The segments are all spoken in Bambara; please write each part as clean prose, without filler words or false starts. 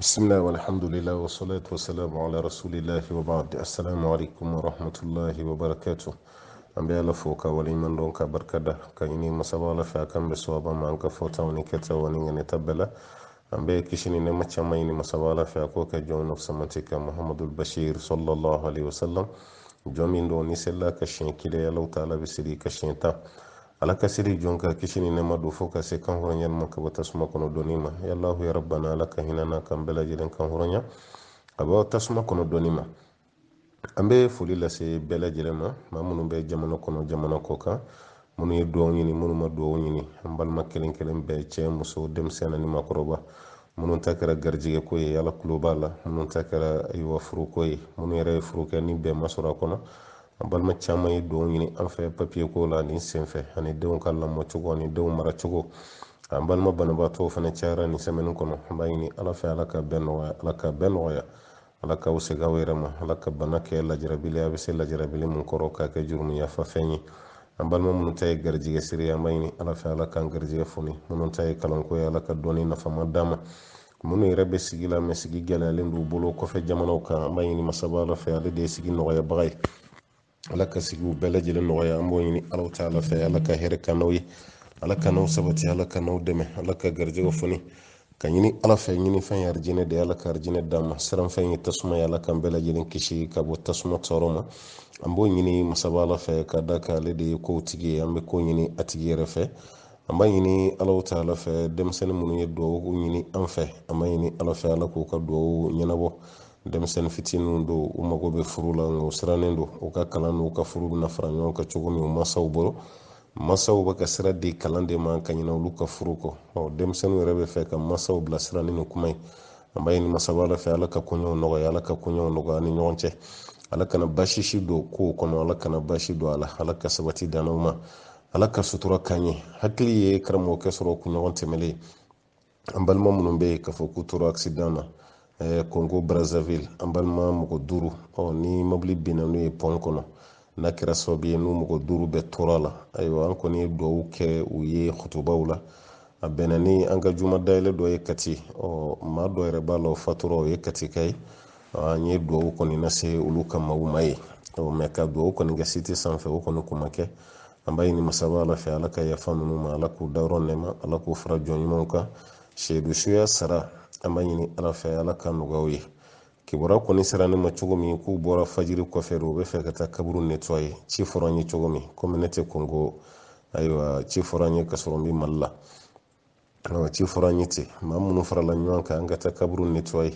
بسم الله والحمد لله والصلاة والسلام على رسول الله وبعد. السلام عليكم ورحمة الله وبركاته. أم بيالا فوكا وليمن دونك بركدا كايني مصابالا فاكم بسوابا مانكا فوتا ونكتا ونغني تبلا أم بيا كشيني نما تشاميني مصابالا فاكوكا جون نفس منتكا محمد البشير صلى الله عليه وسلم جومين دوني سلا كشين كده يلو تعالى بسري كشين تا ala kasiri jonka kishini nema do fo ka se kan horonya man ka bata suma kono donima ya allah ya rabbana laka hinana kan bela jiren kan horonya aba tasuma kono donima ambe fuli la se bela jirema mamunu be jamana kono jamana koka munu ye do nyini munu ma do nyini ambal makelen kelen be ce muso dem sena ni makroba munu takara garjige ko ye yala klubala munu takara aywa furu ko ye munu yere furu ke ni be masura kono balma caman ye don ɲini an fɛ papiye ko la nin senfɛ ani denw ka lamɔ cogo ani denw mara cogo an balima banabaatɔw fana cayara nin sɛmɛni kɔnɔ an b'a ɲini ala fɛ ala ka bɛɛ nɔgɔya ala ka bɛɛ nɔgɔya ala ka segin aw yɛrɛ ma ala ka bana kɛ lajarabili a bɛ se lajarabili min kɔrɔ k'a kɛ jurumu yafa fɛn ye an balima minnu ta ye garijɛgɛ siri an b'a ɲini ala fɛ ala k'an garijɛgɛ foni minnu ta ye kalanko ye ala ka dɔnni nafama d'a ma minnu yɛrɛ bɛ sigi la mɛ sigi gɛlɛyalen d'u bolo kɔfɛ jamanaw kan an b'a ɲini masaba ala fɛ ale de ye sigi nɔgɔyabaga ye ala ka sigiw bɛɛ lajɛlen nɔgɔya an b'o ɲini ala ta ala fɛ ala ka hɛrɛ kan n'aw ye ala ka n'aw sabati ala ka n'aw dɛmɛ ala ka garijɛgɛ foni ka ɲini ala fɛ ɲini fɛn ye arijinɛ de ala ka arijinɛ d'an ma siran fɛn ye tasuma ye ala kan bɛɛ lajɛlen kisi ka bɔ tasuma tɔɔrɔ ma an b'o ɲini masaba ala fɛ ka da kan ale de ye kow tigi ye an bɛ ko ɲini a tigi yɛrɛ fɛ an b'a ɲini ala ta ala fɛ denmisɛnnin minnu ye duwawu ɲini an fɛ an b'a ɲini ala fɛ ala k'u ka duwawu ɲɛnabɔ denmisɛnnin fitininw don u mago bɛ furu la nka u sirannen don u ka kalan n'u ka furu bɛna fara ɲɔgɔn kan cogo min u mansaw bolo mansaw bɛ ka sira di kalan de ma ka ɲina olu ka furu kɔ denmisɛnninw yɛrɛ bɛ fɛ ka mansaw bila sira ni nin kuma ye an b'a ɲini masaba ala fɛ ala ka koɲɛw nɔgɔya ala ka koɲɛw nɔgɔya ni ɲɔgɔn cɛ ala kana basi si don kow kɔnɔ ala kana basi don a la ala ka sabati dannaw ma ala ka sutura k'an ye hakili ye karamɔgɔkɛ sɔrɔ kunɲɔgɔn tɛmɛlen an balima minnu bɛ yen k'a fɔ k'u tora accident na Congo Brazzaville an balima mɔgɔ 5 ni mobili binna n'u ye pont kɔnɔ n'a kɛra sababu ye n'u mɔgɔ 5 bɛɛ tora la ayiwa an kɔni ye duwawu kɛ u ye hutubaw la a bɛnna ni an ka juma dayɛlɛ dɔ ye Kati maa dɔ yɛrɛ b'a la o fatura o ye katika ye an ye duwawu kɔni lase olu ka maaw ma ye mɛ ka duwawu kɔni kɛ site sanfɛ o kɔni kun ma kɛ an b'a ɲini masaba ala fɛ ala ka yafa ninnu ma ala k'u dayɔrɔ nɛɛma ala k'u fara jɔn ɲumanw kan seyidu suya sara an b'a ɲini ala fɛ ala ka nɔgɔyaw ye kibaruya kɔni sera ne ma cogo min k'u bɔra fajiri kɔfɛ de u bɛ fɛ ka taa kaburu nettoyer ci fɔra an ye cogo min komi ne tɛ Congo ayiwa ci fɔra an ye ka sɔrɔ n bɛ Mali la ci fɔra an ye ten maa minnu farala ɲɔgɔn kan an ka taa kaburu nettoyer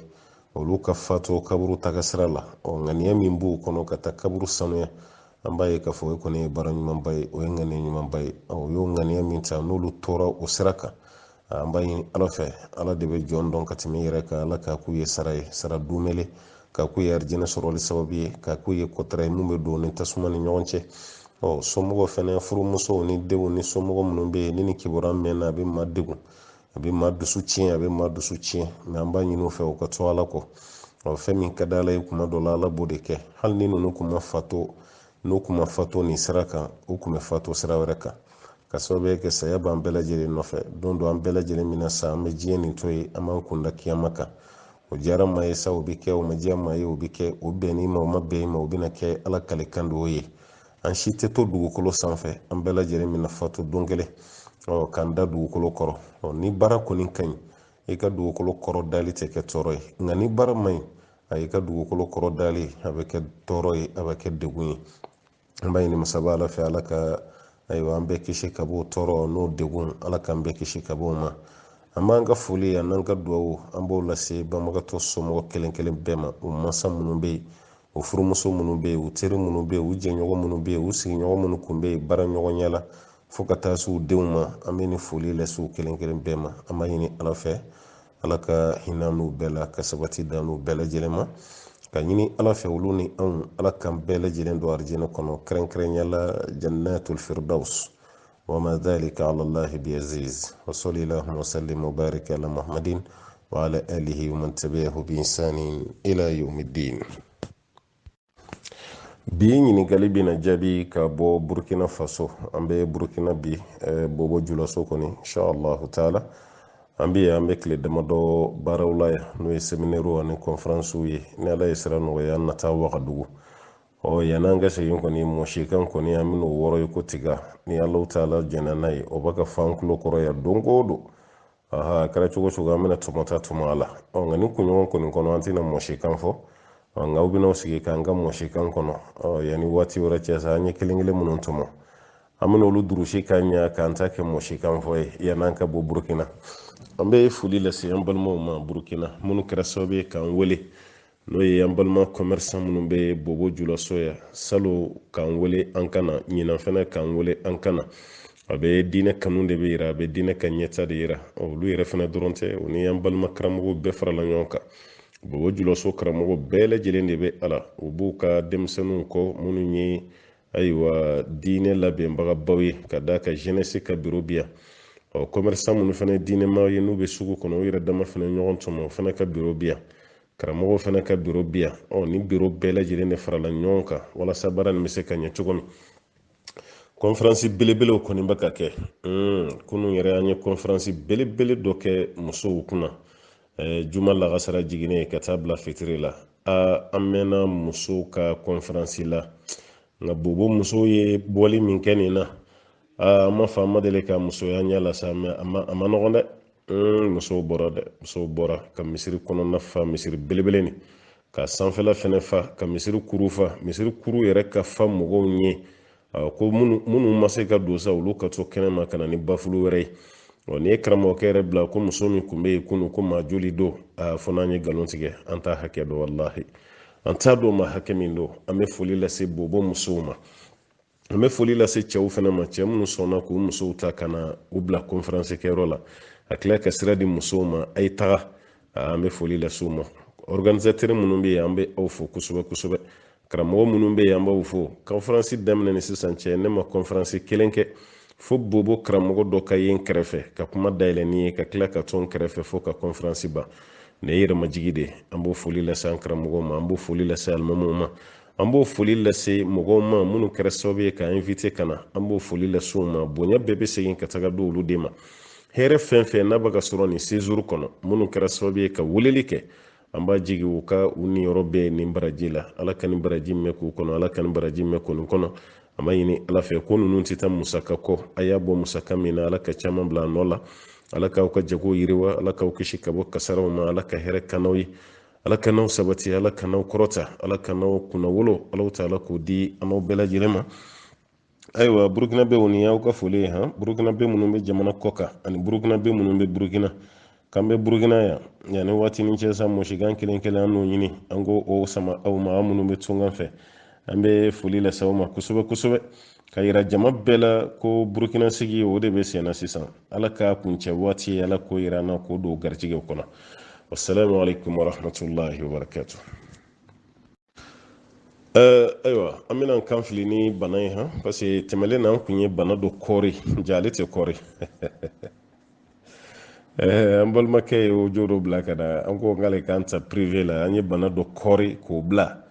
olu ka fatu kaburu taga sira la ŋaniya min b'u kɔnɔ ka taa kaburu sanuya an b'a ye k'a fɔ o kɔni ye baara ɲumanba ye o ye ŋaniya ɲumanba ye u y'o ŋaniya min ta n'olu tora o sira kan an b'a ɲini ala fɛ ala de bɛ jɔn dɔn ka tɛmɛ yɛrɛ kan ala k'a k'u ye sara ye sara dumele k'a k'u ye arijinɛ sɔrɔli sababu ye k'a k'u ye kɔtara ye mun bɛ don ni tasuma ni ɲɔgɔn cɛ somɔgɔw fɛnɛ furumusow ni denw ni somɔgɔ minnu bɛ yen ni kibaruya mɛnna a bɛ maa degun a bɛ maa dusu tiɲɛ a bɛ maa dusu tiɲɛ mɛ an b'a ɲini u fɛ u ka to ala kɔ fɛn min ka di ala ye kuma dɔ la ala b'o de kɛ hali ni ninnu kun ma fato n'u kun ma fato nin sira kan u kun bɛ fato sira wɛrɛ kan ka sababu kɛ saya b'an bɛɛ lajɛlen nɔfɛ don dɔ an bɛɛ lajɛlen mina sa an bɛ diɲɛ nin to yen an b'an kunda kiyama kan o diyara maa ye sa o bɛ kɛ o ma diya maa ye o bɛ kɛ o bɛnni ma o ma bɛn ma o bɛna kɛ ala kalekan dɔw ye an si tɛ to dugukolo sanfɛ an bɛɛ lajɛlen mina fato don kelen k'an da dugukolo kɔrɔ ni baara kɔni ka ɲi i ka dugukolo kɔrɔ dali tɛ kɛ tɔɔrɔ ye nka ni baara ma ɲi a i ka dugukolo kɔrɔ dali a bɛ kɛ tɔɔrɔ ye a bɛ kɛ degun ye an b'a ɲini masaba ala fɛ ala ka ayiwa an bɛɛ kisi ka bɔ tɔɔrɔ n'o degun ala k'an bɛɛ kisi ka bɔ ma an b'an ka foli an n'an ka duwawu an b'o lase banbagatɔ somɔgɔ kelen kelen bɛɛ ma u mansa minnu bɛ yen u furumuso minnu bɛ yen u teri minnu bɛ yen u jɛɲɔgɔn minnu bɛ yen u sigiɲɔgɔn minnu kun bɛ yen baara ɲɔgɔnya la fo ka taa se u denw ma an bɛ ni foli lase u kelen kelen bɛɛ ma an b'a ɲini ala fɛ ala ka hinɛ n'u bɛɛ la ka sabati da n'u bɛɛ lajɛlen ma ka ɲini ala fɛ olu ni anw ala k'an bɛɛ lajɛlen don arijinɛ kɔnɔ kɛrɛnkɛrɛnyala jannatul firdaus وما ذلك على الله بعزيز وصلى الله وسلم وبارك على محمد وعلى آله ومن تبعه بإحسان إلى يوم الدين bi ɲininkali bɛna jaabi ka bɔ burkina faso an bɛ burkina bi bobo julaso kɔni inshallah taala an bɛ tile damadɔ baaraw la yan n'o ye seminaire ani conférencew ye ni ala ye sira nɔgɔya an nata Wagadugu yan'an ka segin kɔni mɔsikan kɔni an bɛn'o wɔrɔ ye ko tiga ni Alahu taala jɛna n'a ye o bɛ ka fan tulo kɔrɔ yan don o don a kɛra cogo cogo an bɛna tɔmɔta tɔmɔ a la nka ni kunɲɔgɔn kɔni kɔnɔ an tɛna mɔsikan fɔ nka aw bɛn'aw sigi k'an ka mɔsikan kɔnɔ yanni waati wɛrɛ cɛ sa an ye kelen kelen minnu tɔmɔ an bɛna olu durusi ka ɲɛ k'an ta kɛ mɔsikan fɔ ye yan'an ka bɔ Burukina an bɛ foli lase an balimaw ma Burukina minnu kɛra sababu ye k'an wele n'o ye an balima commerçant minnu bɛ Bobo Julaso yan salon k'an wele an kana ɲinan fana k'an wele an kana a bɛ diinɛ kanu de bɛ yira a bɛ diinɛ ka ɲɛta de yira olu yɛrɛ fana dɔrɔn tɛ o ni an balima karamɔgɔw bɛɛ farala ɲɔgɔn kan Bobo Julaso karamɔgɔ bɛɛ lajɛlen de bɛ a la u b'u ka denmisɛnninw kɔ minnu ye ayiwa diinɛ labɛnbagabaw ye ka d'a ka jeunesse ka bureau bi yan commerçant minnu fana ye diinɛmaw ye n'u bɛ sugu kɔnɔ u yɛrɛ dama fana ɲɔgɔn tɔmɔ o fana ka bureau bi yan karamɔgɔw fana ka bureau bi yan ni bureau bɛɛ lajɛlen de farala ɲɔgɔn kan walasa baara nin bɛ se ka ɲɛ cogo min conférence belebelew kɔni bɛ ka kɛ kunun yɛrɛ an ye conférence belebele dɔ kɛ musow kunna juma lagasara jiginnen ka taa bila fitiri la an mɛnna musow ka conférence la nka Bobo musow ye bɔli min kɛ nin na an ma fɔ an ma deli ka musoya ɲɛ la sa mɛ a ma nɔgɔn dɛ musow bɔra ka misiri kɔnɔna fa misiri belebele nin ka sanfɛla fɛnɛ fa ka misiri kuru fa misiri kuru yɛrɛ ka fa mɔgɔw ɲɛ ko minnu ma se ka don sa olu ka to kɛnɛma ka na ni bafulu wɛrɛ ye ni ye karamɔgɔkɛ yɛrɛ bila ko muso min tun bɛ yen kunun ko maa joli don fɔ n'an ye nkalon tigɛ an t'a hakɛ dɔn walahi an t'a dɔn ma hakɛ min don an bɛ foli lase Bobo musow ma an bɛ foli lase cɛw fana ma cɛ minnu sɔnna k'u musow ta ka na u bila conférence kɛyɔrɔ la a tila ka sira di musow ma a ye taga an bɛ foli lase u ma organisateur minnu bɛ yen an bɛ aw fo kosɛbɛ kosɛbɛ karamɔgɔ minnu bɛ yen an b'aw fo conférence daminɛ ni sisan cɛ ne ma conférence kelen kɛ fo Bobo karamɔgɔ dɔ ka ye n kɛrɛfɛ ka kuma dayɛlɛ ni ye ka tila ka to n kɛrɛfɛ fo ka conférence ban nin ye yɛrɛmajigi de an b'o foli lase an karamɔgɔw ma an b'o foli lase alimamiw ma an b'o foli lase mɔgɔw ma minnu kɛra sababu ye ka invité ka na an b'o foli lase u ma bonya bɛɛ bɛ segin ka taga di olu de ma hɛrɛ fɛn fɛn n'a bɛ ka sɔrɔ nin séjour kɔnɔ minnu kɛra sababu ye ka weleli kɛ an b'a jigi u ka u niyɔrɔ bɛɛ nin baraji la ala ka nin baraji mɛn k'u kɔnɔ ala ka nin baraji mɛn k'u kɔnɔ an b'a ɲini ala fɛ ko ninnu tɛ taa musaka kɔ a y'a bɔ musaka min na ala ka caman bila a nɔ la ala k'aw ka jago yiriwa ala k'aw kisi ka bɔ kasaraw ma ala ka hɛrɛ kannaw ye ala ka n'aw sabati ala ka n'aw kɔrɔta ala ka n'aw kunna wolo ala ta'ala k'o di an n'aw bɛɛ lajɛlen ma ayiwa burukina bɛ o ni y'aw ka foli ye burukina bɛ minnu bɛ jamana kɔ kan ani burukina bɛ minnu bɛ burukina k'an bɛ burukina yan yanni waati ni cɛ sa mɔsikan kelen kelen an n'o ɲini an k'o o sama aw ma aw minnu bɛ tungan fɛ an bɛ foli lase aw ma kosɛbɛ kosɛbɛ ka yira jama bɛɛ la ko burukina sigi o de bɛ sen na sisan ala ka kuncɛ waati ye ala k'o yira an na k'o don garijɛgɛw kɔnɔ wassalamu alaikum warahmatullahi wabarakatuh ayiwa an bɛna kan fili ni bana ye parce que tɛmɛlen na an kun ye bana dɔ kɔɔri ja ale tɛ kɔɔri an balimakɛ ye o jo dɔ bila ka na an ko k'ale k'an ta privé la an ye bana dɔ kɔɔri k'o bila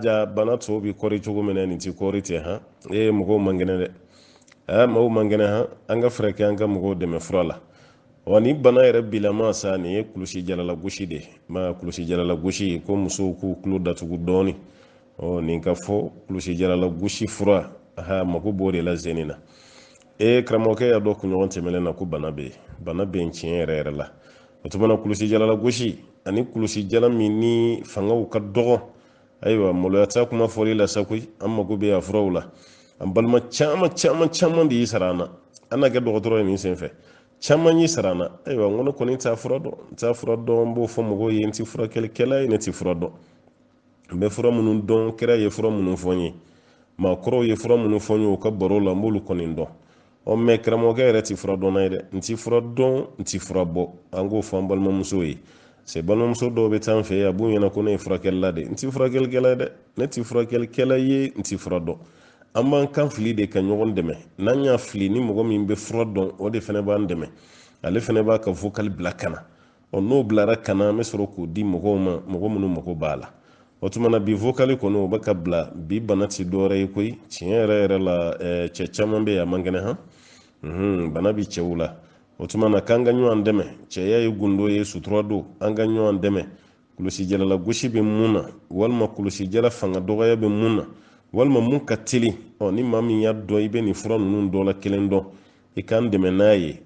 ja bana tɔw bɛ kɔɔri cogo min na nin tɛ kɔɔri tɛ mɔgɔw man kɛnɛ dɛ mɔgɔw man kɛnɛ an ka fɛɛrɛ kɛ an ka mɔgɔw dɛmɛ fura la ni bana yɛrɛ bilama sa nin ye kulusi jalalagosi de ma kulusi jalalagosi ko musow k'u tulo datugu dɔɔni nin ka fɔ kulusi jalalagosi fura mako b'o de la zeni na karamɔgɔkɛ y'a dɔn kunɲɔgɔn tɛmɛnen na ko bana bɛ yen tiɲɛ yɛrɛ yɛrɛ la o tuma na kulusi jalalagosi ani kulusi jala min ni fangaw ka dɔgɔ ayiwa maloya t'a kuma fɔli la sa koyi an mako bɛ a furaw la an balima caman de y'i sara an na an na kɛ dɔgɔtɔrɔ ye nin senfɛ caman y'i sara an na ayiwa n ko ne kɔni t'a fura dɔn n b'o fɔ mɔgɔw ye n tɛ furakɛlikɛla ye ne tɛ fura dɔn n bɛ fura minnu dɔn kɛra ye fura minnu fɔ n ye maakɔrɔw ye fura minnu fɔ n ye u ka baro la n b'olu kɔni dɔn mɛ karamɔgɔkɛ yɛrɛ tɛ fura dɔnna ye dɛ n tɛ fura dɔn n tɛ fura bɔ an k'o fɔ an balimamusow ye se balimamuso dɔw bɛ taa an fɛ yen a b'u ɲɛna ko ne ye furakɛlila de n tɛ furakɛlikɛla ye dɛ ne tɛ furakɛlikɛla ye n tɛ fura dɔn an b'an kan fili de ka ɲɔgɔn dɛmɛ n'an y'a fili ni mɔgɔ min bɛ fura dɔn o de fana b'an dɛmɛ ale fana b'a ka vocal bila ka na n'o bilara ka na an bɛ sɔrɔ k'o di mɔgɔw ma mɔgɔ minnu mago b'a la o tuma na bi vocal kɔni o bɛ ka bila bi bana tɛ dɔwɛrɛ ye koyi tiɲɛ yɛrɛ yɛrɛ la cɛ caman bɛ yen a man kɛnɛ bana bɛ cɛw la o tuma na k'an ka ɲɔgɔn dɛmɛ cɛya ye gundo ye sutura don an ka ɲɔgɔn dɛmɛ kulusi jalala gosi bɛ mun na walima kulusi jala fanga dɔgɔya bɛ mun na walima mun ka teli ni maa min y'a dɔn i bɛ nin fura ninnu dɔ la kelen dɔn i k'an dɛmɛ n'a ye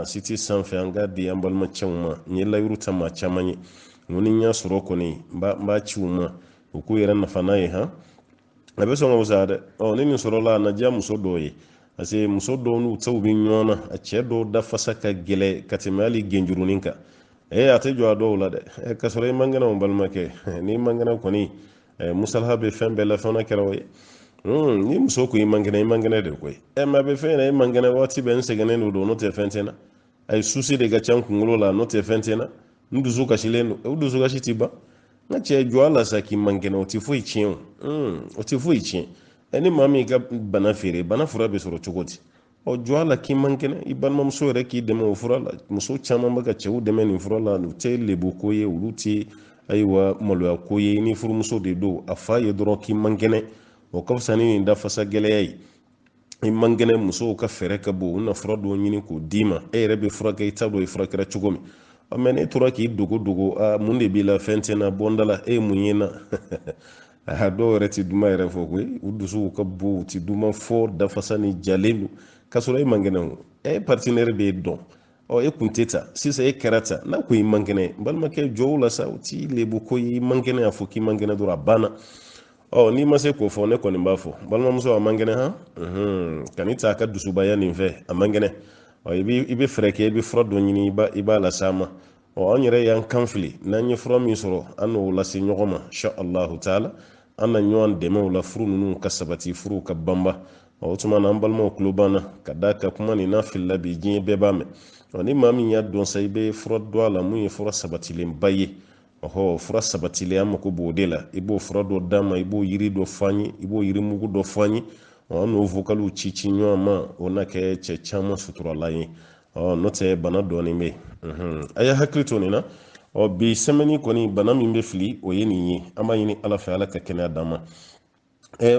siti sanfɛ an k'a di an balimacɛw ma n ye layiru ta maa caman ye n ni n y'a sɔrɔ kɔni n b'a ci u ma u k'u yɛrɛ nafa n'a ye a bɛ sɔn ka wusa dɛ ni nin sɔrɔla a na diya muso dɔw ye parce que muso dɔw n'u cɛw bɛ ɲɔgɔn na a cɛ dɔw dafasa ka gɛlɛ ka tɛmɛ hali genjurunin kan a tɛ jɔ a dɔw la dɛ ka sɔrɔ i man kɛnɛ o balimakɛ n'i man kɛnɛ kɔni musalaha bɛ fɛn bɛɛ la fɛn kɛra o ye ni muso ko i man kɛnɛ de koyi mɛ a bɛ fɛn i man kɛnɛ waati bɛɛ n sɛgɛnnen don n'o tɛ fɛn tɛ na a ye susi de ka ca n kunkolo la n'o tɛ fɛn tɛ na n dusu kasilen don o dusu kasi ti ban n ka cɛ jɔ a la sa k'i man kɛnɛ o tɛ foyi tiɲɛ o tɛ foyi tiɲɛ ni maa min ka bana feere bana fura bɛ sɔrɔ cogo di jɔ a la k'i man kɛnɛ i balimamuso yɛrɛ k'i dɛmɛ o fura la muso caman bɛ ka cɛw dɛmɛ nin fura la u tɛ lebu ko ye olu tɛ ayiwa maloya ko ye ni furumuso de don a fa ye dɔrɔn k'i man kɛnɛ o ka fisa ni nin dafasa gɛlɛya ye i man kɛnɛ musow ka fɛɛrɛ ka bon u na fura dɔw ɲini k'o d'i ma e yɛrɛ bɛ furakɛ i t'a dɔn i furakɛra cogo min mɛ ne tora k'i dogo mun de b'i la fɛn tɛ na bɔnda la e ye mun ye na dɔw yɛrɛ tɛ duman yɛrɛ fɔ koyi u dusuw ka bon u tɛ duman fɔ dafasa ni jalen don k'a sɔrɔ e man kɛnɛ o partenaire b'e dɔn e kun tɛ ta sisan e kɛra ta n'a ko i man kɛnɛ balimakɛ jɔw la sa u t'i lebu ko i man kɛnɛ a fɔ k'i man kɛnɛ dɔrɔn a banna n'i ma se k'o fɔ ne kɔni b'a fɔ balimamuso a man kɛnɛ kan'i ta a ka dusubaya nin fɛ a man kɛnɛ i bɛ fɛɛrɛ kɛ i bɛ fura dɔ ɲini i b'a las'a ma an yɛrɛ y'an kan fili n'an ye fura min sɔrɔ an n'o lase ɲɔgɔn ma insha Allahu taala an na ɲɔgɔn dɛmɛ o la furu ninnu ka sabati furuw ka banba o tuma na an balimaw tulo banna ka d'a kan kuma nin n'a filila bi diɲɛ bɛɛ b'a mɛn ni maa min y'a dɔn sa i bɛ fura dɔn a la mun ye fura sabatilenba ye fura sabatilen an mako b'o de la i b'o fura dɔ d'a ma i b'o yiri dɔ fɔ an ye i b'o yiri mugu dɔ fɔ an ye an n'o vokaliw ci ɲɔgɔn ma o na kɛ cɛ caman suturala ye n'o tɛ bana dɔɔnin bɛ yen a ye hakili to nin na bi sɛmɛni kɔni bana min bɛ fili o ye nin ye an b'a ɲini ala fɛ ala ka kɛnɛya d'an ma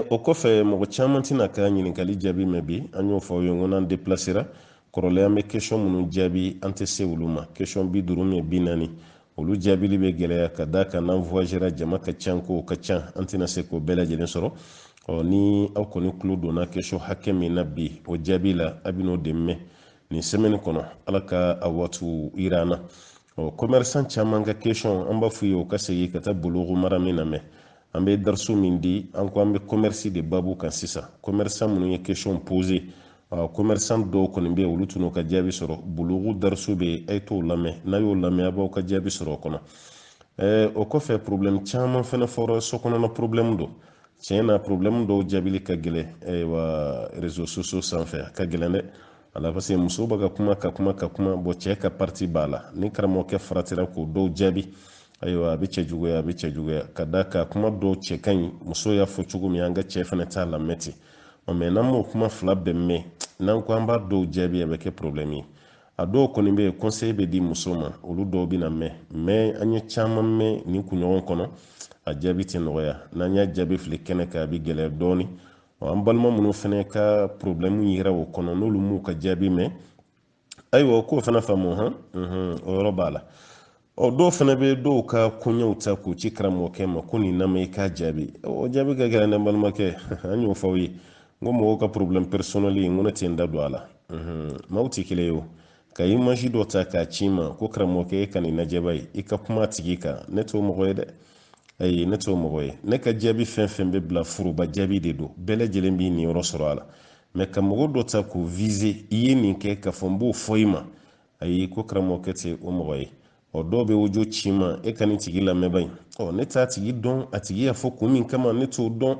o kɔfɛ mɔgɔ caman tɛna ka ɲininkali jaabi mɛn bi an y'o fɔ aw ye n ko n'an déplacera kɔrɔlen an bɛ question minnu jaabi an tɛ se olu ma question 50 40 olu jaabili bɛ gɛlɛya ka d'a kan n'an voyagera jama ka ca ko ka ca an tɛna se k'o bɛɛ lajɛlen sɔrɔ ni aw kɔni tulo donna question hakɛ min na bi o jaabi la a bɛ n'o de mɛn nin semaine kɔnɔ ala ka a waatu yira an na commerçant caman ka question an b'a f'u ye u ka segin ka taa bologo mara min na mɛn an bɛ darisu min di an ko an bɛ commerce de babu kan sisan commerçant minnu ye question posé commerçant dɔw kɔni bɛ yen olu tun n'u ka jaabi sɔrɔ bologo darisu bɛ yen a ye t'o lamɛn n'a y'o lamɛn a b'aw ka jaabi sɔrɔ o kɔnɔ o kɔfɛ problème caman fana fɔra sokɔnɔna problème don tiɲɛ na problème dɔw jaabili ka gɛlɛn réseaux sociaux sanfɛ a ka gɛlɛn dɛ ala parce que muso bɛ ka kuma cɛ ka parti b'a la ni karamɔgɔkɛ faratira k'o dɔw jaabi ayiwa a bɛ cɛ juguya ka d'a kan kuma dɔw cɛ ka ɲi muso y'a fɔ cogo min an ka cɛ fana t'a lamɛn ten mɛ n'an m'o kuma fila bɛɛ mɛn n'an ko an b'a dɔw jaabi a bɛ kɛ problème ye a dɔw kɔni bɛ yen conseil bɛ di muso ma olu dɔw bɛ na mɛn an ye caman mɛn nin kunɲɔgɔn kɔnɔ a jaabi tɛ nɔgɔya n'an y'a jaabi fili kɛnɛ kan a bɛ gɛlɛya dɔɔnin an balima minnu fana ka problème yira o kɔnɔ n'olu m'u ka jaabi mɛn ayiwa o k'o fana faamu o yɔrɔ b'a la dɔw fana bɛ dɔw ka koɲɛw ta k'u ci karamɔgɔkɛ ma ko nin lamɛn i k'a jaabi o jaabi ka gɛlɛn dɛ balimakɛ an y'o fɔ aw ye n ko mɔgɔw ka problème personnel n ko ne tɛ n da don a la maaw tɛ kelen ye o ka image dɔ ta k'a ci ma ko karamɔgɔkɛ e ka nin lajɛ bani i ka kuma a tigi kan ne t'o mɔgɔ ye dɛ ayi ne t'o mɔgɔ ye ne ka jaabi fɛn fɛn bɛ bila furuba jaabi de don bɛɛ lajɛlen b'i niyɔrɔ sɔrɔ a la mɛ ka mɔgɔ dɔ ta k'o viser i ye nin kɛ k'a fɔ n b'o fɔ i ma ayi ko karamɔgɔkɛ tɛ o mɔgɔ ye dɔw bɛ audio ci ma e ka nin tigi lamɛn bani ne t'a tigi dɔn a tigi y'a fɔ kun min kama ne t'o dɔn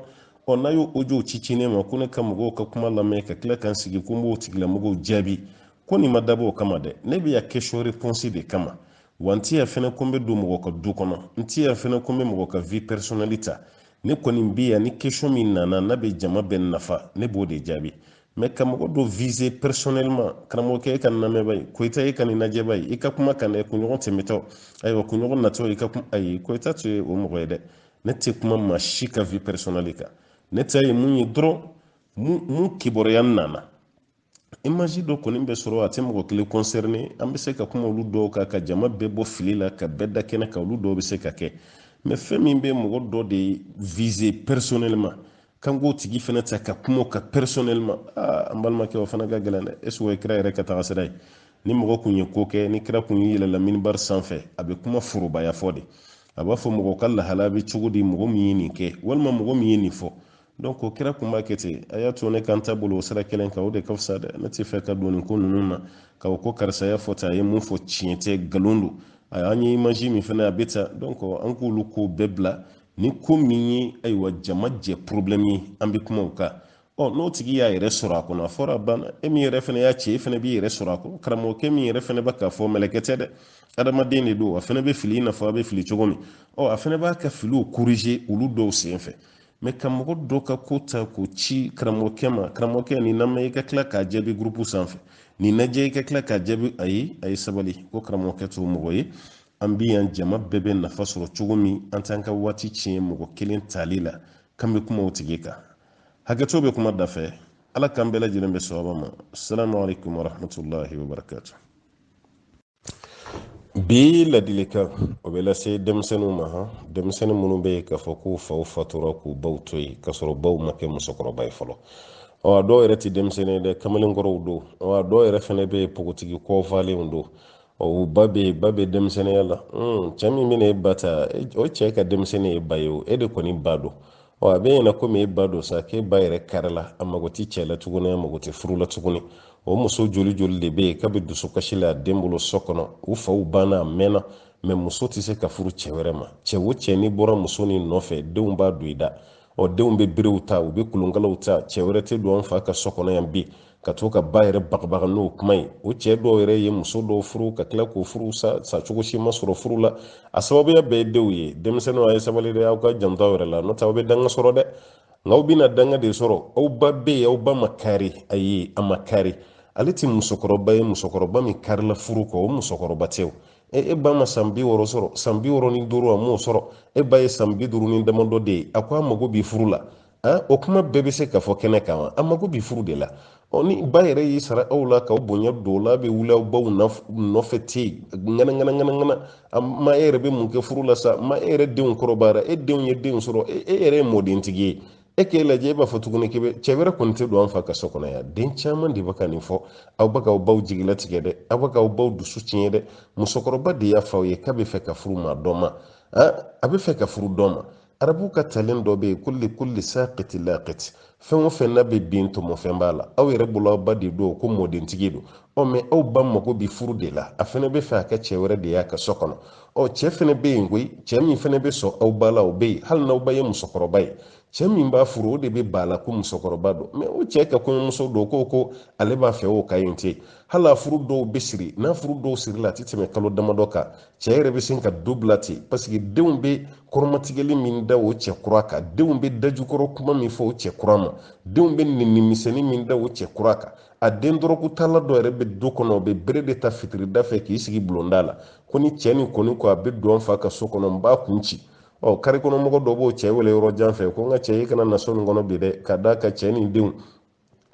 n'a y'o audio ci ne ma ko ne ka mɔgɔw ka kuma lamɛn ka tila ka n sigi ko n b'o tigilamɔgɔw jaabi ko nin ma dabɔ o kama dɛ ne bɛ yan question réponse de kama wa n tɛ yan fɛnɛ ko n bɛ don mɔgɔ ka du kɔnɔ n tɛ yan fɛnɛ ko n bɛ mɔgɔ ka vie personnelle ta ne kɔni bɛ yan ni question min nana n'a bɛ jama bɛɛ nafa ne b'o de jaabi mɛ ka mɔgɔ dɔ viser personnellement karamɔgɔkɛ e ka nin lamɛn bani Koyita e ka nin lajɛ bani i ka kuma kan dɛ kunɲɔgɔn tɛmɛtɔ ayiwa kunɲɔgɔn natɔ i ka kuma ayi Koyita tɛ o mɔgɔ ye dɛ ne tɛ kuma maa si ka vie personnelle kan ne ta ye mun ye dɔrɔn mun kibaruya nana image dɔ kɔni bɛ sɔrɔ a tɛ mɔgɔ kelen concerné an bɛ se ka kuma olu dɔw kan ka jama bɛɛ bɔ fili la ka bɛɛ da kɛnɛ kan olu dɔw bɛ se ka kɛ mais fɛn min bɛ mɔgɔ dɔ de viser personnellement kan k'o tigi fana ta ka kuma o kan personnellement an balimakɛ o fana ka gɛlɛn dɛ est-ce que o ye kira yɛrɛ ka taga sira ye ni mɔgɔ kun ye ko kɛ ni kira kun ye yɛlɛla minbar sanfɛ a bɛ kuma forobaya fɔ de a b'a fɔ mɔgɔ ka lahala bɛ cogo di mɔgɔ min ye nin kɛ walima mɔgɔ min ye nin fɔ donc o kira kun b'a kɛ ten a y'a to ne kan ta bolo o sira kelen kan o de ka fisa dɛ ne tɛ fɛ ka don nin ko ninnu na ka o ko karisa y'a fɔ tan a ye mun fɔ tiɲɛ tɛ nkalon don an ye image min fana a bɛ ta donc an k'olu ko bɛɛ bila ni ko min ye ayiwa jama jɛ problème ye an bɛ kuma o kan n'o tigi y'a yɛrɛ sɔrɔ a kɔnɔ a fɔra a banna e min yɛrɛ fana y'a ci e fana b'i yɛrɛ sɔrɔ a kɔnɔ karamɔgɔkɛ min yɛrɛ fana b'a k'a fɔ mɛlɛkɛ tɛ dɛ adamaden de don a fana bɛ fili i n'a fɔ a bɛ fili cogo min a fana b'a ka filiw corriger olu dɔw sen fɛ mais ka mɔgɔ dɔ ka ko ta k'o ci karamɔgɔkɛ ma karamɔgɔkɛ nin na ma i ka tila k'a jaabi groupe sanfɛ nin lajɛ i ka tila k'a jaabi ayi a ye sabali ko karamɔgɔkɛ t'o mɔgɔ ye an bi yan jama bɛɛ bɛ nafa sɔrɔ cogo min an t'an ka waati tiɲɛ mɔgɔ kelen tali la k'an bɛ kuma o tigi kan hakɛto bɛ kuma dafɛ ala k'an bɛɛ lajɛlen bɛ sababa ma assalamu alaikum warahmatullahi wabarakatuh bi ladilikan o bɛ lase denmisɛnninw ma denmisɛnnin minnu bɛ yen k'a fɔ k'u faw fatura k'u baw to yen k'a sɔrɔ baw ma kɛ musokɔrɔba ye fɔlɔ a dɔw yɛrɛ tɛ denmisɛnnin ye dɛ kamalenkɔrɔw don a dɔw yɛrɛ fana bɛ yen pogotigi kɔfalenw don o ba bɛ denmisɛnninya la cɛ min bɛna e ba ta o cɛ ka denmisɛnnin ye ba ye o e de kɔni ba don a bɛ ɲɛna komi e ba don sa k'e ba yɛrɛ kari la a mago tɛ cɛ la tuguni a mago tɛ furu la tuguni o muso joli joli de bɛ yen k'a bɛ dusukasi la a den bolo so kɔnɔ u faw banna a mɛnna mais muso tɛ se ka furu cɛ wɛrɛ ma cɛ o cɛ n'i bɔra muso nin nɔfɛ denw b'a don i da denw bɛ berew ta u bɛ kolonkalaw ta cɛ wɛrɛ tɛ don an fa ka so kɔnɔ yan bi ka to ka ba yɛrɛ bagabaga n'o kuma ye o cɛ dɔw yɛrɛ ye muso dɔw furu ka tila k'o furu sa cogo si ma sɔrɔ furu la a sababuya bɛɛ ye denw ye denmisɛnninw a ye sabali dɛ aw ka janto aw yɛrɛ la n'o tɛ aw bɛ danga sɔrɔ dɛ nka aw bɛna danga de sɔrɔ aw ba bɛ yen aw ba ma kari ayi a ma kari ale tɛ musokɔrɔba ye musokɔrɔba min karila furu kɔ o musokɔrɔba tɛ o e ba ma san 60 sɔrɔ san 65 a m'o sɔrɔ e ba ye san 50 damadɔ de ye a ko a mago b'i furu la o kuma bɛɛ bɛ se ka fɔ kɛnɛ kan wa a mago b'i furu de la ni ba yɛrɛ y'i sara aw la k'aw bonya don o la a bɛ wuli aw baw nɔfɛ ten ŋanaŋanaŋanaŋana ma e yɛrɛ bɛ mun kɛ furu la sa ma e yɛrɛ denw kɔrɔbayara e denw ye denw sɔrɔ e yɛrɛ ye mɔdentigi ye e k'e lajɛ e b'a fɔ tuguni k'i cɛ wɛrɛ kɔni tɛ don an fa ka so kɔnɔ yan den caman de bɛ ka nin fɔ aw bɛ k'aw baw jigilatigɛ dɛ aw bɛ k'aw baw dusu tiɲɛ dɛ musokɔrɔba de y'a fɔ aw ye k'a bɛ fɛ ka furu maa dɔ ma a bɛ fɛ ka furu dɔ ma arabu ka talen dɔ bɛ yen kulli saqiti laqit fɛn o fɛn n'a bɛ bin tɔmɔfɛn b'a la aw yɛrɛ bolo aw ba de don ko mɔdentigi don mais aw ba mago bɛ furu de la a fana bɛ fɛ a ka cɛ wɛrɛ de y'a ka so kɔnɔ cɛ fana bɛ yen koyi cɛ min fana bɛ sɔn aw ba la o bɛ yen hali n'aw ba ye musokɔrɔba ye cɛ min b'a furu o de bɛ ba la ko musokɔrɔba don mais o cɛ ka kɔɲɔmuso don ko ale b'a fɛ o ka yen ten hali a furu dɔw bɛ siri n'a furu dɔw siri la a tɛ tɛmɛ kalo damadɔ kan cɛ yɛrɛ bɛ se ka du bila ten parce que denw bɛ kɔrɔmatigɛli min da o cɛ kura kan denw bɛ dajukɔrɔ kuma min fɔ o cɛ kura ma denw bɛ ninimisɛnnin min da o cɛ kura kan a den dɔrɔkutala dɔ yɛrɛ bɛ du kɔnɔ o bɛ bere de ta fitirida fɛ k'i sigi bulonda la ko ni cɛ nin kɔni ko a bɛ don an fa ka so kɔnɔ n b'a kun ci kari kɔnɔmɔgɔ dɔ b'o cɛ wele yɔrɔ jan fɛ ko n ka cɛ i kana na so nin kɔnɔ bi dɛ ka d'a ka cɛ nin denw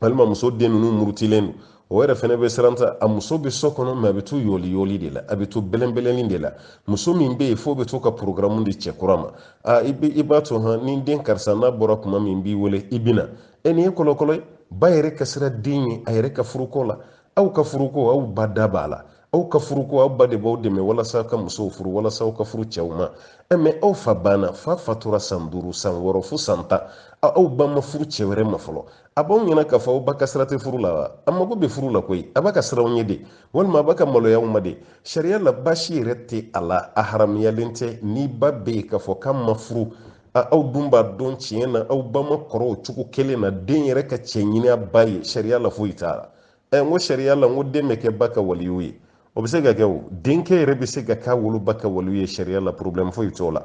walima muso den ninnu murutilen don o yɛrɛ fɛnɛ bɛ siran ta a muso bɛ so kɔnɔ mais a bɛ to yɔli yɔli de la a bɛ to bɛlɛnbɛlɛnni de la muso min bɛ yen fo bɛ to ka programme di cɛ kura ma i b'a to ni den karisa n'a bɔra kuma min b'i wele i bɛna nin ye kɔlɔkɔlɔ ye ba yɛrɛ ka sira den ye a yɛrɛ ka furuko la aw ka furuko aw ba da b'a la aw ka furuko aw ba de b'aw dɛmɛ walasa ka musow furu walasa aw ka furu cɛw ma mais aw fa banna fa fatura san 5 san 6 fo san 10 aw ba ma furu cɛ wɛrɛ ma fɔlɔ a b'aw ɲɛna k'a fɔ aw ba ka sira tɛ furu la wa a mago bɛ furu la koyi a b'a ka siranw ye de walima a b'a ka maloyaw ma de sariya la baasi yɛrɛ tɛ a la a haramuyalen tɛ ni ba bɛ yen k'a fɔ k'a ma furu aw dun b'a dɔn tiɲɛ na aw ba ma kɔrɔ o cogo kelen na den yɛrɛ ka cɛ ɲini a ba ye sariya la foyi t'a la n ko sariya la n ko den bɛ kɛ ba ka waliyu ye o bɛ se ka kɛ o denkɛ yɛrɛ bɛ se ka k'a woloba ka waliyu ye sariya la problème foyi t'o la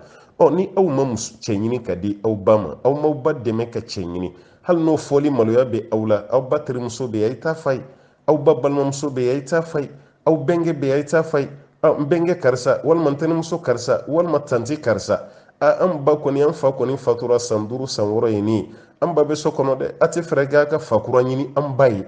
ni aw ma cɛ ɲini ka di aw ba ma aw m'aw ba dɛmɛ ka cɛ ɲini hali n'o fɔli maloya bɛ aw la aw ba terimuso bɛ yen a ye taa f'a ye aw ba balimamuso bɛ yen a ye taa f'a ye aw bɛnkɛ bɛ yen a ye taa f'a ye n bɛnkɛ karisa walima ntɛnɛmuso karisa walima tanti karisa an ba kɔni an fa kɔni fatura san 5 san 6 ye ni an ba bɛ so kɔnɔ dɛ a tɛ fɛɛrɛ kɛ a ka fa kura ɲini an ba ye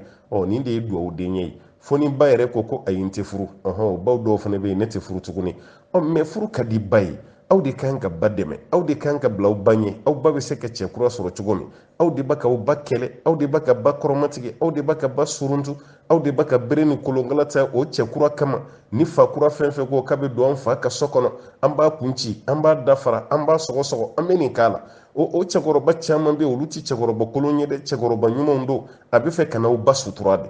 nin de ye duwawu den ye fo ni ba yɛrɛ ko ayi n tɛ furu baw dɔw fana bɛ yen ne tɛ furu tuguni mɛ furu ka di ba ye aw de kan ka ba dɛmɛ aw de kan ka bila aw ba ɲɛ aw ba bɛ se ka cɛ kura sɔrɔ cogo min aw de b'a ka aw ba kɛlɛ aw de b'a ka ba kɔrɔmatigɛ aw de b'a ka ba suruntu aw de b'a ka bere ni kolonkala ta o cɛ kura kama ni fa kura fɛn fɛn ko k'a bɛ don an fa ka so kɔnɔ an b'a kun ci an b'a dafara an b'a sɔgɔsɔgɔ an bɛ nin k'a la o cɛkɔrɔba caman bɛ yen olu tɛ cɛkɔrɔba kolon ye dɛ cɛkɔrɔba ɲumanw don a bɛ fɛ ka n'aw ba sutura de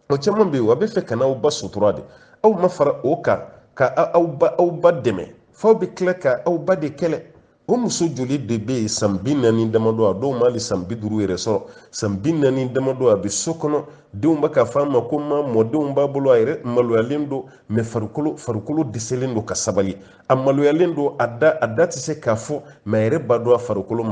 o caman bɛ yen a bɛ fɛ ka n'aw ba sutura de aw ma fara o kan ka aw ba dɛmɛ f'aw bɛ tila ka aw ba de kɛlɛ o muso joli de bɛ yen san 40 damadɔ a dɔw ma hali san 50 yɛrɛ sɔrɔ san 40 damadɔ a bɛ so kɔnɔ denw bɛ ka fɔ a ma ko mɔdenw b'a bolo a yɛrɛ maloyalen don mɛ farikolo dɛsɛlen don ka sabali a maloyalen don a da tɛ se k'a fɔ mɛ a yɛrɛ b'a dɔn a farikolo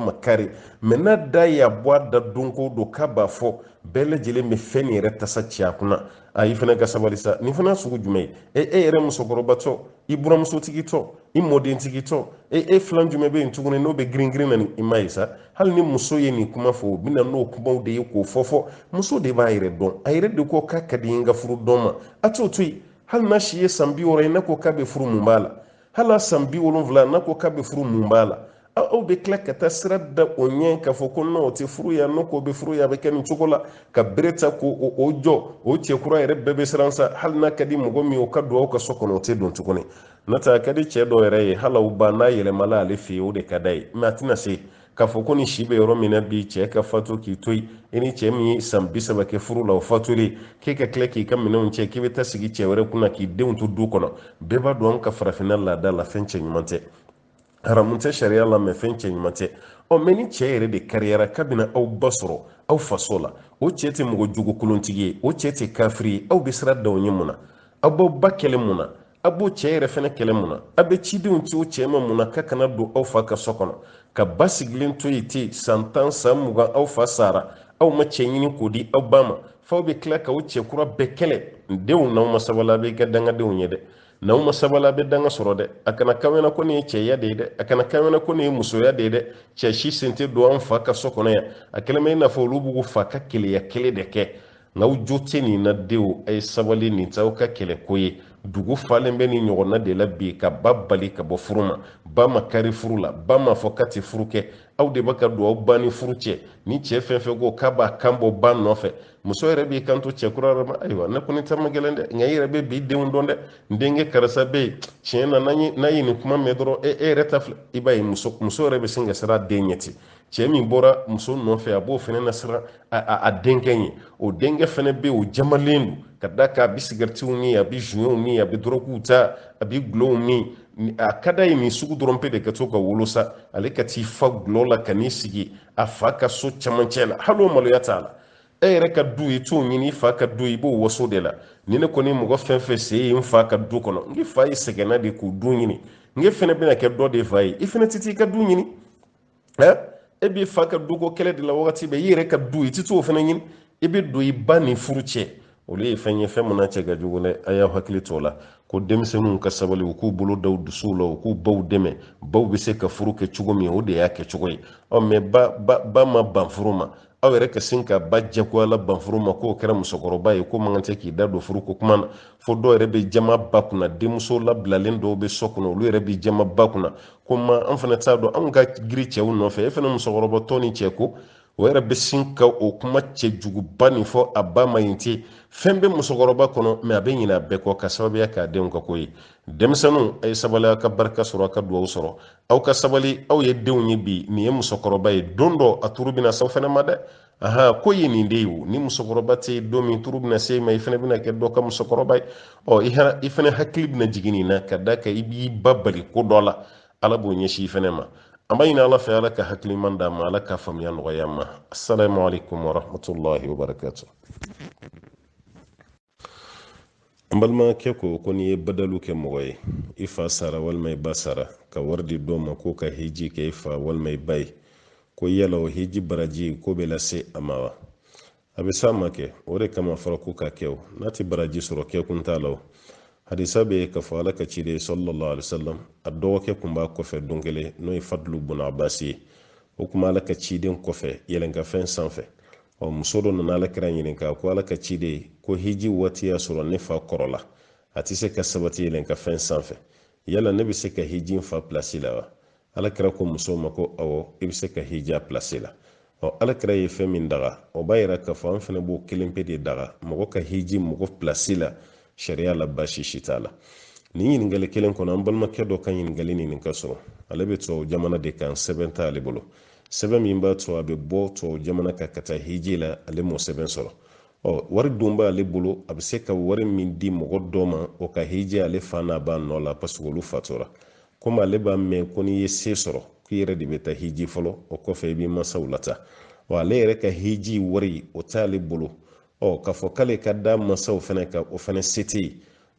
ma kari mɛ n'a da y'a bɔ a da don ko don k'a b'a fɔ bɛɛ lajɛlen bɛ fɛn nin yɛrɛ tasa ci a kunna i fana ka sabali sa nin fana sugu jumɛn ye e yɛrɛ musokɔrɔbatɔ i buramusotigi i mɔdentigi tɔ e filan jumɛn bɛ yen tuguni n'o bɛ girin na ni i ma ye sa hali ni muso ye nin kuma fɔ o bɛ na n'o kumaw de ye k'o fɔ muso de b'a yɛrɛ dɔn a yɛrɛ de ko k'a ka di n ka furu dɔn ma a t'o to yen hali n'a si ye san 60 ye n'a ko k'a bɛ furu mun b'a la hali a san 70 n'a ko k'a bɛ furu mun b'a la aw bɛ tila ka taa sira da o ɲɛ k'a fɔ ko n'o tɛ furu ya n'o ko bɛ furu ya a bɛ kɛ nin cogo la ka bere ta ko o jɔ o cɛkura yɛrɛ bɛɛ bɛ siran sa hali n'a ka di mɔgɔ min o ka don aw ka so kɔnɔ o tɛ don tuguni n'o tɛ a ka di cɛ dɔw yɛrɛ ye hali aw ba n'a yɛlɛmala ale fɛ yen o de ka d'a ye mɛ a tɛna se k'a fɔ ko ni si bɛ yɔrɔ min na bi cɛ ka fatu k'i to yen i ni cɛ min ye san 30 kɛ furu la o fatulen k'e ka tila k'i ka minɛnw cɛ k'i bɛ taa sigi cɛ wɛrɛ kunna k'i denw to du kɔnɔ bɛɛ b'a dɔn an ka farafinna laada la fɛn cɛ ɲuman tɛ haramu tɛ sariya la mɛ fɛn cɛ ɲuman tɛ mɛ ni cɛ yɛrɛ de kariyara kabini aw ba sɔrɔ aw faso la o cɛ tɛ mɔgɔ jugu kolontigi ye o cɛ tɛ kafiri ye aw bɛ sira da o ɲɛ mun na aw b'aw ba kɛlɛ mun na a b'o cɛ yɛrɛ fɛnɛ kɛlɛ mun na a bɛ cidenw ci o cɛ ma mun na ka kana don aw fa ka so kɔnɔ ka ba sigilen to yen ten san 10 san 20 aw fa sara aw ma cɛ ɲini k'o di aw ba ma f'aw bɛ tila ka o cɛ kura bɛɛ kɛlɛ denw n'aw ma sabala a bɛ kɛ dangadenw ye dɛ n'aw ma sabala a bɛ danga sɔrɔ dɛ a kana kawena ko nin ye cɛya de ye dɛ a kana kawena ko nin ye musoya de ye dɛ cɛ si sen tɛ don an fa ka so kɔnɔ yan a kɛlen bɛ i n'a fɔ olu b'u fa ka keleya kelen de kɛ n'aw jo tɛ nin na denw a ye sabali nin t'aw ka kɛlɛko ye dugu falen bɛ nin ɲɔgɔnna de la bi ka ba bali ka bɔ furu ma ba ma kari furu la ba ma fɔ k'a tɛ furu kɛ aw de b'a ka don aw ba ni furu cɛ ni cɛ fɛn fɛn ko k'a b'a kan bɔ ba nɔfɛ muso yɛrɛ b'i kanto cɛ kura yɛrɛ ma ayiwa ne kɔni ta ma gɛlɛn dɛ nka i yɛrɛ bɛ bi denw dɔn dɛ n denkɛ karisa bɛ yen tiɲɛ na n'a ye nin kuma mɛn dɔrɔn e yɛrɛ ta filɛ i b'a ye muso yɛrɛ bɛ sin ka siran a den ɲɛ ten cɛ min bɔra muso nɔfɛ a b'o fana na siran a denkɛ ɲɛ o denkɛ fana bɛ yen o jamalen don ka da kan a bɛ sigaritiw min a bɛ zuɲɛw min a bɛ dɔrɔguw ta a bɛ gulɔw min a ka d'a ye nin sugu dɔrɔn pe de ka to ka wolo sa ale ka t'i fa gulɔ la ka n'i sigi a fa ka so camancɛ la hali o maloya t'a la e yɛrɛ ka du i t'o ɲini i fa ka du i b'o waso de la ni ne kɔni mɔgɔ fɛn fɛn se ye n fa ka du kɔnɔ n fa ye sɛgɛnna de k'o du ɲini n fɛnɛ bɛna kɛ dɔ de fa ye i fɛnɛ tɛ t'i ka du ɲini e b'i fa ka duko kɛlɛ de la wagati bɛɛ i yɛrɛ ka du i tɛ t'o fɛnɛ ɲini i bɛ don i ba ni furu cɛ olu ye fɛn ye fɛn min cɛ ka jugu dɛ a y'aw hakili to o la ko denmisɛnninw ka sabali u k'u bolo da u dusuw la u k'u baw dɛmɛ baw bɛ se ka furu kɛ cogo min o de y'a kɛ cogo ye mɛ ba ma ban furu ma aw yɛrɛ ka sin ka ba jagoya ban furu ma k'o kɛra musokɔrɔba ye ko man kan tɛ k'i da don furu ko kuma na fo dɔw yɛrɛ bɛ jama ba kunna denmuso labilalen dɔw bɛ so kɔnɔ olu yɛrɛ bɛ jama ba kunna ko an fana t'a dɔn anw ka giri cɛw nɔfɛ e fana musokɔrɔba tɔ ni cɛ ko o yɛrɛ bɛ sin ka o kuma cɛjuguba nin fɔ a ba ma yen ten fɛn bɛ musokɔrɔba kɔnɔ mɛ a bɛ ɲinɛ a bɛɛ kɔ ka sababuya k'a denw ka ko ye denmisɛnninw a ye sabali aw ka barika sɔrɔ aw ka dugawu sɔrɔ aw ka sabali aw ye denw ye bi nin ye musokɔrɔba ye don dɔ a turu bɛna s'aw fana ma dɛ ko ye nin de ye o ni musokɔrɔba tɛ yen don min turu bɛna se ma i fana bɛna kɛ dɔ ka musokɔrɔba ye i fana hakili bɛna jigin nin na ka da kan i b'i ba bali ko dɔ la ala b'o ɲɛsin i fana ma an b'a ɲini ala fɛ ala ka hakiliman d'a ma ala ka faamuya nɔgɔya ma assalamu alaikum warahmatullahi wabarakatuh an balimakɛ ko n'i ye badalu kɛ mɔgɔ ye i fa sara walima i ba sara ka wari di dɔ ma ko ka hiji kɛ i fa walima i ba ye ko yala o hiji baraji ko bɛ lase a ma wa a bɛ s'a ma kɛ o de kama fɔra ko ka kɛ o n'a tɛ baraji sɔrɔ kɛ kun t'a la o hadisa be ka fo ala ka cide sallallahu alaihi wasallam addo ke kumba ko fe dongele no fadlu bun abbasi o kuma ala ka ciden ko fe yelen ka fen sanfe o musodo na ala kira yin ka ko ala ka cide ko hiji wati ya soro ne fa korola ati se ka sabati yelen ka fen sanfe yala ne bi se ka hiji fa place la ala kira ko muso mako awo ibi se ka hija place la o ala kira ye fe min daga o bayira ka fo an fene bo kilimpe de daga mako ka hiji mako place la sharia la bashi shitala ni ɲininkali kelen kɔnɔ an balimakɛ dɔ ka ɲininkali nin ka sɔrɔ ale bɛ tubabu jamana de kan sɛbɛn t'ale bolo sɛbɛn min b'a to a bɛ bɔ tubabu jamana kan ka taa hiji la ale m'o sɛbɛn sɔrɔ wari dun b'ale bolo a bɛ se ka wari min di mɔgɔ dɔ ma o ka hiji ale fa n'a b'a nɔ la parce que olu fatura komi ale b'a mɛn ko n'i ye se sɔrɔ k'i yɛrɛ de bɛ taa hiji fɔlɔ o kɔfɛ i b'i masaw lata wa ale yɛrɛ ka hiji wari o t'ale bolo k'a fɔ k'ale ka da masaw fana ka o fana se tɛ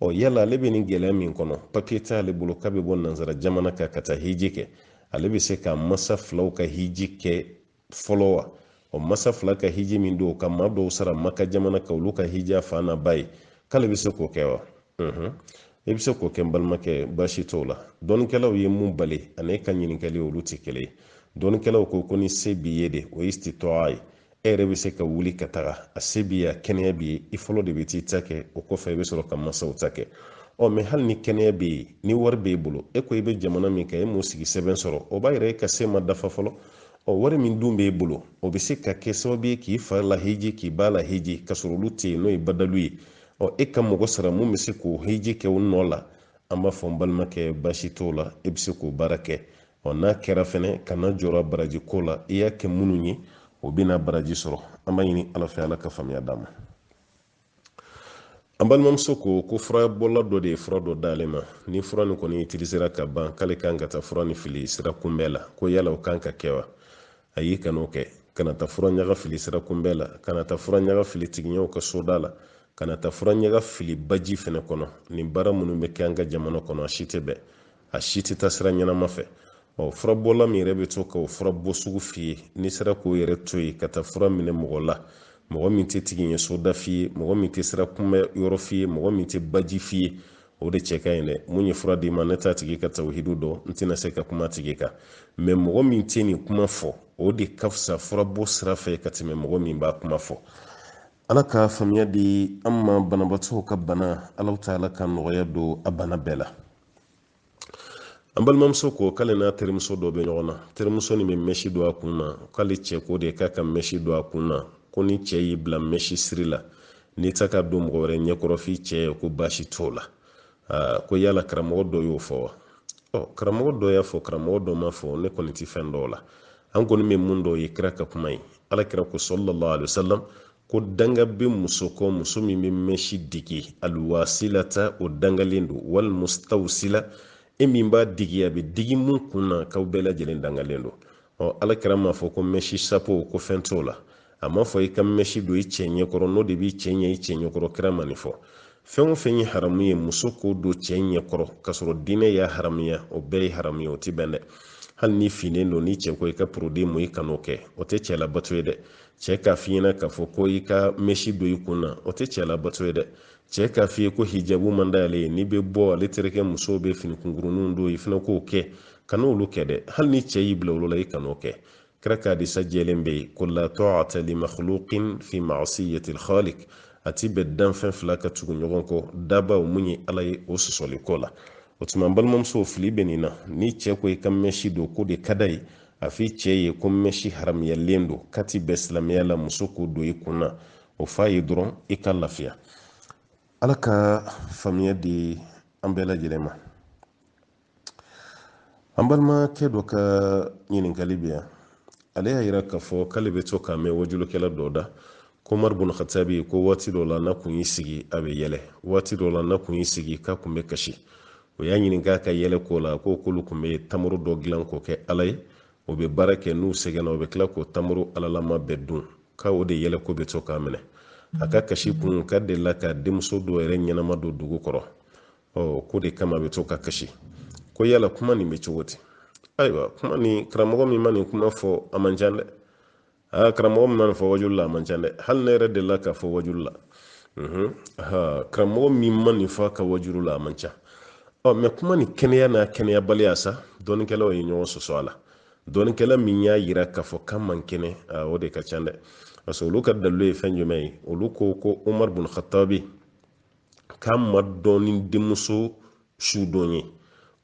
yen yala ale bɛ nin gɛlɛya min kɔnɔ papiye t'ale bolo k'a bɛ bɔ nanzara jamana kan ka taa hiji kɛ ale bɛ se ka masa filaw ka hiji kɛ fɔlɔ wa masa fila ka hiji min don ka maa dɔw sara maka jamana kan olu ka hiji fa n'a ba ye k'ale bɛ se k'o kɛ wa i bɛ se k'o kɛ n balimakɛ baasi t'o la dɔnnikɛlaw ye mun bali ani e ka ɲininkali olu tɛ kelen ye dɔnnikɛlaw ko ni se b'i ye de o ye istitɔa ye e yɛrɛ bɛ se ka wuli ka taga a se b'i ye a kɛnɛya b'i ye i fɔlɔ de bɛ t'i ta kɛ o kɔfɛ i bɛ sɔrɔ ka masaw ta kɛ mɛ hali ni kɛnɛya bɛ yen ni wari b'e bolo e ko i bɛ jamana min kan e m'o sigi sɛbɛn sɔrɔ o b'a yɛrɛ e ka se ma dafa fɔlɔ wari min dun b'e bolo o bɛ se ka kɛ sababu ye k'i fa la hiji k'i ba la hiji ka sɔrɔ olu tɛ yen n'o ye badalu ye e ka mɔgɔ sara mun bɛ se k'o hiji kɛ o nɔ la an b'a fɔ n balimakɛ baasi t'o la e bɛ se k'o baara kɛ n'a kɛra fɛnɛ kana jɔra baraji ko la i y'a kɛ minnu ye o bɛna baraji sɔrɔ an b'a ɲini ala fɛ ala ka faamuya d'a ma an balimamuso ko fura bɔla dɔ de ye fura dɔ d'ale ma ni fura nin kɔni utilisera ka ban k'ale kan ka taa fura ni fili sira kunbɛn la ko yala o kan ka kɛ wa ayi kan'o kɛ kana taa fura ɲaga fili sira kunbɛn la kana taa fura ɲaga fili tigiɲɛw ka soda la kana taa fura ɲaga fili baji fɛnɛ kɔnɔ nin baara minnu bɛ kɛ an ka jamana kɔnɔ a si tɛ bɛn a si tɛ taa sira ɲɛnama fɛ furabɔla min yɛrɛ bɛ to ka o fura bɔ sugu f'i ye n'i sera k'o yɛrɛ to yen ka taa fura minɛ mɔgɔ la mɔgɔ min tɛ tigiɲɛ soda f'i ye mɔgɔ min tɛ sira kunbɛn yɔrɔ f'i ye mɔgɔ min tɛ baji f'i ye o de cɛ ka ɲi dɛ mun ye fura d'i ma ne t'a tigi ka tawhidu dɔn n tɛna se ka kuma tigi kan mɛ mɔgɔ min tɛ nin kuma fɔ o de ka fisa furabɔ sira fɛ ka tɛmɛ mɔgɔ min b'a kuma fɔ ala ka faamuya di an ma banabaatɔw ka bana ala ta'ala ka nɔgɔya don a bana bɛɛ la an balimamuso ko k'ale n'a terimuso dɔ bɛ ɲɔgɔn na terimuso nin bɛ mɛsi don a kun na k'ale cɛ ko de k'a ka mɛsi don a kun na ko ni cɛ y'i bila mɛsi siri la n'i ta ka don mɔgɔ wɛrɛ ɲɛkɔrɔ f'i cɛ ye ko baasi t'o la ko yala karamɔgɔ dɔ y'o fɔ wa karamɔgɔ dɔ y'a fɔ karamɔgɔ dɔ ma fɔ ne kɔni tɛ fɛn dɔw la an kɔni bɛ mun dɔw ye kira ka kuma ye ala kira ko sallallahu alaihi wasallam ko danga bɛ muso kɔ muso min bɛ mɛsi digi alwasilata o dangalen don wal mustawsila e min b'a digi a bɛ digi mun kun na k'aw bɛɛ lajɛlen dangalen don ala kira m'a fɔ ko mɛsi sapo ko fɛn t'o la a m'a fɔ i ka mɛsi don i cɛ ɲɛkɔrɔ n'o de b'i cɛ ɲɛ i cɛ ɲɛkɔrɔ kira ma nin fɔ fɛn o fɛn ye haramu ye muso k'o don cɛ ɲɛkɔrɔ k'a sɔrɔ diinɛ y'a haramuya o bɛɛ ye haramu ye o tɛ bɛn dɛ hali ni finnen don ni cɛ ko i ka produit mun i kan'o kɛ o tɛ cɛ labato ye dɛ cɛ k'a f'i ɲɛna k'a fɔ ko i ka mɛsi don i kun na o tɛ cɛ labato ye dɛ cɛ k'a f'i ye ko hijabu man d'ale ye n'i bɛ bɔ ale terikɛ musow bɛ fini kunkuruninw don i fana k'o kɛ kana olu kɛ dɛ hali ni cɛ y'i bila olu la i kan'o kɛ kira ka hadisa jɛlen bɛ yen ko la ta'ata li makhluqin fi ma'siyati al-khaliq a ti bɛn danfɛn fila ka tugu ɲɔgɔn kɔ dabaw mun ye ala ye o sɔsɔli ko la o tuma n balimamuso fili bɛ nin na ni cɛ ko i ka mɛsi don ko de ka d'a ye a f'i cɛ ye ko mɛsi haramuyalen don k'a ti bɛn silamɛya la muso k'o don i kun na o f'a ye dɔrɔn i ka lafiya ala ka faamuya di an bɛɛ lajɛlen ma an balimakɛ dɔ ka ɲininkali bɛ yan ale y'a yira k'a fɔ k'ale bɛ to k'a mɛn wajulukɛla dɔ da ko Umar bun Khattabi ko waati dɔ la n'a kun y'i sigi a bɛ yɛlɛ waati dɔ la n'a kun y'i sigi k'a kun bɛ kasi o y'a ɲininka ka yɛlɛ ko la ko k'olu kun bɛ tamaro dɔ dilan k'o kɛ ala ye o bɛ baara kɛ n'u sɛgɛnna o bɛ tila k'o tamaro alalama bɛɛ dun k'a o de yɛlɛ ko bɛ to k'a minɛ a ka kasi kun k'a delila ka denmuso dɔ yɛrɛ ɲɛnama don dugu kɔrɔ ko de kama a bɛ to ka kasi ko yala kuma nin bɛ cogo di ayiwa kuma ni karamɔgɔ min ma nin kuma fɔ a man ca dɛ karamɔgɔ min ma nin fɔ wajulu la a man ca dɛ hali ne yɛrɛ delila k'a fɔ wajulu la karamɔgɔ min ma nin fɔ a ka wajuru la a man ca mɛ kuma ni kɛnɛya n'a kɛnɛyabaliya sa dɔɔnikɛlaw ye ɲɔgɔn sɔsɔ a la dɔɔnikɛla min y'a yira k'a fɔ k'a man kɛnɛ o de ka ca dɛ parce que olu ka dalilu ye fɛn jumɛn ye olu ko Umar bin Khattabi k'a ma dɔn ni denmuso su dɔn ye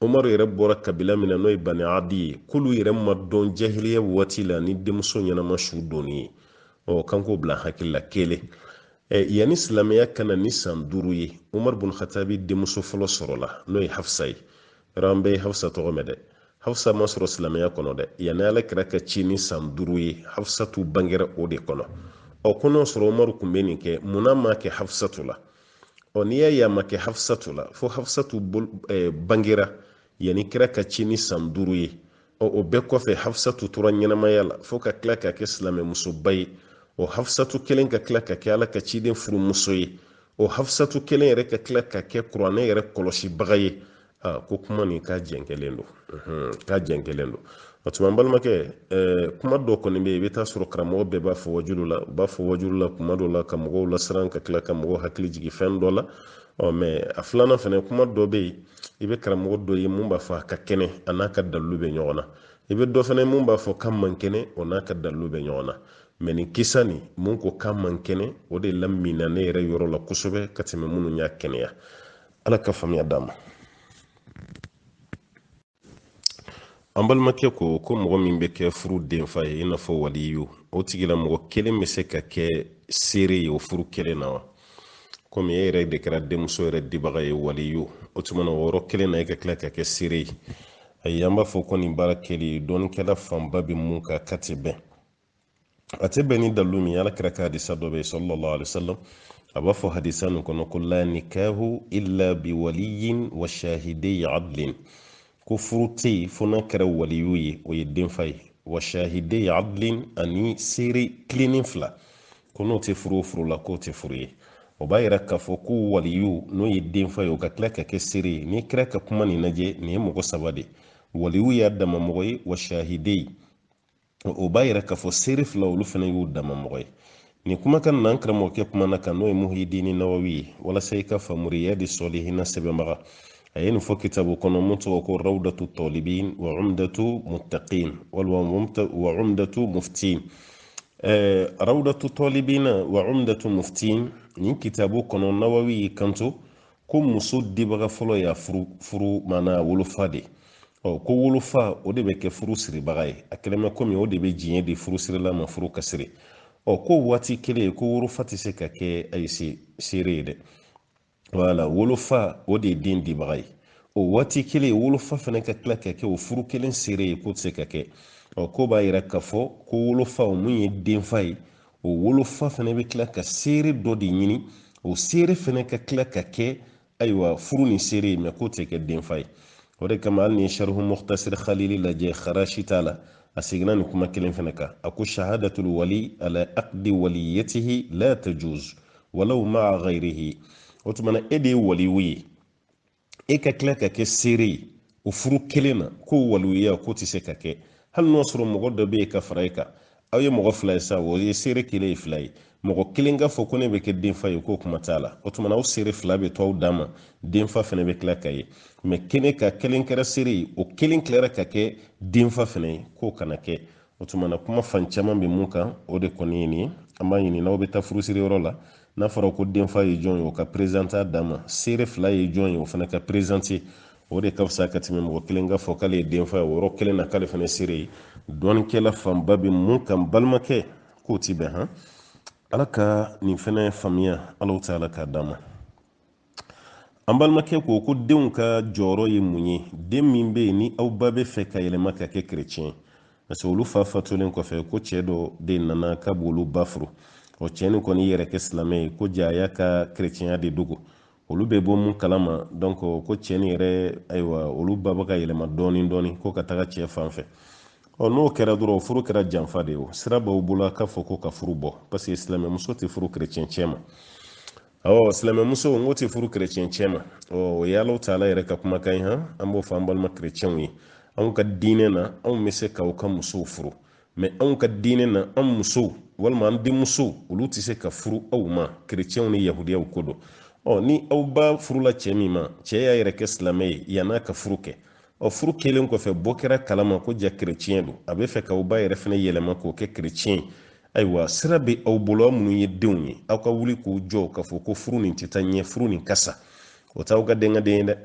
Umar yɛrɛ bɔra kabila min na n'o ye Bani Adi ye k'olu yɛrɛ ma dɔn jahiliya waati la ni denmuso ɲɛnama su dɔnni ye kan k'o bila hakili la kelen yani silamɛya kana ni san 5 ye Umar bin Khattabi denmuso fɔlɔ sɔrɔla n'o ye Hafsa ye ran bɛ Hafsa tɔgɔ mɛn dɛ Hafsa ma sɔrɔ silamɛya kɔnɔ dɛ yani ala kira ka ci ni san 5 ye Hafsatu bangera o de kɔnɔ ko n'o sɔrɔ Umar kun bɛ nin kɛ munna ma kɛ Hafsatu la n'i y'a ye a ma kɛ Hafsatu la fo Hafsatu bangera yani kira ka ci ni san 5 ye o bɛɛ kɔfɛ Hafsatu tora ɲɛnamaya la fo ka tila ka kɛ silamɛmusoba ye Hafsatu kelen ka tila ka kɛ ala ka ciden furumuso ye Hafsatu kelen yɛrɛ ka tila ka kɛ kuranɛ yɛrɛ kɔlɔsibaga ye ko kuma nin ka jɛnkɛlen don o tuma balimakɛ kuma dɔ kɔni bɛ yen i bɛ taa sɔrɔ karamɔgɔ bɛɛ b'a fɔ wajulu la u b'a fɔ wajulu la kuma dɔ la ka mɔgɔw lasiran ka tila ka mɔgɔw hakili jigin fɛn dɔ la mɛ a filanan fana kuma dɔ bɛ yen i bɛ karamɔgɔ dɔ ye mun b'a fɔ a ka kɛnɛ a n'a ka dalilu bɛ ɲɔgɔn na i bɛ dɔ fana mun b'a fɔ k'a man kɛnɛ o n'a ka dalilu bɛ ɲɔgɔn na mɛ nin kisa nin mun ko k'a man kɛnɛ o de lamina ne yɛrɛ yɔrɔ la kosɛbɛ ka tɛmɛ minnu y'a kɛnɛya ala ka faamuya d'a ma an balimakɛ ko mɔgɔ min bɛ kɛ furu denfa ye i n'a fɔ waliyu o tigila mɔgɔ kelen bɛ se ka kɛ seere ye o furu kelen na wa komi e yɛrɛ de kɛra denmuso yɛrɛ dibaga ye waliyu o tuma na o yɔrɔ kelen na e ka tila ka kɛ seere ye ayi an b'a fɔ ko nin baara kɛli dɔɔnikɛla fanba bɛ mun ka tɛ bɛn a tɛ bɛn ni dalilu min ala kira ka hadisa dɔ bɛ sallallahu alaihi wasallam a b'a fɔ hadisa nin kɔnɔ ko la nikahu illa bi waliyin wa shahidai adlin ko furu tɛ yen fo n'a kɛra waliyu ye o ye denfa ye wa shahidai adlin ani seere tilenin 2 ko n'o tɛ furu o furu la k'o tɛ furu ye o b'a yira k'a fɔ ko waliyu n'o ye denfa ye o ka tila ka kɛ seere ye n'i kira ka kuma nin lajɛ nin ye mɔgɔ 3 de waliyu y'a dama mɔgɔ ye wa shahidai o b'a yira k'a fɔ seere 2 olu fana y'u dama mɔgɔ ye nin kumakan n'an karamɔgɔkɛ kumana kan n'o ye Muhyiddin Nawawi ye walasa i ka faamu Riyadi Solihina sɛbɛnbaga a ye nin fɔ kitabu kɔnɔ mun tɔgɔ ko Rawdatu Talibin wa Umdatu Muttaqin wa Umdatu Muftin Rawdatu Talibina wa Umdatu Muftin nin kitabu kɔnɔ Nawawi y'i kanto ko muso dibaga fɔlɔ y'a furu mana wolofa de ko wolofa o de bɛ kɛ furu siribaga ye a kɛlɛmɛ komi o de bɛ diɲɛ di furu sirila ma furu ka siri ko waati kelen ko wolofa tɛ se ka kɛ ayi seere ye dɛ wala wolofa o de ye den dibaga ye o waati kelen wolofa fana ka tila ka kɛ o furu kelen seere ye k'o tɛ se ka kɛ ko b'a yira k'a fɔ ko wolofa o mun ye denfa ye o wolofa fana bɛ tila ka seere dɔ de ɲini o seere fana ka tila ka kɛ ayiwa furu ni seere ye mɛ k'o tɛ kɛ denfa ye o de kama hali ni sharhu Mukhtasar Khalili lajɛ Kharashi t'a la a seginna nin kuma kelen fana kan a ko shahadatul wali ala aqdi waliyatihi la tajuz walaw ma'a ghayrihi o tuma na e de ye waliyu ye e ka tila ka kɛ seere ye o furu kelen na ko waliyuya ko tɛ se ka kɛ hali n'o sɔrɔ mɔgɔ dɔ bɛ yen ka fara e kan aw ye mɔgɔ 2 ye sa o ye seere kelen ye 2 ye mɔgɔ kelen ka fɔ ko ne bɛ kɛ denfa ye k'o kuma t'a la o tuma na aw seere 2 bɛ to aw d'a ma denfa fana bɛ tila ka ye mɛ kelen ka kelen kɛra seere ye o kelen tilara ka kɛ denfa fana ye k'o kana kɛ o tuma na kuma fan caman bɛ mun kan o de kɔni ye nin ye an b'a ɲini n'aw bɛ taa furusiri yɔrɔ la n'a fɔra ko denfa ye jɔn ye o ka perezanta d'a ma seere 2 ye jɔn ye o fana ka perezante o de ka fisa ka tɛmɛ mɔgɔ kelen ka fɔ k'ale ye denfa ye o yɔrɔ kelen na k'ale fana seere ye dɔɔnikɛla fanba bɛ mun kan balimakɛ k'o ti bɛn han ala ka nin fana faamuya ala ta'ala k'a d'a ma an balimakɛ ko denw ka jɔyɔrɔ ye mun ye den min bɛ yen ni aw ba bɛ fɛ ka yɛlɛma ka kɛ kerecɛn parce que olu fa fatulen kɔfɛ ko cɛ dɔ de nana k'a b'olu ba furu o cɛ nin kɔni yɛrɛ kɛ silamɛ ye ko ja a y'a ka kerecɛnya de dogo olu bɛ bɔ mun kalama donc ko cɛ nin yɛrɛ ayiwa olu ba bɛ ka yɛlɛma dɔɔni dɔɔni ko ka taga cɛ fan fɛ n'o kɛra dɔrɔn furu kɛra janfa de ye o sira b'aw bolo k'a fɔ ko ka furu bɔ parce que silamɛmuso tɛ furu kerecɛn cɛ ma silamɛmuso n ko tɛ furu kerecɛn cɛ ma o ye Alahu Taala yɛrɛ ka kumakan ye han an b'o fɔ an balima kerecɛnw ye anw ka diinɛ na anw bɛ se k'aw ka musow furu mais anw ka diinɛ na an musow walima an denmusow olu tɛ se ka furu aw ma kerecɛnw ni yahudiyaw ko don ni aw ba furula cɛ min ma cɛ y'a yɛrɛ kɛ silamɛ ye yann'a ka furu kɛ furu kelen kɔfɛ bɔ kɛra kalama ko ja kerecɛn don a bɛ fɛ k'aw ba yɛrɛ fana yɛlɛma k'o kɛ kerecɛn ayiwa sira bɛ aw bolo aw minnu ye denw ye aw ka wuli k'o jɔ k'a fɔ ko furu nin tɛ taa ɲɛ furu nin kasa o t'aw ka dɛngɛden ye dɛ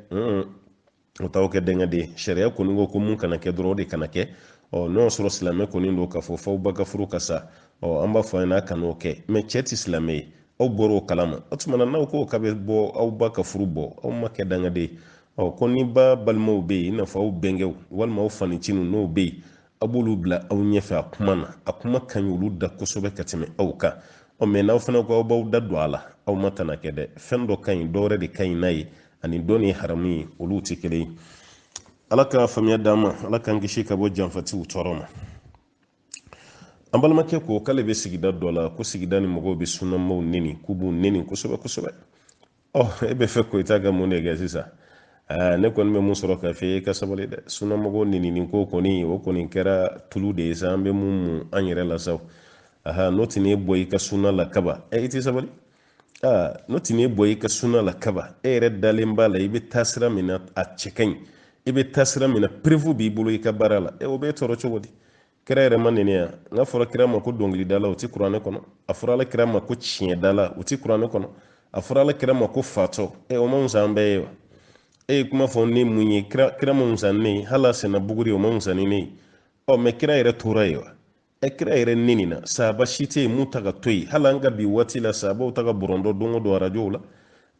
o t'aw kɛ dɛngɛden sariya kɔni ko mun kana kɛ dɔrɔn o de kana kɛ n'o y'a sɔrɔ silamɛ kɔni don k'a fɔ f'aw ba ka furu kasa an b'a fɔ a ɲɛna a kan'o kɛ mais cɛ tɛ silamɛ ye aw bɔra o kalama o tuma na n'aw ko k'a bɛ bɔ aw ba ka furu bɔ aw ma kɛ dɛngɛden ko ni ba balimaw bɛ yen i n'a fɔ aw bɛnkɛw walima aw faniciniw n'o bɛ yen a b'olu bila aw ɲɛfɛ a kuma na a kuma ka ɲi olu da kosɛbɛ ka tɛmɛ aw kan mais n'aw fana ko aw b'aw da don a la aw ma tana kɛ dɛ fɛn dɔ ka ɲi dɔwɛrɛ de ka ɲi n'a ye ani dɔ ni haramu ye olu tɛ kelen ye ala ka faamuya d'an ma ala k'an kisi ka bɔ janfatiw tɔɔrɔ ma an balimakɛ ko k'ale bɛ sigida dɔ la ko sigida ni mɔgɔw bɛ sunamaw neni k'u b'u neni kosɛbɛ kosɛbɛ e bɛ fɛ ko i t'a ka mun de kɛ sisan ne kɔni bɛ mun sɔrɔ k'a fɔ e ka sabali dɛ sunamɔgɔw nenini ko kɔni o kɔni kɛra tulu de ye sa an bɛ mun an yɛrɛ la sa n'o tɛ ne bɔ i ka suna la kaba i tɛ sabali n'o tɛ ne bɔ i ka suna la kaba e yɛrɛ dalen b'a la i bɛ taa sira min na a cɛ ka ɲi i bɛ taa sira min na perewu b'i bolo i ka baara la o bɛ tɔɔrɔ cogo di kira yɛrɛ ma nɛni yan n'a fɔra kira ma ko dɔnkilidala o tɛ kuranɛ kɔnɔ a fɔra ala kira ma ko tiɲɛdala o tɛ kuranɛ kɔnɔ a fɔra ala kira ma ko fatɔ o ma wusa an bɛɛ ye wa e ye kuma fɔ ne mun ye kira ma wusa ne ye hali a sɛnɛ buguri o ma wusa ni ne ye mais kira yɛrɛ tora ye wa kira yɛrɛ neni na sahaba si tɛ yen mun ta ka to yen hali an ka bi waati la sahabaw ta ka bɔrɔndɔ don o don arajow la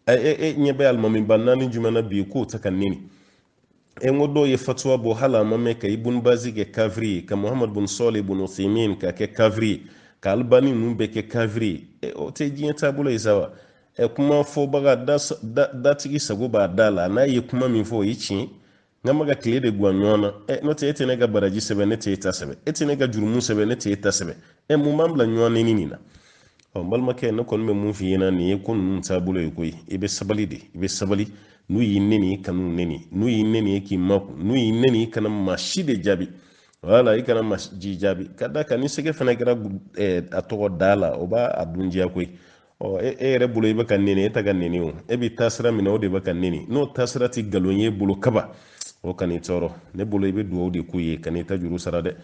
ɲɛ bɛ alimamiba naani jumɛn na bi k'o ta ka neni ngo dɔw ye fatuwa bɔ hali a ma mɛn ka ibun bazi kɛ kafiri ye ka muhamadu bin sɔli bin uthaymin ka kɛ kafiri ye ka albani ninnu bɛɛ kɛ kafiri ye o tɛ diɲɛ taabolo ye sa wa kuma fɔbaga datigi sago b'a da la n'a ye kuma min fɔ o ye tiɲɛ nka ma ka tile de guwan ɲɔgɔn na n'o tɛ e tɛ ne ka baraji sɛbɛn ne tɛ e ta sɛbɛn e tɛ ne ka jurumu sɛbɛn ne tɛ e ta sɛbɛn mun b'an bila ɲɔgɔn neni nin na n balimakɛ ne kɔni bɛ mun f'i ɲɛna nin ye ko ninnu taabolo ye koyi i bɛ sabali de i bɛ sabali n'u y'i neni i kanu neni n'u y'i neni i k'i makun n'u y'i neni i kana maa si de jaabi wala i kana maa ji jaabi ka da kan ni sɛgɛ fana kɛra a tɔgɔ da la o b'a dun diya koyi e yɛrɛ bolo i bɛ ka neni e ta ka neni o e bɛ taa sira min na o de bɛ ka neni n'o taa sira tɛ nkalon ye bolo kaba o kan'i tɔɔrɔ ne bolo i bɛ dugawu de k'u ye kan'i ta juru sara dɛ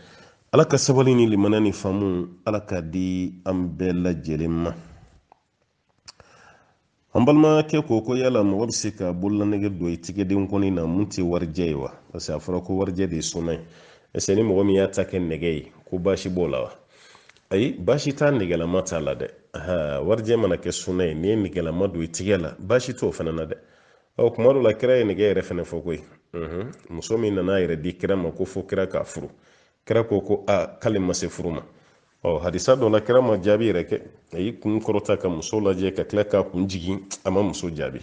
ala ka sabali ni limana ni faamu ala ka di an bɛɛ lajɛlen ma an balimakɛ ko yala mɔgɔ bɛ se ka bololanɛgɛ don i tigɛden kɔni na mun tɛ warijɛ ye wa parce que a fɔra ko warijɛ de ye suna ye est-ce que ni mɔgɔ min y'a ta kɛ nɛgɛ ye ko baasi b'o la wa ayi baasi t'a nɛgɛlama t'a la dɛ warijɛ mana kɛ suna ye n'i ye nɛgɛlama don i tigɛ la baasi t'o fana na dɛ kuma dɔ la kira ye nɛgɛ yɛrɛ fana fɔ koyi muso min nana yɛrɛ di kira ma ko fo kira k'a furu kira ko k'ale ma se furu ma hadisa dɔ la kira ma jaabi yɛrɛ kɛ a y'i kun kɔrɔta ka muso lajɛ ka tila k'a kun jigin a ma muso jaabi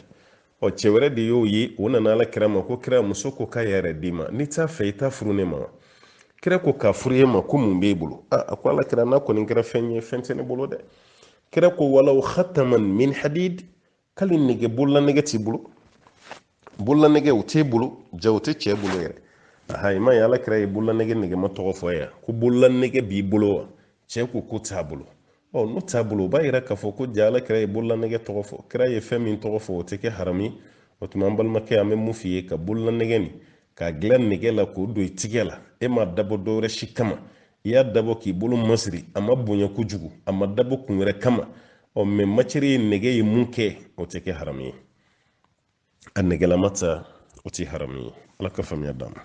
cɛ wɛrɛ de y'o ye o nana ala kira ma ko kira muso ko k'a yɛrɛ d'i ma n'i t'a fɛ i t'a furu ne ma wa kira ko k'a furu e ma ko mun b'e bolo a ko ala kira n'a kɔni kɛra fɛn ye fɛn tɛ ne bolo dɛ kira ko walaw khataman min hadid k'ale nɛgɛ bololanɛgɛ t'i bolo bololanɛgɛ o t'e bolo ja o tɛ cɛ bolo yɛrɛ i ma ye ala kira ye bololanɛgɛ nɛgɛma tɔgɔ fɔ yan ko bololanɛgɛ b'i bolo wa cɛ ko t'a bolo n'o t'a bolo o b'a yira k'a fɔ ko ja ala kira ye bololanɛgɛ tɔgɔ fɔ kira ye fɛn min tɔgɔ fɔ o tɛ kɛ haramu ye o tuma an balimakɛ an bɛ mun f'i ye ka bololanɛgɛ nin k'a dilan nɛgɛ la k'o don i tigɛ la e ma dabɔ dɔwɛrɛ si kama i y'a dabɔ k'i bolo masiri a ma bonya kojugu a ma dabɔ kun wɛrɛ kama mais macɛri ye nɛgɛ ye mun kɛ o tɛ kɛ haramu ye a nɛgɛlama ta o tɛ haramu ye ala ka faamuya d'an ma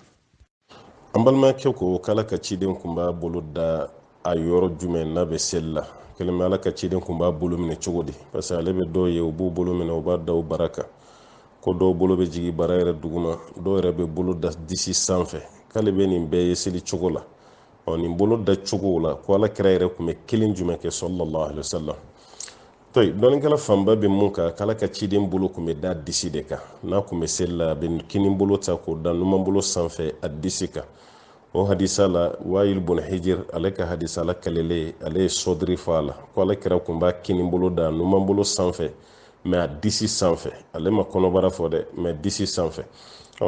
an balimakɛ ko k'ala ka ciden kun b'a bolo da a yɔrɔ jumɛn n'a bɛ seli la kelen bɛ ala ka ciden kun b'a bolo minɛ cogo di parce que ale bɛ dɔw ye u b'u bolo minɛ u b'a da u bara kan ko dɔw bolo bɛ jigin bara yɛrɛ duguma dɔw yɛrɛ bɛ bolo da disi sanfɛ k'ale bɛ nin bɛɛ ye seli cogo la nin bolo da cogo la ko ala kira yɛrɛ kun bɛ kelen jumɛn kɛ sallallahu alaihi wasallam dɔnnikɛla fanba bɛ mun kan k'ala ka ciden bolo kun bɛ da disi de kan n'a kun bɛ seli la a bɛ kini bolo ta k'o da numan bolo sanfɛ a disi kan o hadisa la wa'il bun hijir ale ka hadisa la kalele ale ye sɔdiri fɔ a la ko ala kira kun b'a kini bolo da numan bolo sanfɛ mais a disi sanfɛ ale ma kɔnɔbara fɔ dɛ mais disi sanfɛ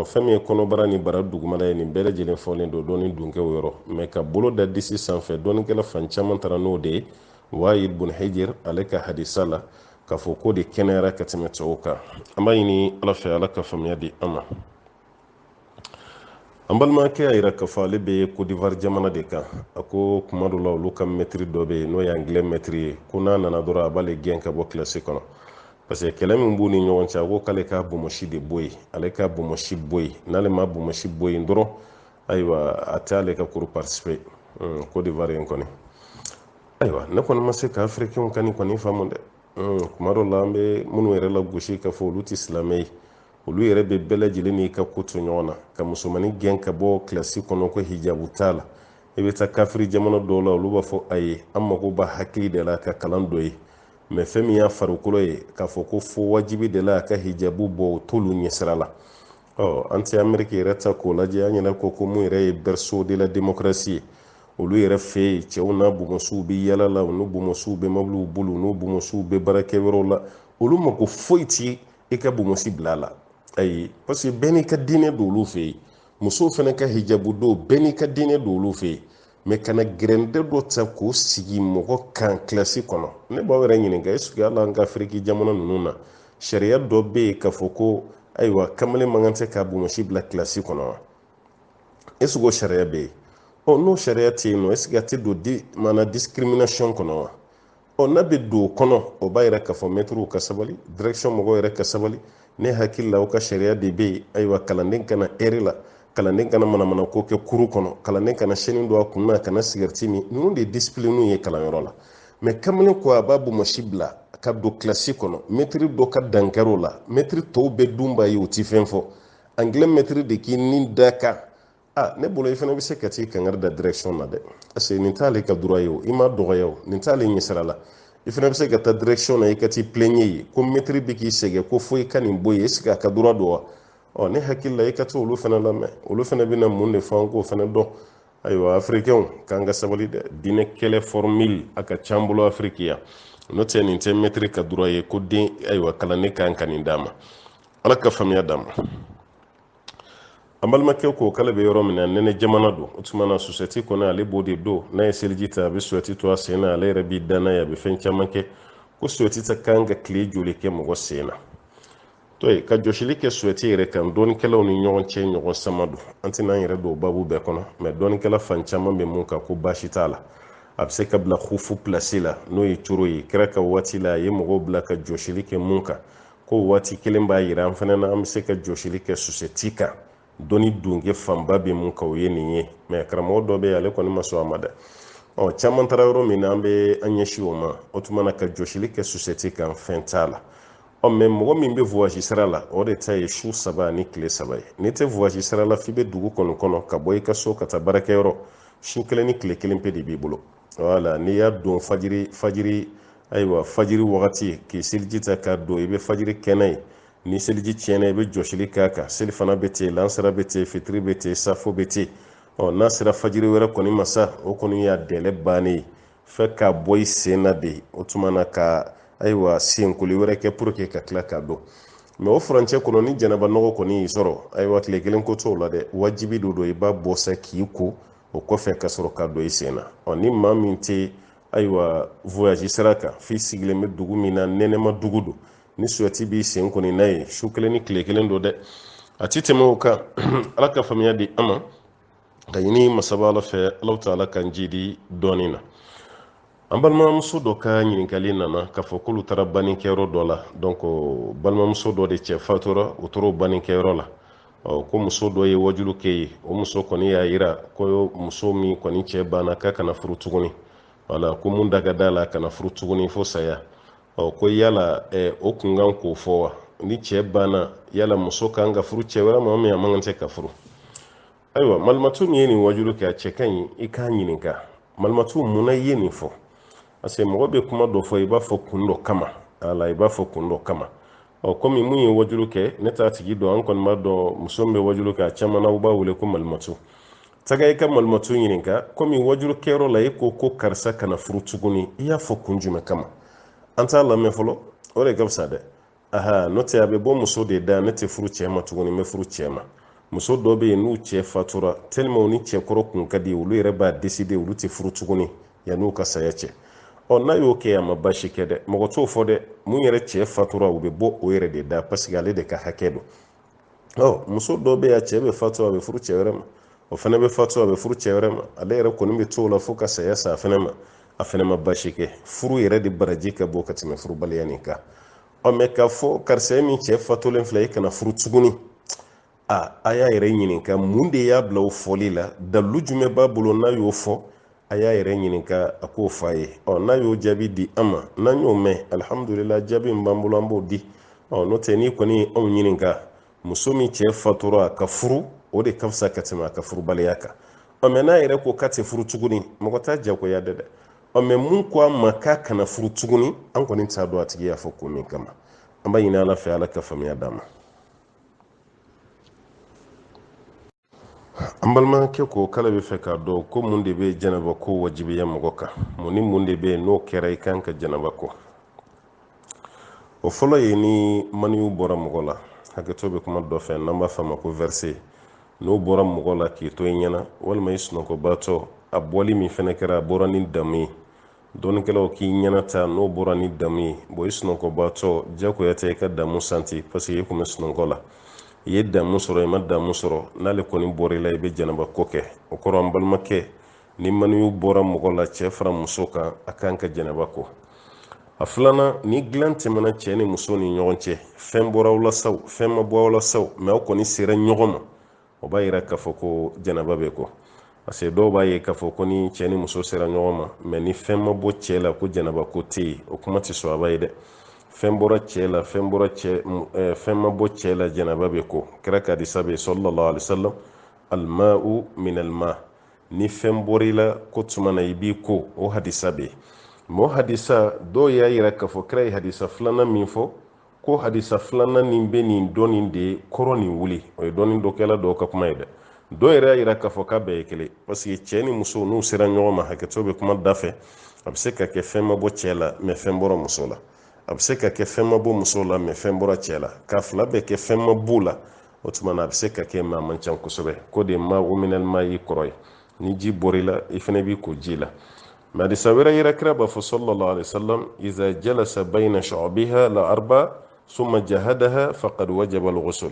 fɛn min ye kɔnɔbara ni bara dugumala ye nin bɛɛ lajɛlen fɔlen don dɔɔni dunkɛ o yɔrɔ mɛ ka bolo da disi sanfɛ dɔɔnikɛla fan caman taara n'o de ye Wa'il bun Hujr ale ka hadisa la k'a fɔ ko de kɛnɛyara ka tɛmɛ tɔw kan an b'a ɲini Ala fɛ Ala ka faamuya di an ma an balimakɛ y'a yira k'a fɔ ale bɛ Côte d'Ivoire jamana de kan a ko kuma dɔ la olu ka mɛtiri dɔ bɛ yen n'o ye anglais mɛtiri ye ko n'a nana dɔrɔn a b'ale gɛn ka bɔ kilasi kɔnɔ parce que kɛlɛ min b'u ni ɲɔgɔn cɛ a ko k'ale ka bonbonsi de bɔ yen ale ka bonbonsi bɔ yen n'ale ma bonbonsi bɔ yen dɔrɔn ayiwa a tɛ ale ka cours participer Côte d'Ivoire in kɔni ayiwa ne kɔni ma se ka africain ka nin kɔni faamu dɛ kuma dɔ la an bɛ minnu yɛrɛ la gosi k'a fɔ olu tɛ silamɛ ye olu yɛrɛ bɛ bɛɛ lajɛlen n'i ka ko to ɲɔgɔn na ka musomanin gɛn ka bɔ kilasi kɔnɔ ko hijabu t'a la i bɛ taa kafiri jamana dɔw la olu b'a fɔ ayi an mago b'a hakili de la ka kalan dɔ ye mɛ fɛn min y'a farikolo ye k'a fɔ ko fo wajibi de la a ka hijabu bɔ o t'olu ɲɛsira la an tɛ Amérique yɛrɛ ta k'o lajɛ an ɲɛna ko mun yɛrɛ ye berceau de la démocratie ye olu yɛrɛ fɛ yen cɛw n'a bumusow bɛ yala la u n'u bumusow bɛ mobiliw boli u n'u bumusow bɛ baarakɛ yɔrɔw la olu mako foyi ti i ka bumusi bila a la ayi parce que bɛɛ n'i ka diinɛ don olu fɛ yen musow fana ka hijabu don bɛɛ n'i ka diinɛ don olu fɛ yen mɛ kana gɛrɛndɛ dɔ ta k'o sigi mɔgɔ kan kilasi kɔnɔ ne b'aw yɛrɛ ɲininka est-ce que hali an ka Afiriki jamana ninnu na sariya dɔ bɛ yen k'a fɔ ko ayiwa kamalen man kan tɛ ka bumusi bila kilasi kɔnɔ wa est-ce que o sariya bɛ yen n'o sariya tɛ yen nɔ est-ce que a tɛ don discrimination kɔnɔ wa n'a bɛ don o kɔnɔ o b'a yira k'a fɔ mɛtiriw ka sabali direction mɔgɔw yɛrɛ ka sabali ne hakili la o ka sariya de bɛ yen ayiwa kalanden kana ɛri la kalanden kana manamana ko kɛ kuru kɔnɔ kalanden kana sɛni don a kun na kana sigariti min ninnu de ye discipline ye kalanyɔrɔ la mɛ kamalen ko a b'a bumusi bila ka don kilasi kɔnɔ mɛtiri dɔ ka dankɛrɛ o la mɛtiri tɔw bɛɛ dun b'a ye o ti fɛn fɔ anglais mɛtiri de k'i ni da kan ne bolo i fana bɛ se ka t'i kangari da direction na dɛ parce que nin t'ale ka droit ye o i ma dɔgɔya o nin t'ale ɲɛsira la i fana bɛ se ka taa direction na i ka t'i plaigner ye ko mɛtiri bɛ k'i sɛgɛn ko fo i ka nin bɔ yen est-ce que a ka droit don wa ne hakili la i ka to olu fana lamɛn olu fana bɛna mun de fɔ an k'o fana dɔn ayiwa africain k'an ka sabali dɛ diinɛ kɛlɛ formule a ka ca an bolo Afrique yan n'o tɛ nin tɛ mɛtiri ka droit ye ko den ayiwa kalanden kan ka nin d'a ma Ala ka faamuya d'a ma an balimakɛ ko k'ale bɛ yɔrɔ min na nɛnɛ jamana don o tuma na société kɔnɔ ale b'o de don n'a ye seliji ta a bɛ suwɛti to a sen na ale yɛrɛ b'i da n'a ye a bɛ fɛn caman kɛ ko suwɛti ta kan ka tile joli kɛ mɔgɔ sen na to ye ka jɔsili kɛ suwɛti yɛrɛ kan dɔɔnikɛlaw ni ɲɔgɔn cɛ ɲɔgɔn sama don an tɛna an yɛrɛ don o babu bɛɛ kɔnɔ mɛ dɔɔnikɛla fan caman bɛ mun kan ko baasi t'a la a bɛ se ka bila hufu place la n'o ye coro ye kɛra ka waati la a ye mɔgɔw bila ka jɔsili kɛ mun kan ko waati kelen b'a yira an fana na an bɛ se ka jɔsili kɛ société kan dɔnni dunkɛ fanba bɛ mun kan o ye nin ye mɛ karamɔgɔ dɔ bɛ yen ale kɔni ma sɔn a ma dɛ caman taara yɔrɔ min na an bɛ an ɲɛsin o ma o tuma na ka jɔsili kɛ société kan fɛn t'a la mɛ mɔgɔ min bɛ voyage sira la o de ta ye su 3 ni tile 3 ye n'i tɛ voyage sira la f'i bɛ dugu kɔnɔ ka bɔ i ka so ka taa baarakɛyɔrɔ su 1 ni tile 1 pe de b'i bolo voilà n'i y'a don fajiri wagati k'i seliji ta k'a don i bɛ fajiri kɛnɛ ye ni seliji tiɲɛna i bɛ jɔsili k'a kan seli fana bɛ ten lansara bɛ ten fitiri bɛ ten safo bɛ ten n'a sera fajiri wɛrɛ kɔni ma sa o kɔni y'a dɛlɛ bannen ye fɛ k'a bɔ i sen na de o tuma na ka senkoli wɛrɛ kɛ pour que ka tila k'a dɔn mɛ o furancɛ kɔnɔ ni jɛnɛba nɔgɔ kɔni y'i sɔrɔ tile 1 ko t'o la dɛ wajibi do i b'a bɔ sa k'i ko o kɔfɛ ka sɔrɔ ka don i sen na ni maa min tɛ voyage sira kan f'i sigilen bɛ dugu min na nɛnɛma dugu don ni suwɛti b'i sen kɔni n'a ye su 1 ni tile 1 don dɛ a ti tɛmɛ o kan Ala ka faamuya di an ma ka ɲini masaba Ala fɛ Alahu taala kan jidi dɔɔnin na an balimamuso dɔ ka ɲininkali nana k'a fɔ k'olu taara bannikɛyɔrɔ dɔ la donc balimamuso dɔ de cɛ fatura o tora o bannikɛyɔrɔ la ko muso dɔ ye wajulu kɛ ye o muso kɔni y'a yira ko muso min kɔni cɛ banna k'a kana furu tuguni wala ko mun da ka d'a la kana furu tuguni fo saya ko yala o kun kan k'o fɔ wa ni cɛ banna yala muso kan ka furu cɛ wɛrɛ ma min a man kan tɛ ka furu ayiwa malimatu min ye nin wajulu kɛ a cɛ ka ɲi i k'a ɲininka malimatu mun na i ye nin fɔ parce que mɔgɔ bɛ kuma dɔ fɔ i b'a fɔ kun dɔ kama ala i b'a fɔ kun dɔ kama komi mun ye wajulu kɛ ne t'a tigi dɔn an kɔni b'a dɔn muso min bɛ wajulu kɛ a caman na u b'a wele ko malimatu taga i ka malimatu ɲininka komi wajulu kɛyɔrɔ la i ko karisa kana furu tuguni i y'a fɔ kun jumɛn kama an t'a lamɛn fɔlɔ o de ka fisa dɛ n'o tɛ a bɛ bɔ muso de da ne tɛ furu cɛ ma tuguni n bɛ furu cɛ ma muso dɔ bɛ yen n'u cɛ fatura tellement u ni cɛkɔrɔ kun ka di olu yɛrɛ b'a décider olu tɛ furu tuguni yan'u ka saya cɛ n'a y'o kɛ a ma basi kɛ dɛ mɔgɔ t'o fɔ dɛ mun yɛrɛ cɛ fatura u bɛ bɔ o yɛrɛ de da parce que ale de ka hakɛ don muso dɔ bɛ yen a cɛ bɛ fatu a bɛ furu cɛ wɛrɛ ma o fana bɛ fatu a bɛ furu cɛ wɛrɛ ma ale yɛrɛ kɔni bɛ t'o la fo ka saya sa a fana ma basi kɛ furu yɛrɛ de baraji ka bɔ ka tɛmɛ furubaliya nin kan mɛ k'a fɔ karisa min cɛ fatulen filɛ i kana furu tuguni a y'a yɛrɛ ɲininka mun de y'a bila o fɔli la dalu jumɛn b'a bolo n'a y'o fɔ a y'a yɛrɛ ɲininka a k'o f'a ye n'a y'o jaabi di an ma n'an y'o mɛn alhamdulillah jaabi min b'an bolo an b'o di n'o tɛ n'i kɔni ye anw ɲininka muso min cɛ fatura ka furu o de ka fisa ka tɛmɛ a ka furubaliya kan mɛ n'a yɛrɛ ko k'a tɛ furu tuguni mɔgɔ t'a jagoya dɛ mɛ mun ko a ma k'a kana furu tuguni an kɔni t'a dɔn a tigi y'a fɔ ko min kama an b'a ɲini ala fɛ ala ka faamuya d'a ma an balimakɛ ko k'ale bɛ fɛ k'a dɔn ko mun de bɛ jɛnɛba ko wajibiya mɔgɔ kan mun ni mun de bɛ yen n'o kɛra i kan ka jɛnɛba ko o fɔlɔ ye ni maniw bɔra mɔgɔ la hakɛto bɛ kuma dɔ fɛ n'an b'a f'a ma ko verset n'o bɔra mɔgɔ la k'i to i ɲɛna walima i sunɔgɔbatɔ a bɔli min fɛnɛ kɛra a bɔra ni damu ye dɔɔnikɛlaw k'i ɲɛna ta n'o bɔra ni damu ye i sunɔgɔbatɔ jagoya tɛ i ka damu santi parce que i kun bɛ sunɔgɔ la i ye damu sɔrɔ i ma damu sɔrɔ n'ale kɔni bɔra i la i bɛ jɛnɛba ko kɛ o kɔrɔ an balimakɛ ni maniw bɔra mɔgɔ la cɛ fara muso kan a kan ka jɛnɛba ko a filanan ni dilan tɛmɛna cɛ ni muso ni ɲɔgɔn cɛ fɛn bɔra aw la saw fɛn ma bɔ aw la saw mɛ aw kɔni sera ɲɔgɔn ma o b'a yira k'a fɔ ko jɛnɛba bɛ ko parce que dɔw b'a ye k'a fɔ ko ni cɛ ni muso sera ɲɔgɔn ma mɛ ni fɛn ma bɔ cɛ la ko jɛnɛba ko tɛ yen o kuma tɛ sɔn a b'a ye dɛ fɛn bɔra cɛ la fɛn ma bɔ cɛ la jɛnɛba bɛ ko kira ka hadisa bɛ sallallahu alaihi wasallam alma'u min alma ni fɛn bɔra i la ko tuma na i b'i ko o hadisa bɛ o hadisa dɔw y'a yira k'a fɔ kira ye hadisa filanan min fɔ ko hadisa filanan nin bɛ nin dɔɔnin de ye kɔrɔ nin wuli o ye dɔɔnin dɔ kɛla dɔw ka kuma ye dɛ dɔw yɛrɛ y'a yira k'a fɔ k'a bɛɛ ye kelen parce que cɛ ni muso n'u sera ɲɔgɔn ma hakɛto bɛ kuma da fɛ a bɛ se ka kɛ fɛn ma bɔ cɛ la mɛ fɛn bɔra muso la a bɛ se ka kɛ fɛn ma bɔ muso la mɛ fɛn bɔra cɛ la k'a fila bɛɛ kɛ fɛn ma b'u la o tuma na a bɛ se ka kɛ maa man ca kosɛbɛ ko de ma o minɛlima y'i kɔrɔ ye ni ji bɔra i la i fana b'i ko ji la mɛ hadisa wɛrɛ yira kira b'a fɔ sallallahu alaihi wasallam iza jalasa bayna shu'abiha la arba summa jahadaha faqad wajaba al-ghusl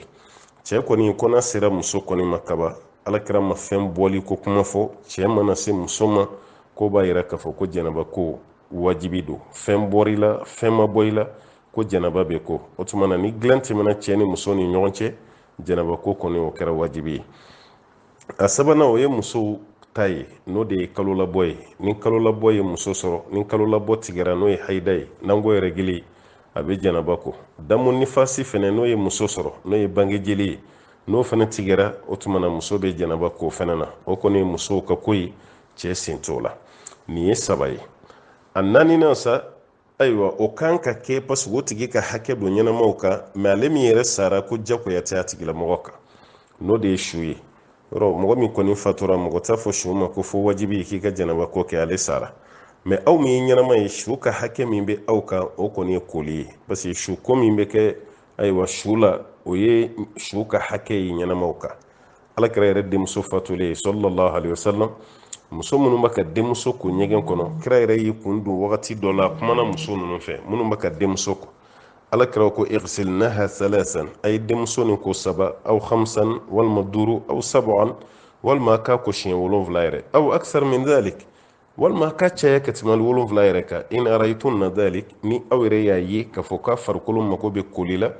cɛ kɔni ko n'a sera muso kɔni ma kaba alakira ma fɛn bɔli ko kuma fɔ cɛ mana se muso ma ko b'a yira k'a fɔ ko jɛnɛba ko wajibi don fɛn bɔra i la fɛn ma bɔ i la ko jɛnɛba bɛ ko o tuma na ni dilan tɛmɛna cɛ ni muso ni ɲɔgɔn cɛ jɛnɛba ko kɔni o kɛra wajibi ye a sabanan o ye musow ta ye n'o de ye kalo labɔ ye ni kalo labɔ ye muso sɔrɔ ni kalo labɔ tigɛra n'o ye hayida ye n'an ko yɛrɛ gili a bɛ jɛnɛba ko damu nifasi fɛnɛ n'o ye muso sɔrɔ n'o ye bange jeli ye n'o fɛnɛ tigɛra o tuma na muso bɛ jɛnɛba ko fɛnɛ na o kɔni ye musow ka ko ye cɛ sen t'o la nin ye saba ye a naaninan sa ayiwa o kan ka kɛ parce que o tigi ka hakɛ don ɲɛnamaw kan mɛ ale min yɛrɛ sara ko jagoya tɛ a tigilamɔgɔ kan n'o de ye su ye yɔrɔ mɔgɔ min kɔni fatura mɔgɔ t'a fɔ su ma ko fo wajibi k'i ka jɛnɛba ko kɛ ale sara mɛ aw min ye ɲɛnama ye su ka hakɛ min bɛ aw kan o kɔni ye koli ye parce que su ko min bɛ kɛ ayiwa su la o ye su ka hakɛ ye ɲɛnamaw kan alakira yɛrɛ denmuso fatulen sallallahu alaihi wasallam muso minnu bɛ ka denmuso ko ɲɛgɛn kɔnɔ kira yɛrɛ y'i kun don wagati dɔ la kumana muso ninnu fɛ minnu bɛ ka denmuso ko alakira ko igsilnaha thalasan a ye denmuso nin ko 3 aw 5 walima 5 aw 7 walima k'a ko siɲɛ 7 yɛrɛ aw aksar min dhalik walima k'a caya ka tɛmɛ 7 yɛrɛ kan in araytunna dhalik ni aw yɛrɛ y'a ye k'a fɔ k'a farikolo mako bɛ koli la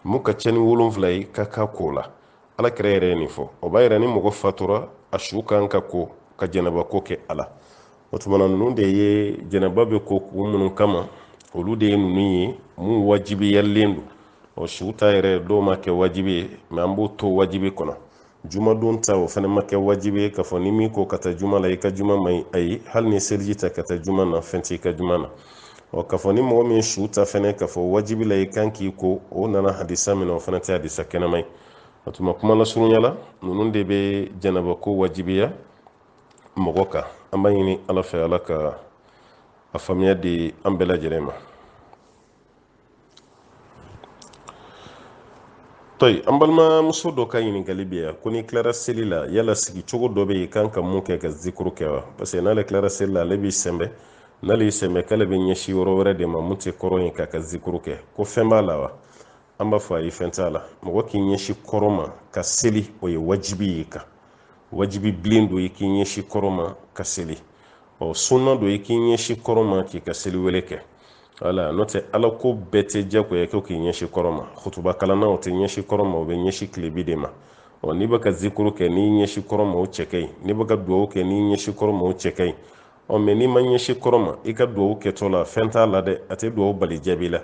mun ka ca ni 7 ye k'a ko la alakira yɛrɛ ye nin fɔ o b'a yira ni mɔgɔ fatura a su kan ka ko ka jɛnɛba ko kɛ a la o tuma na ninnu de ye jɛnɛba bɛ ko kun minnu kama olu de ye ninnu ye mun wajibiyalen don o su ta yɛrɛ dɔw ma kɛ wajibi ye mɛ an b'o to wajibi kɔnɔ jumadon ta o fana ma kɛ wajibi ye k'a fɔ ni min ko ka taa juma la i ka juma ma ɲi ayi hali ni seliji ta ka taa juma na fɛn t'i ka juma na k'a fɔ ni mɔgɔ min su ta fɛnɛ k'a fɔ wajibi la i kan k'i ko o nana hadisa min na o fana tɛ hadisa kɛnɛma ye o tuma kuma lasurunya la ninnu de bɛ jɛnɛba ko wajibiya mɔgɔ kan an b'a ɲini ala fɛ ala ka a faamuya di an bɛɛ lajɛlen ma toy an balma muso dɔ ka ɲininkali bɛ yan ko ni tilara seli la yala sigi cogo dɔ bɛ yen kan ka mun kɛ ka zikuru kɛ wa parce que n'ale tilara seli la ale b'i sɛnbɛ n'ale y'i sɛnbɛ k'ale bɛ ɲɛsin yɔrɔ wɛrɛ de ma mun tɛ kɔrɔ in k'a ka zikuru kɛ ko fɛn b'a la wa an b'a fɔ a ye fɛn t'a la mɔgɔ k'i ɲɛsin kɔrɔ ma ka seli o ye wajibi y'i kan wajibi bilen do i k'i ɲɛsin kɔrɔ ma ka seli sunna do i k'i ɲɛsin kɔrɔ ma k'i ka seli wele kɛ wala n'o tɛ ala ko bɛɛ tɛ diyagoya ko k'i ɲɛsin kɔrɔ ma hutuba kalannaw tɛ ɲɛsin kɔrɔ ma o bɛ ɲɛsin tilebi de ma n'i bɛ ka zikuru kɛ n'i ɲɛsin kɔrɔ ma o cɛ ka ɲi n'i bɛ ka duwawu kɛ n'i ɲɛsin kɔrɔ ma o cɛ ka ɲi mɛ n'i ma ɲɛsin kɔrɔ ma i ka duwawu kɛtɔ la fɛn t'a la dɛ a tɛ duwawu bali jaabi la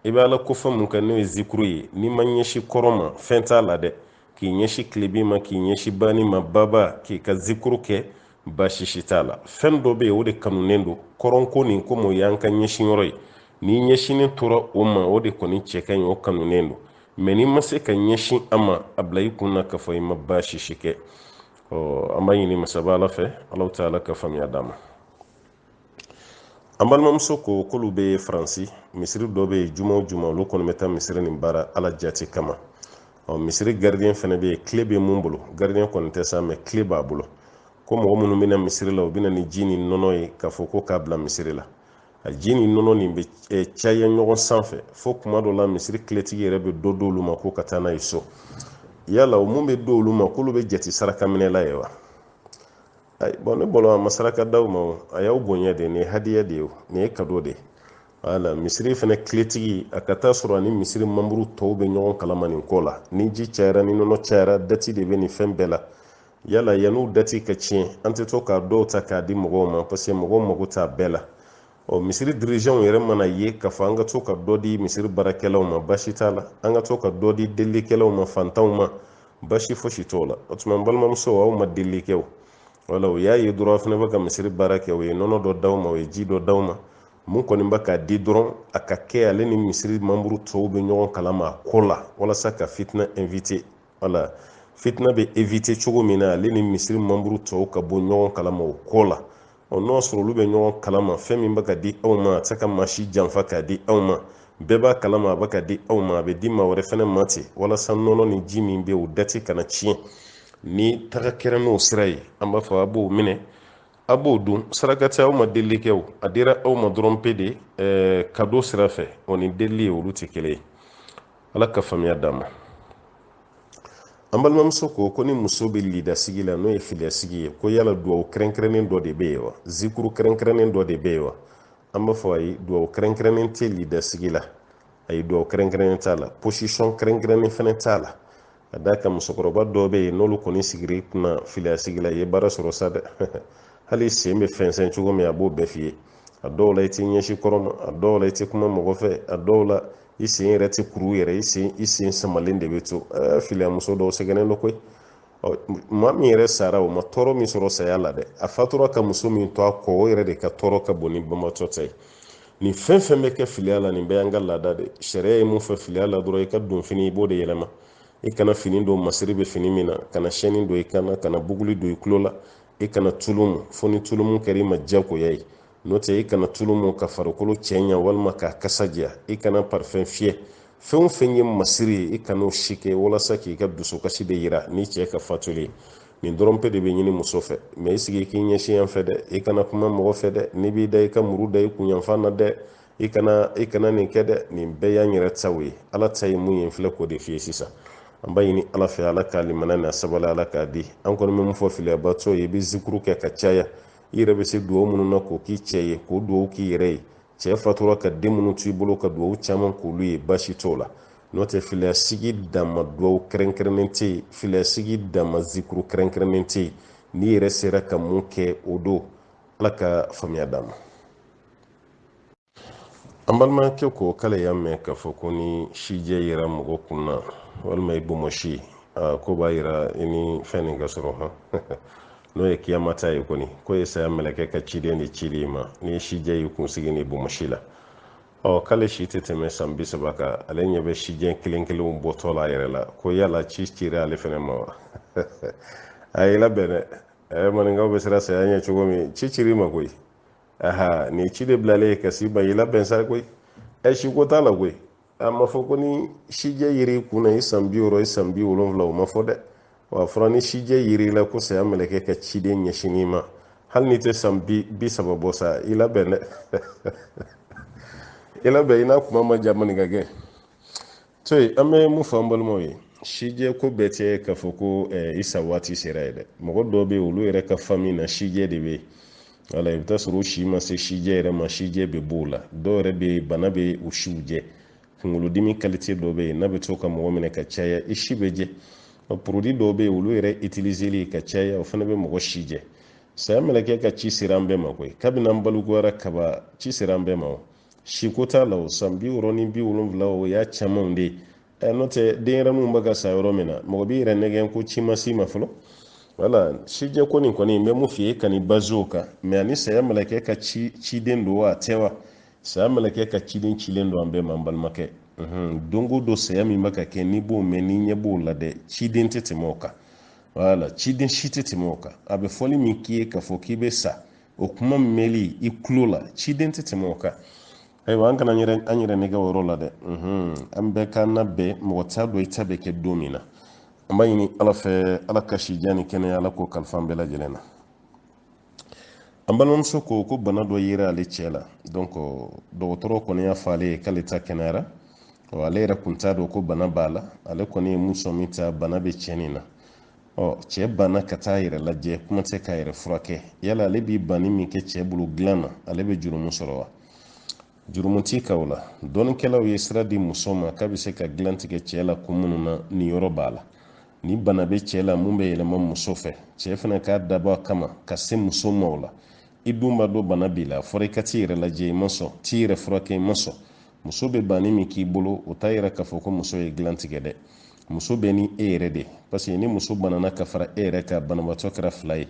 i bɛ ala kofɔ mun kɛ n'o ye zikuru ye n'i ma ɲɛsin kɔrɔ ma fɛn t'a la dɛ k'i ɲɛsin tilebi ma k'i ɲɛsin bani ma baba k'i ka zikuru kɛ baasi si t'a la fɛn dɔ bɛ yen o de kanunen don kɔrɔnko nin komi o y'an ka ɲɛsin yɔrɔ ye n'i ɲɛsinen tora o ma o de kɔni cɛ ka ɲi o kanunen don mɛ n'i ma se ka ɲɛsin a ma a bila i kun na k'a fɔ i ma baasi si kɛ an b'a ɲini masaba ala fɛ ala ta ala ka faamuya d'a ma an balimamuso ko k'olu bɛ faransi misiri dɔ bɛ yen juma o juma olu kɔni bɛ taa misiri nin baara ala jate kama misiri gardien fana bɛ yen tile bɛ mun bolo gardien kɔni tɛ sa mɛ tile b'a bolo ko mɔgɔ minnu bɛna misiri la u bɛna ni ji ni nɔnɔ ye k'a fɔ ko k'a bila misiri la a ji ni nɔnɔ nin bɛ caya ɲɔgɔn sanfɛ fo kuma dɔ la misiri tiletigi yɛrɛ bɛ dɔ d'olu ma ko ka taa n'a ye so yala o mun bɛ d'olu ma k'olu bɛ jate saraka minɛla ye wa ne bolo a ma saraka d'aw ma a y'aw bonya de nin ye hadiya de ye nin ye kado de wala misiri fana tiletigi a ka taa sɔrɔ ani misiri mamuru tɔw bɛ ɲɔgɔn kalama nin ko la ni ji cayara ni nɔnɔ cayara dati de bɛ nin fɛn bɛɛ la yala yan'u dati ka tiɲɛ an tɛ to k'a dɔw ta k'a di mɔgɔw ma parce que mɔgɔw mago t'a bɛɛ la misiri dirigeanw yɛrɛ mana ye k'a fɔ an ka to ka dɔ di misiri baarakɛlaw ma basi t'a la an ka to ka dɔ di delikɛlaw ma fantanw ma basi fosi t'o la o tuma n balimamuso aw ma deli kɛ o wala o y'a ye dɔrɔn fana bɛ ka misiri baara kɛ o ye nɔnɔ dɔ d'aw ma o ye ji dɔ d'aw ma mun kɔni bɛ k'a di dɔrɔn a ka kɛ ale ni misiri mamuru tɔw bɛ ɲɔgɔn kalama a ko la walasa ka fitina invité wala fitina bɛ éviter cogo min na ale ni misiri mamuru tɔw ka bɔ ɲɔgɔn kalama o ko la n'o sɔrɔ olu bɛ ɲɔgɔn kalama fɛn min bɛ ka di aw ma a tɛ ka maa si janfa k'a di aw ma bɛɛ b'a kalama a bɛ ka di aw ma a bɛ di maa wɛrɛ fɛnɛ ma ten walasa nɔnɔ ni ji min bɛ o dati kana tiɲɛ ni taga kɛra n'o sira ye an b'a fɔ a b'o minɛ a b'o dun saraka tɛ aw ma deli kɛ o a dira aw ma dɔrɔn pe de kado sira fɛ o ni deli ye olu tɛ kelen ye ala ka faamuya d'a ma an balimamuso ko ni muso bɛ lidasigi la n'o ye filiyasigi ye ko yala duwawu kɛrɛnkɛrɛnnen dɔ de bɛ yen wa zikuru kɛrɛnkɛrɛnnen dɔ de bɛ yen wa an b'a fɔ a ye duwawu kɛrɛnkɛrɛnnen tɛ lidasigi la a ye duwawu kɛrɛnkɛrɛnnen t'a la posisɔn kɛrɛnkɛrɛnnen fana t'a la a d'a kan musokɔrɔba dɔw bɛ yen n'olu kɔni sigir'i kunna filiyasigi la i ye baara sɔrɔ sa dɛ hali sen bɛ fɛnsɛn cogo min a b'o bɛɛ f'i ye a dɔw la i tɛ ɲɛsin kɔrɔ ma a dɔw la i tɛ kuma mɔgɔ fɛ a dɔw la i sen yɛrɛ tɛ kuru yɛrɛ i sen samalen de bɛ to filiya muso dɔw sɛgɛnnen don koyi maa min yɛrɛ sara o ma tɔɔrɔ min sɔrɔ saya la dɛ a fatura ka muso min to a kɔ o yɛrɛ de ka tɔɔrɔ ka bon ni bambatɔ ta ye nin fɛn fɛn bɛ kɛ filiya la nin bɛɛ y'an ka laada de sariya ye mun fɛ filiya la dɔrɔn i ka don fini i b'o de yɛlɛma i kana fini don masiri bɛ fini min na kana sɛni don i kana kana buguli don i tulo la i kana tulumu fo ni tulumu kɛra i ma diyagoya ye n'o tɛ i kana tulumu ka farikolo cɛ ɲa walima k'a kasa diya i kana parfɛn fiyɛ fɛn o fɛn ye masiri ye i kan'o si kɛ walasa k'i ka dusukasi de yira ni cɛ ka fatuli ye nin dɔrɔn pe de bɛ ɲini muso fɛ mɛ i sigi k'i ɲɛsin yan fɛ dɛ i kana kuma mɔgɔ fɛ dɛ n'i b'i da i ka muru da i kunyanfan na dɛ i kana nin kɛ dɛ nin bɛɛ y'an yɛrɛ taw ye ala ta ye mun ye n filɛ k'o de f'i ye sisan an b'a ɲini ala fɛ ala k'a limana n'a sabali ala k'a di an kɔni bɛ mun fɔ filiyabatɔ ye i bɛ zikuru kɛ ka caya i yɛrɛ bɛ se duwawu minnu na k'o k'i cɛ ye k'o duwawu k'i yɛrɛ ye cɛ fatura ka den minnu to i bolo ka duwawu caman k'olu ye baasi t'o la n'o tɛ filiyasigi dama duwawu kɛrɛnkɛrɛnnen tɛ yen filiyasigi dama zikuru kɛrɛnkɛrɛnnen tɛ yen n'i yɛrɛ sera ka mun kɛ o don ala ka faamuya d'a ma an balimakɛ ko k'ale y'a mɛn k'a fɔ ko ni sijɛ yera mɔgɔ kun na walima i bomosi ko b'a yira i ni fɛn nin ka sɔrɔ n'o ye kiyamata ye kɔni ko ye saya mɛlɛkɛ ka ciden de cili ma ni sijɛ y'i kunsigi ni bomosi la k'ale si tɛ tɛmɛ san 30 kan ale ɲɛ bɛ sijɛ kelen kelenw bɔtɔ la a yɛrɛ la ko yala ci cira ale fɛnɛ ma wa a y'i labɛn dɛ maninkaw bɛ siran saya ɲɛ cogo min ci cir'i ma koyi nin ci de bilalen ka s'i ma i labɛn sa koyi si ko t'a la koyi amma fo ko ni shije yiri kuna isan biyo isan biyo wolonfila o ma fo dɛ wa fɔra ni shije yiri la ko saya meleke ka ciden ɲɛsini ma hali ni tɛ san bi saba bɔ sa i labɛn dɛ i labɛn i n'a kuma ma ja manin ka gɛn to yen an bɛ mun fɔ an balimaw ye shije ko bɛɛ tɛ k'a fɔ ko isa waati sera ye dɛ mɔgɔ dɔw bɛ yen olu yɛrɛ ka fami na shije de bɛ yen wala i bɛ taa sɔrɔ o si ma se shije yɛrɛ ma shije bɛ b'o la dɔw yɛrɛ bɛ bana bɛ o siw jɛ kunkolodimi kalite dɔ bɛ yen n'a bɛ to ka mɔgɔ minɛ ka caya i si bɛ jɛ produit dɔw bɛ yen olu yɛrɛ utiliseli ka caya o fana bɛ mɔgɔ si jɛ saya mɛlɛkɛ ka ci sera an bɛɛ ma koyi kabini an balukuyara kaba ci sera an bɛɛ ma o si ko t'a la o san 60 ni 70 o y'a camanw de ye n'o tɛ denyɛrɛninw bɛ ka sa yɔrɔ min na mɔgɔ b'i yɛrɛ nɛgɛn ko ci ma s'i ma fɔlɔ wala sijɛ ko nin kɔni n bɛ mun f'i ye ka nin base o kan mais ani saya mɛlɛkɛ ka ciden don wa a tɛ wa saya mɛlɛkɛ ka ciden cilen don an bɛɛ ma an balimakɛ don o don saya min bɛ ka kɛ n'i b'o mɛn n'i ɲɛ b'o la dɛ ciden tɛ tɛmɛ o kan wala ciden si tɛ tɛmɛ o kan a bɛ fɔli min k'i ye k'a fɔ k'i bɛ sa o kuma mɛnli i tulo la ciden tɛ tɛmɛ o kan ayiwa an kana an yɛrɛ nɛgɛ o yɔrɔ la dɛ an bɛɛ k'an labɛn mɔgɔ t'a dɔn i ta bɛ kɛ don min na an b'a ɲini ala fɛ ala ka sijan ni kɛnɛya ala k'o kalifa an bɛɛ lajɛlen na an balimamuso ko bana dɔ yera ale cɛ la donc dɔgɔtɔrɔ kɔni y'a fɔ ale ye k'ale ta kɛnɛyara ale yɛrɛ kun t'a dɔn ko bana b'a la ale kɔni ye mun sɔn min ta bana bɛ cɛnnin na cɛ banna ka taa yɛrɛ lajɛ kuma tɛ k'a yɛrɛ furakɛ yala ale b'i banni min kɛ cɛ bolo dilan na ale bɛ jurumu sɔrɔ wa jurumu t'i kan o la dɔnnikɛlaw ye sira di muso ma k'a bɛ se ka dilan tigɛ cɛ la kun minnu na nin yɔrɔ b'a la ni bana bɛ cɛ la mun bɛ yɛlɛma muso fɛ cɛ fana k'a dabɔ a kama ka se muso ma o la i dun b'a dɔn bana b'i la a fɔra i ka t'i yɛrɛ lajɛ i ma sɔn t'i yɛrɛ furakɛ i ma sɔn muso bɛ banni min k'i bolo o t'a yɛrɛ k'a fɔ ko muso ye dilan tigɛ dɛ muso bɛ ni e yɛrɛ de parce que ni muso banana ka fara e yɛrɛ ka banabaatɔ kɛra fila ye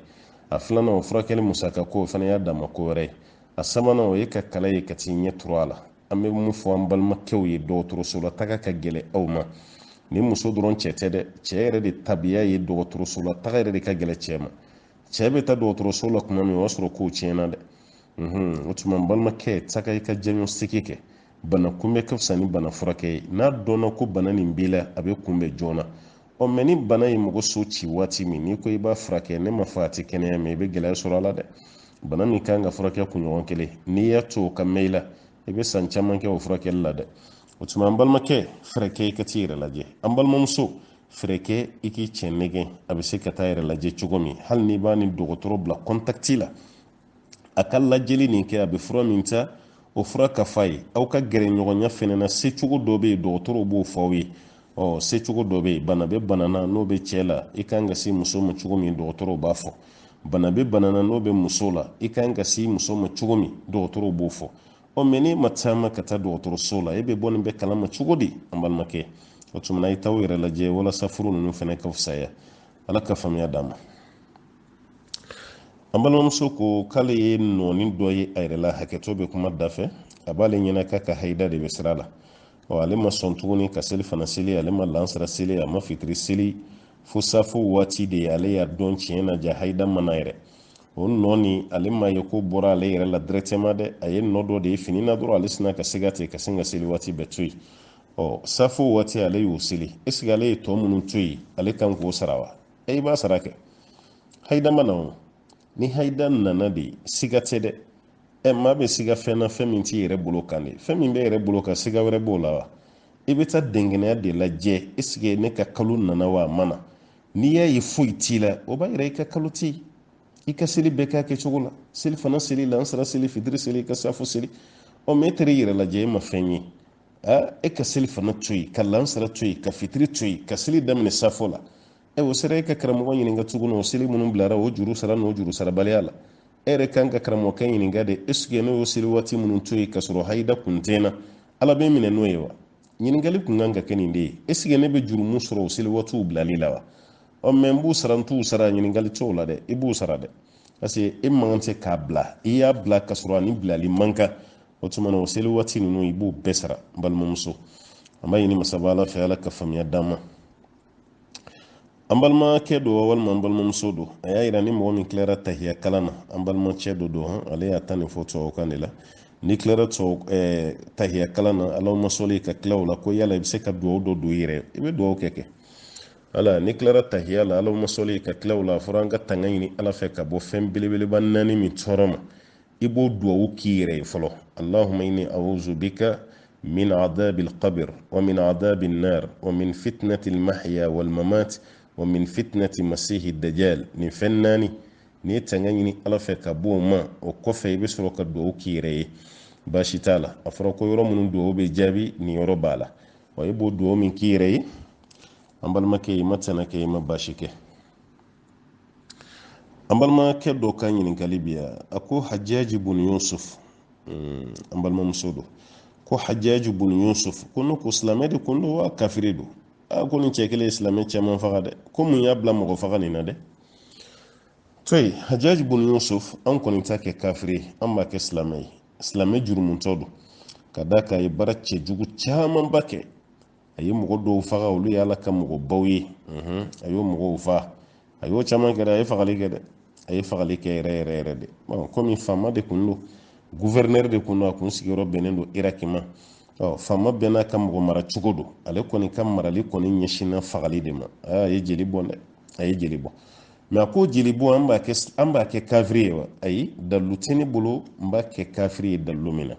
a filanan o furakɛli musaka ko o fana y'a dama ko wɛrɛ ye a sabanan o ye ka kala ye ka t'i ɲɛ turu a la an bɛ mun fɔ an balimakɛw ye dɔgɔtɔrɔso la taga ka gɛlɛ aw ma ni muso dɔrɔn cɛ tɛ dɛ cɛ yɛrɛ de tabiya ye dɔgɔtɔrɔso la taga yɛrɛ de ka gɛlɛ cɛ ma cɛ bɛ taa dɔgɔtɔrɔso la kuma min o y'a sɔrɔ kow tiɲɛna dɛ o tuma n balimakɛ taga i ka diagnostic kɛ bana kunbɛ ka fisa ni bana furakɛ ye n'a dɔnna ko bana nin b'i la a bɛ kunbɛn joona mɛ ni bana ye mɔgɔ so ci waati min n'i ko i b'a furakɛ ne ma fɔ a tɛ kɛnɛya mɛ i bɛ gɛlɛya sɔrɔ a la dɛ bana min kan ka furakɛ kunɲɔgɔn kelen n'i y'a to o ka mɛn i la i bɛ san caman kɛ o furakɛli la dɛ o tuma an balimakɛ fɛrɛ kɛ i ka t'i yɛrɛ lajɛ an balimamuso fɛrɛ kɛ i k'i cɛ nɛgɛn a bɛ se ka taa yɛrɛ lajɛ cogo min hali n'i b'a ni dɔgɔtɔrɔ bila kɔntakiti la a ka lajɛli nin kɛ a bɛ fura min ta o fura ka fa ye aw ka gɛrɛ ɲɔgɔnya fɛnɛ na secogo dɔ bɛ yen dɔgɔtɔrɔw b'o fɔ aw ye secogo dɔ bɛ yen bana bɛ bana na n'o bɛ cɛ la i kan ka se muso ma cogo min dɔgɔtɔrɔw b'a fɔ bana bɛ bana na n'o bɛ muso la i kan ka se muso ma cogo min dɔgɔtɔrɔw b'o fɔ mɛ n'e ma taama ka taa dɔgɔtɔrɔso la e bɛ bɔ nin bɛɛ kalama cogo di an balimakɛ o tuma na i t'aw yɛrɛ lajɛ walasa furu ninnu fɛnɛ ka fisaya ala ka faamuya d'a ma an balimamuso ko k'ale ye nɔɔni dɔ ye a yɛrɛ la hakɛto bɛ kuma da fɛ a b'ale ɲɛna k'a ka hayida de bɛ sira la ale ma sɔn tuguni ka seli fana seli ale ma lansara seli a ma fitiri seli fo safo waati de ye ale y'a dɔn tiɲɛ na ja hayida mana yɛrɛ o nɔɔni ale ma ye ko bɔra ale yɛrɛ la directement dɛ a ye nɔ dɔ de ye fini na dɔrɔn ale sina ka siga ten ka sin ka seli waati bɛɛ to yen safo waati ale y'o seli est ce que ale ye tɔ minnu to yen ale kan k'o sara wa i b'a sara kɛ hayida ma na o ni hayida nana de siga tɛ dɛ maa bɛ siga fɛn na fɛn min t'i yɛrɛ bolo kan de fɛn min bɛ yɛrɛ bolo kan siga wɛrɛ b'o la wa i bɛ taa dɛngɛnɛya de lajɛ est ce que ne ka kalo nana wa a ma na n'i y'a ye foyi t'i la o b'a yira i ka kalo tɛ yen i ka seli bɛɛ k'a kɛcogo la seli fana seli lansara seli fitiri seli i ka safo seli mɛ e taara i yɛrɛ lajɛ e ma fɛn ye e ka seli fana to yen ka lansara to yen ka fitiri to yen ka seli daminɛ safo la o sera e ka karamɔgɔ ɲininka tuguni o seli minnu bilara o juru sara n'o juru sarabaliya la e yɛrɛ kan ka karamɔgɔkɛ ɲininka de est ce que ne y'o seli waati minnu to yen ka sɔrɔ hayida kun tɛ n na ala bɛ minɛ n'o ye wa ɲininkali kun kan ka kɛ nin de ye est ce que ne bɛ jurumu sɔrɔ o seli waatiw bilali la wa mɛ n b'u sara n t'u sara ɲininkali t'o la dɛ i b'u sara dɛ parce que e man tɛ k'a bila i y'a bila ka sɔrɔ ani bilali man kan o tuma na o seli waati ninnu i b'o bɛɛ sara n balimamuso an b'a ɲini masaba ala fɛ ala ka faamuya d'an ma an balimakɛ don walima an balimamuso don a y'a yira ni mɔgɔ min tilara tahiya kalan na an balimacɛ dɔ don ale y'a ta nin fɔ tubabukan de la ni kilara to tahiya kalana allahumma salli ka kilaw la ko yala i bɛ se ka duwawu dɔ don i yɛrɛ i bɛ duwawu kɛ ala ni kilara tahiya la allahumma salli ka kilaw la fɔra an ka tanga ɲini ala fɛ ka bɔ fɛn belebeleba 4 min tɔɔrɔ ma i b'o duwawu k'i yɛrɛ ye fɔlɔ allahumma inni a'udhu bika min adabi alqabr wa min adabi النار ومن فتنة المحيا والممات ومن فتنة مسيح الدجال nin fɛn 4 ni ye tanga ɲini ala fɛ ka bɔ o ma o kɔfɛ i bɛ sɔrɔ ka duwawu k'i yɛrɛ ye baasi t'a la a fɔra ko yɔrɔ minnu duwawu bɛ jaabi nin yɔrɔ b'a la wa i b'o duwawu min k'i yɛrɛ ye an balimakɛ i ma tana kɛ i ma baasi kɛ an balimakɛ dɔ ka ɲininkali bi a ko Hajjaji bun Yusuf an balimamuso don ko Hajjaji bun Yusuf ko ne ko silamɛ de kun don wa kafiri don ko nin cɛ kelen ye silamɛ caman faga dɛ ko mun y'a bila mɔgɔ faga nin na dɛ toyi Hajjaji bun Yusuf an kɔni ta kɛ kafiri an b'a kɛ silamɛ ye silamɛ jurumuntɔ don ka da ka ye baara cɛjugu camanba kɛ a ye mɔgɔ dɔw faga olu ye ala ka mɔgɔbaw ye a y'o mɔgɔw faga a y'o caman kɛ a ye fagali kɛ dɛ a ye fagali kɛ yɛrɛ de komi faama de kun don gouverneur de kun don a kun sigiyɔrɔ bɛnnen don Iraki ma faama bɛɛ n'a ka mɔgɔ mara cogo don ale kɔni ka marali kɔni ɲɛsinna fagali de ma a ye jeli bɔ dɛ a ye jeli bɔ mais a ko jeli bɔ an b'a kɛ kafiri ye wa ayi dalilu tɛ ne bolo n b'a kɛ kafiri ye dalilu min na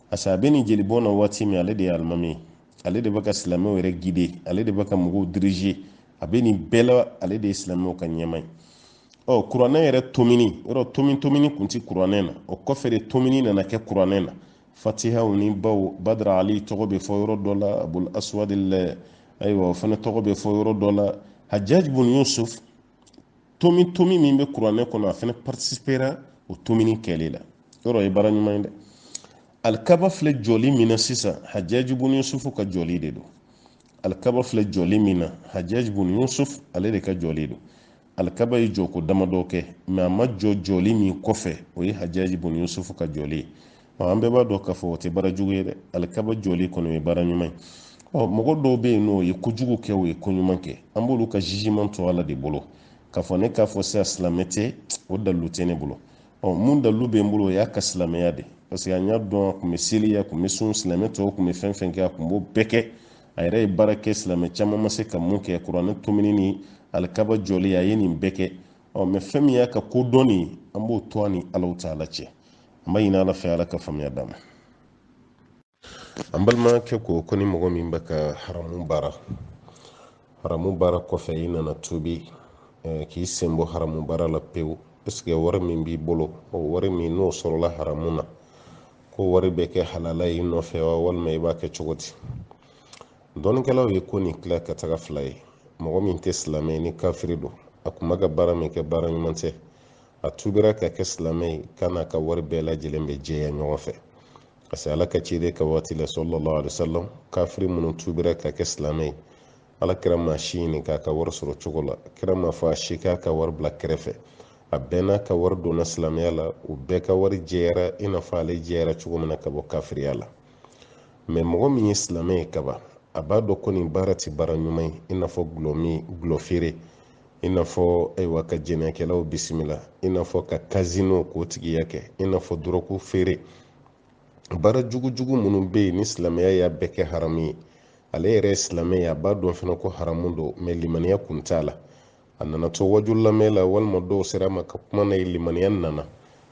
parce que a bɛ nin jeli bɔ na waati min ale de ye alimami ye ale de bɛ ka silamɛw yɛrɛ guider ale de bɛ ka mɔgɔw diriger a bɛ nin bɛɛ la ale de ye silamɛw ka ɲɛmaa ye kuranɛ yɛrɛ tomini yɔrɔ tomini kun ti kuranɛ na o kɔfɛ de tomini nana kɛ kuranɛ na fatihaw ni baw badra ali tɔgɔ bɛ fɔ yɔrɔ dɔ la abul aswad ayiwa o fana tɔgɔ bɛ fɔ yɔrɔ dɔ la Hajjaj bun Yusuf tomi min bɛ kuranɛ kɔnɔ a fana participera o tomini kɛlɛ la yɔrɔ ye baara ɲuman ye dɛ alikaba filɛ jɔli min na sisan Hajjaj bun Yusuf ka jɔli de don alikaba filɛ jɔli min na Hajjaj bun Yusuf ale de ka jɔli don alikaba ye jɔko damadɔ kɛ mais a ma jɔli min kɔfɛ o ye Hajjaj bun Yusuf ka jɔli ye an bɛɛ b'a dɔn k'a fɔ o tɛ baara jugu ye dɛ alikaba jɔli kɔni ye baara ɲuman ye mɔgɔ dɔw bɛ yen n'o ye kojugu kɛ o ye koɲuman kɛ an b'olu ka jugement to ala de bolo k'a fɔ ne k'a fɔ sisan silamɛ tɛ o dalilu tɛ ne bolo mun dalilu bɛ n bolo o y'a ka silamɛya de parce que an y'a dɔn a kun bɛ seli a kun bɛ sun silamɛ tɔw kun bɛ fɛn fɛn kɛ a kun b'o bɛɛ kɛ a yɛrɛ ye baara kɛ silamɛ caman ma se ka mun kɛ kuranɛ tomini ni alikaba jɔli a ye nin bɛɛ kɛ mais fɛn min y'a ka kodɔn nin an b'o to a ni alaw taala cɛ an b'a ɲini ala fɛ ala ka faamuya d'a ma an balimakɛ ko ni mɔgɔ min bɛ ka haramu baara kɔfɛ i nana tubi k'i sen bɔ haramu baara la pewu est-ce que wari min b'i bolo o wari min n'o sɔrɔla haramu na ko wari bɛ kɛ halala ye i nɔfɛ wa walima i b'a kɛ cogo di dɔɔnikɛlaw ye ko nin tila ka taga fila ye mɔgɔ min tɛ silamɛ ye ni kafiri don a kun bɛ ka baara min kɛ baara ɲuman tɛ a tubira ka kɛ silamɛ ye k'a n'a ka wari bɛɛ lajɛlen bɛ jɛya ɲɔgɔn fɛ parce que ala ka ciden ka waati la sallallahu alaihi wasallam kafiri minnu tubira ka kɛ silamɛ ye ala kɛra maa si ɲini k'a ka wari sɔrɔ cogo la kɛra maa fɔ a si k'a ka wari bila kɛrɛfɛ a bɛɛ n'a ka wari donna silamɛya la u bɛɛ ka wari jɛyara i n'a fɔ ale jɛyara cogo min na ka bɔ kafiriya la mais mɔgɔ min ye silamɛ ye kaban a b'a dɔn ko nin baara tɛ baara ɲuman ye i n'a fɔ gulɔ feere i n'a fɔ ayiwa ka jɛnɛkɛlaw bisimila i n'a fɔ ka kazino k'o tigiya kɛ i n'a fɔ dɔrɔgu feere baara jugujugu minnu bɛ yen ni silamɛya y'a bɛɛ kɛ haramu ye ale yɛrɛ ye silamɛ ye a b'a dɔn fana ko haramu don mais limaniya kun t'a la a nana to waju lamɛn la walima dɔw sera ma ka kuma na ye limaniya nana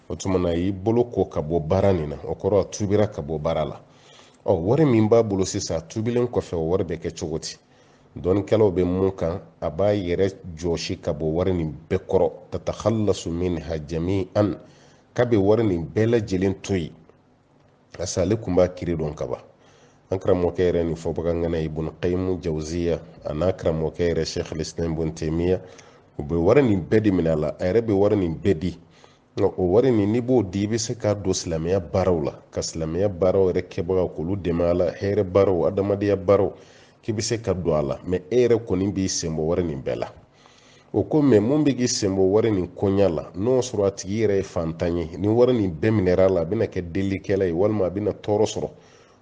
o tuma na a y'i bolo ko ka bɔ baara nin na o kɔrɔ a tubira ka bɔ baara la wari min b'a bolo sisan a tubilen kɔfɛ o wari bɛ kɛ cogo di dɔɔnikɛlaw bɛ mun kan a b'a yɛrɛ jɔsi ka bɔ wari nin bɛɛ kɔrɔ tatakhallasu minha jami'an k'a bɛ wari nin bɛɛ lajɛlen to yen parce que ale kun b'a kiri dɔn kaban an karamɔgɔkɛ yɛrɛ nin fɔbagangana Ibn Qayyim Jawziya a n'a karamɔgɔkɛ yɛrɛ Sheikh al-Islam Ibn Taymiya u bɛ wari nin bɛɛ de minɛ a la a yɛrɛ bɛ wari nin bɛɛ di o wari nin n'i b'o di i bɛ se k'a don silamɛya baaraw la ka silamɛya baaraw yɛrɛ kɛbagaw k'olu dɛmɛ a la hɛrɛ baaraw adamadenya baaraw k'i bɛ se ka don a la mais e yɛrɛ kɔni b'i sen bɔ wari nin bɛɛ la o ko mais mun bɛ k'i sen bɔ wari nin koɲa la n'o sɔrɔ a tigi yɛrɛ ye fantan ye ni wari nin bɛɛ minɛra a la a bɛna kɛ delikɛla ye walima a bɛna tɔɔrɔ sɔrɔ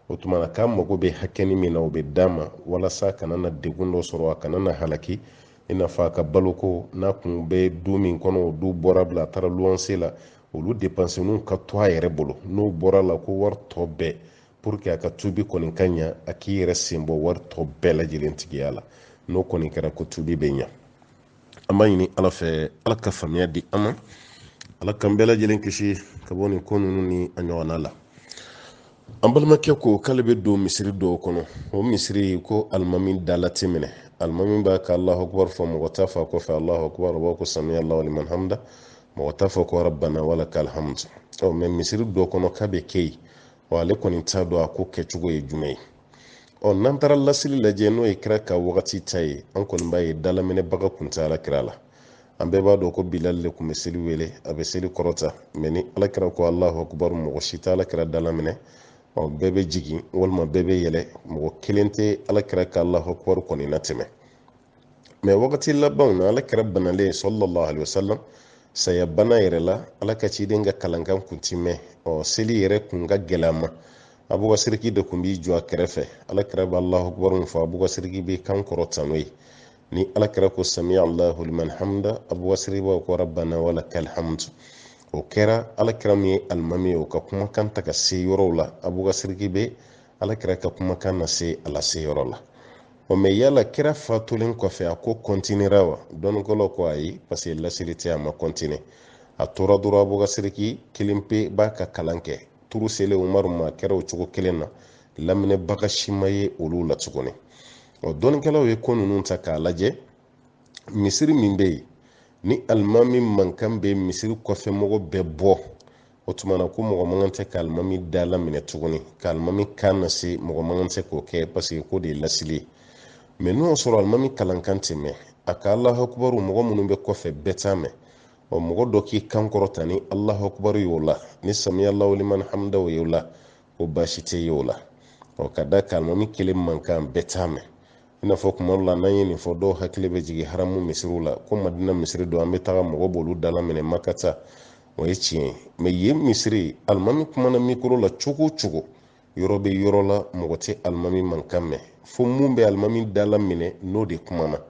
o tuma na k'a mago bɛ hakɛni min na o bɛ d'a ma walasa a kana na degun dɔ sɔrɔ a kana na halaki i n'a fɔ a ka baloko n'a kun bɛ du min kɔnɔ o du bɔra bila a taara luwanse la olu dépense nu ka to a yɛrɛ bolo n'o bɔra la ko wari tɔ bɛɛ pour que a ka tubi kɔni ka ɲa a k'i yɛrɛ sen bɔ wari tɔ bɛɛ lajɛlen tigiya la n'o kɔni kɛra ko tubi bɛ ɲa. An b'a ɲini ala fɛ ala ka faamuya di an ma, ala kan bɛɛ lajɛlen kisi ka bɔ nin ko ninnu ni a ɲɔgɔnna la. An balimakɛ ko k'ale bɛ don misiri dɔw kɔnɔ, o misiri ko alimami dala tɛ minɛ, alimami b'a ka Allahu akbar fɔ, mɔgɔ t'a fɔ a kɔfɛ Allahu akbar, o b'a ko sami Allahu liman hamda, mɔgɔ t'a fɔ ko rabbana walakal hamd. Mais misiri dɔw kɔnɔ k'a bɛ kɛ yen, wa ale kɔni t'a dɔn a ko kɛcogo ye jumɛn ye. N'an taara lasili lajɛ n'o ye kira ka wagati ta ye, an kɔni b'a ye dalaminɛbaga kun tɛ alakira la. An bɛɛ b'a dɔn ko Bilal le kun bɛ seli wele, a bɛ seli kɔrɔta, mais ni alakira ko Allahu akbar mɔgɔ si tɛ alakira dalaminɛ, bɛɛ bɛ jigin walima bɛɛ bɛ yɛlɛ, mɔgɔ kelen tɛ alakira ka Allahu akbar kɔni na tɛmɛ. Mais wagati labanw na alakira banalen sallallahu alaihi wasallam, saya bana yɛrɛ la, ala ka ciden ka kalankan kun ti mɛn, seli yɛrɛ kun ka gɛlɛ a ma. Abubakar Sidiki de kun b'i jɔ a kɛrɛfɛ, alakira bɛ Allahu akbar fɔ, Abubakar Sidiki bɛ kan kɔrɔta n'o ye. Ni alakira ko sami Allahu liman hamda, Abubakar Sidiki b'a ko rabbana walakal hamd. O kɛra alakira min ye alimami ye, o ka kumakan ta ka se yɔrɔw la, Abubakar Sidiki bɛ alakira ka kumakan na se a lase yɔrɔ la. Mais yala kira fatulen kɔfɛ a ko continuera wa? Dɔnnikɛlaw ko ayi, parce que lasili tɛ a ma continue. A tora dɔrɔn Abubakar Sidiki kelen pe b'a ka kalan kɛ, turu selen Umaru ma kɛra o cogo kelen na, laminɛbaga si ma ye olu la tuguni. Dɔnnikɛlaw ye ko ninnu ta k'a lajɛ, misiri min bɛ yen ni alimami mankan bɛ misiri kɔfɛ mɔgɔ bɛɛ bɔ, o tuma na ko mɔgɔ man kan tɛ ka alimami dala minɛ tuguni, ka alimami kan na se mɔgɔ man kan tɛ k'o kɛ parce que ko de ye lasili ye. Mais n'o sɔrɔ alimami kalankan tɛ mɛn, a ka Allahu akbar mɔgɔ minnu bɛ kɔfɛ bɛɛ t'a mɛn, mɔgɔ dɔ k'i kan kɔrɔta ni Allahu akbar y'o la, ni sami Allahu liman hamda y'o la, ko baasi tɛ y'o la. Ka da kan alimami kelen mankan bɛɛ t'a mɛn. I n'a fɔ kuma dɔ la n'an ye nin fɔ, dɔw hakili bɛ jigin haramu misiriw la, ko Madina misiri don an bɛ taga mɔgɔ b'olu dala minɛ Makata, o ye tiɲɛ ye. Mais yen misiri alimami kumana mikoro la cogo o cogo, yɔrɔ bɛ yɔrɔ la mɔgɔ tɛ alimami mankan mɛn, fo mun bɛ alimami dala minɛ n'o de kumana.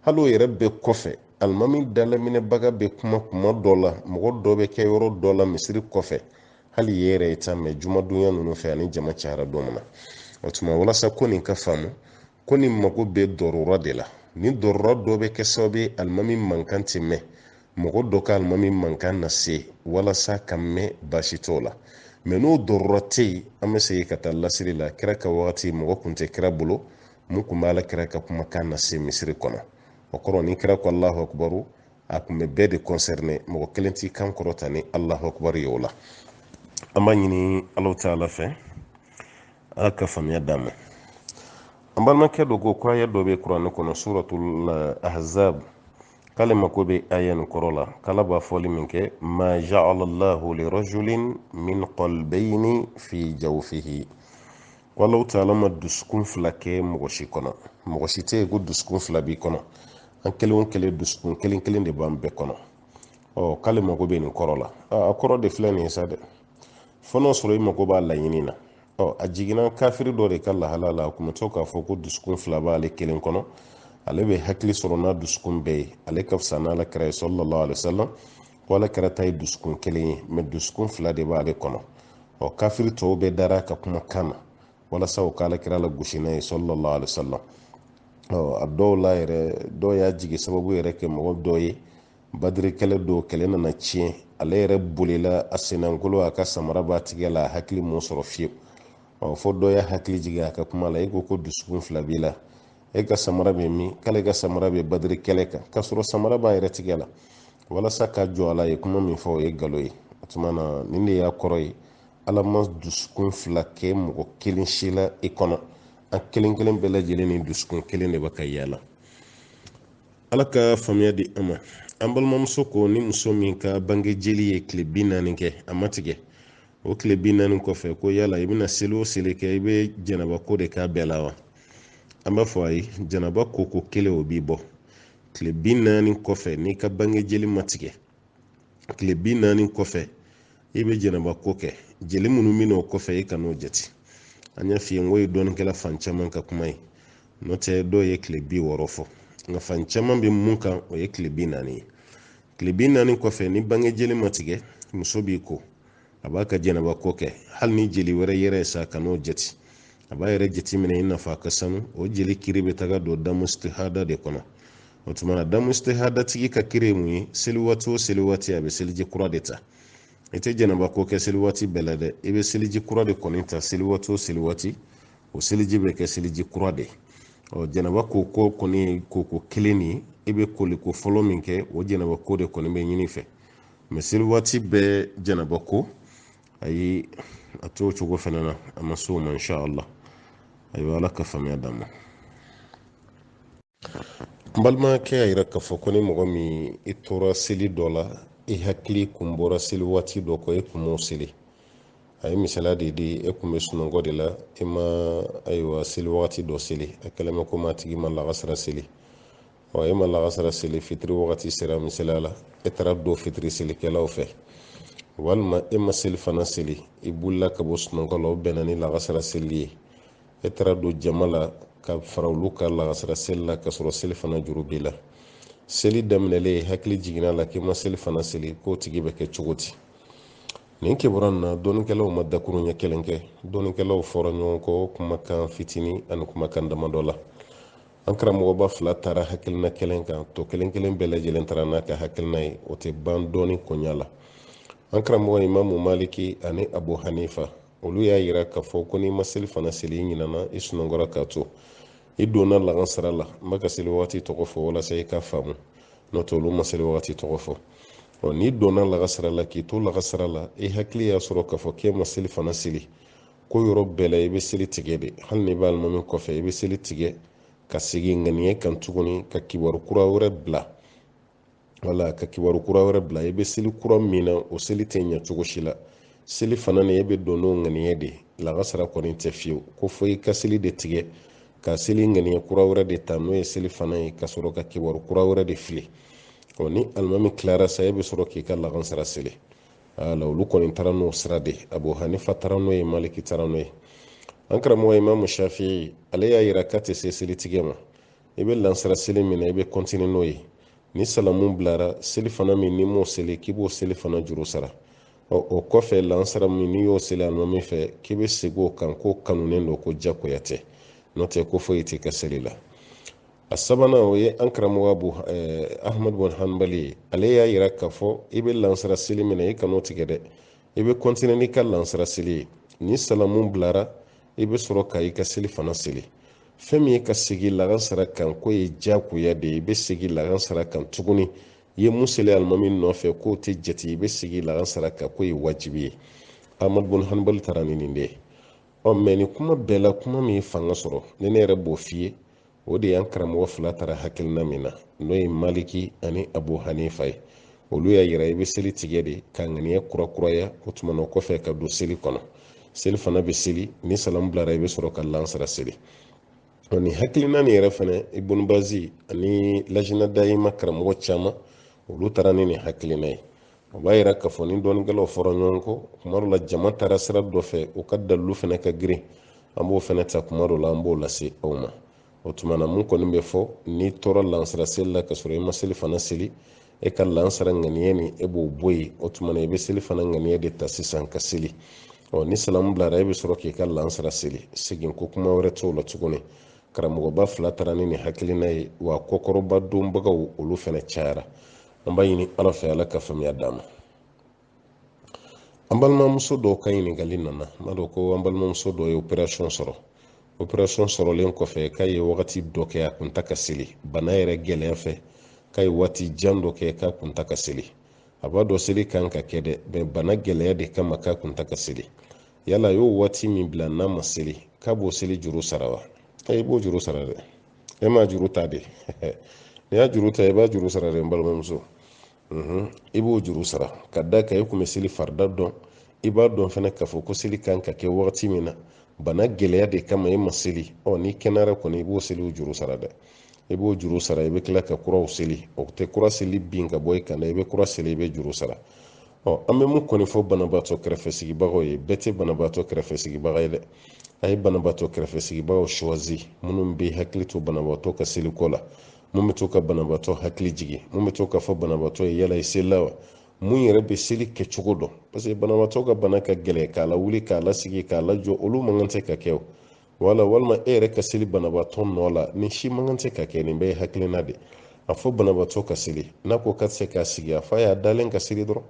Hali o yɛrɛ bɛɛ kɔfɛ alimami dalaminɛbaga bɛ kuma dɔ la, mɔgɔ dɔ bɛ kɛ yɔrɔ dɔ la misiri kɔfɛ, hali ye yɛrɛ ye t'a mɛn jumadonya ninnu fɛ ani jama cayara don min na. O tuma walasa ko nin ka faamu, ko nin mago bɛ dɔrɔrɔ de la, ni dɔrɔrɔ dɔ bɛ kɛ sababu ye alimami mankan tɛ mɛn, mɔgɔ dɔ ka alimami mankan na se walasa ka mɛn baasi t'o la. Mais n'o dɔrɔrɔ tɛ yen, an bɛ segin ka taa lasiri la, kira ka wagati mɔgɔ kun tɛ kira bolo mun kun b'a la kira ka kumakan na se misiri kɔnɔ. O kɔrɔ ni kira ko Allahu akbar, a kun bɛ bɛɛ de concerné, mɔgɔ kelen t'i kan kɔrɔta ni Allahu akbar y'o la. An b'a ɲini Alahu Taala fɛ ala ka faamuya d'an ma. An balimakɛ dɔ ko ko aya dɔ bɛ kuranɛ kɔnɔ suratul ahzab, k'ale mako bɛ aya nin kɔrɔ la, k'ala b'a fɔli min kɛ ma ja'ala Allahu li rajulin min qalbayni fi jawfihi, Alahu Taala ma dusukun fila kɛ mɔgɔ si kɔnɔ, mɔgɔ si tɛ yen ko dusukun fila b'i kɔnɔ, an kelen o kelen dusukun kelen kelen de b'an bɛɛ kɔnɔ. K'ale mako bɛ nin kɔrɔ la, a kɔrɔ de filɛ nin ye sa dɛ, fɔ n'o sɔrɔ i mako b'a laɲini na. A jiginna kafiri dɔ de ka lahala la, a kun bɛ to k'a fɔ ko dusukun fila b'ale kelen kɔnɔ, ale bɛ hakili sɔrɔ n'a dusukun bɛɛ ye, ale ka fisa n'ala kira ye sallallahu alaihi wasallam, ko ala kira ta ye dusukun kelen ye, mais dusukun fila de b'ale kɔnɔ. Kafiri tɔw bɛ dara ka kuma kan na walasa o k'ala kira la gosi n'a ye sallallahu alaihi wasallam. A dɔw la yɛrɛ, dɔw y'a jigi sababu yɛrɛ kɛ mɔgɔ dɔ ye, badiri kɛlɛ dɔw kɛlɛ nana tiɲɛ, ale yɛrɛ bolila a sennankolo a ka samara b'a tigɛ la, a hakili m'o sɔrɔ fiyewu. Fo dɔ ya hakili jigin a ka kuma la, e ko dusukun fila b'i la, e ka samara bɛ min, k'ale ka samara bɛ badiri kɛlɛ kan, k'a sɔrɔ samara b'a yɛrɛ tigɛ la, walasa ka jɔ a la ye kuma min fɔ o ye nkalon ye. O tuma na nin de y'a kɔrɔ ye, ala ma dusukun fila kɛ mɔgɔ kelen si la i kɔnɔ, an kelen kelen bɛɛ lajɛlen ni dusukun kelen de bɛ ka yaala. Ala ka faamuya di an ma. An balimamuso ko ni muso min ka bange jeli ye tile 40 kɛ a ma tigɛ, o tile 40 kɔfɛ ko yala i bɛna seli o seli kɛ, i bɛ jɛnaba ko de k'a bɛɛ la wa? An b'a fɔ ayi, jɛnaba ko kelen o b'i bɔ. Tile 40 kɔfɛ n'i ka bange jeli ma tigɛ, tile 40 kɔfɛ i bɛ jɛnaba ko kɛ, jeli minnu bɛ n'o kɔfɛ i kan'o jate. An y'a f'i ye n ko ye dɔɔninkɛla fan caman ka kuma ye, n'o tɛ dɔw ye tile 60 fɔ, nka fan caman bɛ mun kan o ye tile 40 ye. Tile 40 kɔfɛ ni bange jeli ma tigɛ, muso b'i ko a b'a ka jɛnɛba ko kɛ hali ni jeli wɛrɛ yɛrɛ sa kan'o jati a b'a yɛrɛ jateminɛ i nafa ka sanu o jeli kiri bɛ taga don damu istihada de kɔnɔ o tuma na damu istihada tigi ka kiri ye mun ye seli waati o seli waati a bɛ seliji kura de ta i tɛ jɛnɛba ko kɛ seli waati bɛɛ la dɛ i bɛ seliji kura de kɔni ta seli waati o seli waati o seliji bɛ kɛ seliji kura de jɛnɛba ko ko kɔni ye koko kelen de ye i bɛ koliko fɔlɔ min kɛ o jɛnɛba ko de kɔni bɛ ɲini fɛ mɛ seli waati bɛɛ jɛnɛba ko ayi a t'o cogo fana na a ma s'o ma insha Allah ayiwa ala ka faamuya d'an ma n balimakɛ y'a yira k'a fɔ ko ni mɔgɔ min i tora seli dɔ la i hakili kun bɔra seli waati dɔ kɔ i kun m'o seli a ye misaliya de di e kun bɛ sunɔgɔ de la i ma ayiwa seli wagati dɔ seli a kɛlen ko maa tigi ma lagasara seli e ma lagasara seli fitiri wagati sera misaliya la e taara don fitiri selikɛlaw fɛ walima e ma seli fana seli i bulila ka bɔ sunɔgɔ la o bɛnna ni lagasara seli ye e taara don jama la ka fara olu ka lagasara seli la ka sɔrɔ seli fana juru b'i la seli daminɛlen hakili jiginna la k'i ma seli fana seli k'o tigi bɛ kɛ cogo di nin kibaruya na dɔɔnikɛlaw ma dakuru ɲɛ kelen kɛ dɔɔnikɛlaw fɔra ɲɔgɔn kɔ kumakan fitinin ani kumakan damadɔ la an karamɔgɔba fila taara hakilina kelen kan to kelen kelen bɛɛ lajɛlen taara n'a ka hakilina ye o tɛ ban dɔɔni koɲa la an karamɔgɔ imamu maliki ani abu hanifa olu y'a yira k'a fɔ ko n'i ma seli fana seli i ɲinana i sunɔgɔra k'a to i donna lagansara la n bɛ ka seli waati tɔgɔ fɔ walasa i ka faamu n'o tɛ olu ma seli waati tɔgɔ fɔ n'i donna lagasara la k'i to lagasara la i hakili y'a sɔrɔ k'a fɔ k'e ma seli fana seli ko yɔrɔ bɛɛ la i bɛ seli tigɛ de hali ni b'a alimami kɔfɛ i bɛ seli tigɛ ka segin ŋaniya kan tuguni ka kibaru kura wɛrɛ bila wala ka kibaru kura wɛrɛ bila i bɛ seli kura min na o seli tɛ ɲɛ cogo si la seli fana ni e bɛ don n'o ŋaniya de lagasara kɔni tɛ fiyewu ko fo i ka seli de tigɛ ka seli ŋaniya kura wɛrɛ de ta n'o ye seli fana ye ka sɔrɔ ka kibaru kura wɛrɛ de fili ni alimami tilara sa e bɛ sɔrɔ k'i ka lagansara seli olu kɔni taara n'o sira de abu hanifa taara n'o ye maliki taara n'o ye an karamɔgɔ imamu shafi'i ale y'a yira k'a tɛ se seli tigɛ ma i bɛ lansara seli min na i bɛ kɔntine n'o ye ni salamu bilara seli fana min n'i m'o seli k'i b'o seli fana juru sara o kɔfɛ lansara min n'i y'o seli alimami fɛ k'i bɛ segin o kan ko kanunen don ko jagoya tɛ n'o tɛ ko foyi tɛ kɛ seli la a sabanan o ye an karamɔgɔ abu ahmad bin hanbali ale y'a yira k'a fɔ i bɛ lansara seli min na i kan'o tigɛ dɛ i bɛ kɔntine n'i ka lansara seli ye ni salamu bilara i bɛ sɔrɔ ka i ka seli fana seli fɛn min ye ka segin lagansara kan k'o ye jagoya de ye i bɛ segin lagansara kan tuguni i ye mun seli alimami nɔfɛ k'o tɛ jate i bɛ segin lagansara kan k'o ye wajibi ye ahmad bin hanbali taara ni nin de ye mɛ ni kuma bɛɛ la kuma min ye fanga sɔrɔ ni ne yɛrɛ b'o f'i ye o de y'an karamɔgɔ fila taara hakilina min na n'o ye maliki ani abu hanifa ye olu y'a yira i bɛ seli tigɛ de ka ŋaniya kurakuraya o tuma na o kɔfɛ ka don seli kɔnɔ seli fana bɛ seli ni salamu bilara i bɛ sɔrɔ ka lansara seli ni hakilina nin yɛrɛ fana ibn bazi ani lajina dayima karamɔgɔ caman olu taara ni nin hakilina ye o b'a yira k'a fɔ ni dɔɔnikɛlaw fɔra ɲɔgɔn kɔ kuma dɔ la jama taara sira dɔ fɛ o ka dalilu fana ka girin an b'o fana ta kuma dɔ la an b'o lase aw ma o tuma na mun kɔni bɛ fɔ n'i tora lansara seli la ka sɔrɔ i ma seli fana seli e ka lansara ŋaniya ni e b'o bɔ yen o tuma na i bɛ seli fana ŋaniya de ta sisan ka seli ni salamu bilara e bɛ sɔrɔ k'i ka lansara seli segin ko kuma wɛrɛ t'o la tuguni karamɔgɔba fila taara ni nin hakilina ye wa kɔkɔrɔba donbagaw olu fana cayara an b'a ɲini ala fɛ ala ka faamuya d'an ma an balimamuso dɔw ka ɲininkali nana n b'a dɔn ko an balimamuso dɔw ye operation sɔrɔ operation sɔrɔlen kɔfɛ k'a ye wagati dɔ kɛ a kun ta ka seli bana yɛrɛ gɛlɛya fɛ k'a ye waati jan dɔ kɛ k'a kun ta ka seli a b'a dɔn seli kan ka kɛ dɛ mɛ bana gɛlɛya de kama k'a kun ta ka seli yala a y'o waati min bila n'a ma seli k'a b'o seli juru sara wa i b'o juru sara dɛ e m'a juru ta de n'i y'a juru ta i b'a juru sara dɛ n balimamuso i b'o juru sara ka da kan i kun bɛ seli farida dɔn i b'a dɔn fana k'a fɔ ko seli kan ka kɛ wagati min na bana gɛlɛya de kama i ma seli ni kɛnɛyara kɔni i b'o seli o juru sara dɛ i b'o juru sara i bɛ tila ka kuraw seli o tɛ kura seli bin ka bɔ i kan dɛ i bɛ kura seli i bɛ juru sara an bɛ mun kɔni fɔ banabaatɔ kɛrɛfɛ sigibagaw ye bɛɛ tɛ banabaatɔ kɛrɛfɛ sigibaga ye dɛ a ye banabaatɔ kɛrɛfɛ sigibagaw choisi minnu bɛ hakili to banabaatɔ ka seliko la mun bɛ to ka banabaatɔ hakili jigin mun bɛ to ka fɔ banabaatɔ ye yala i selila wa mun yɛrɛ bɛ seli kɛ cogo dɔn parce que banabaatɔ ka bana ka gɛlɛn k'a la wuli k'a la sigi k'a la jɔ olu man kan tɛ ka kɛ walima e yɛrɛ ka seli banabaatɔ nɔ la nin si man kan tɛ ka kɛ nin bɛɛ ye hakilina de a fɔ banabaatɔ ka seli n'a ko ka tɛ se k'a sigi a fa y'a dalen ka seli dɔrɔn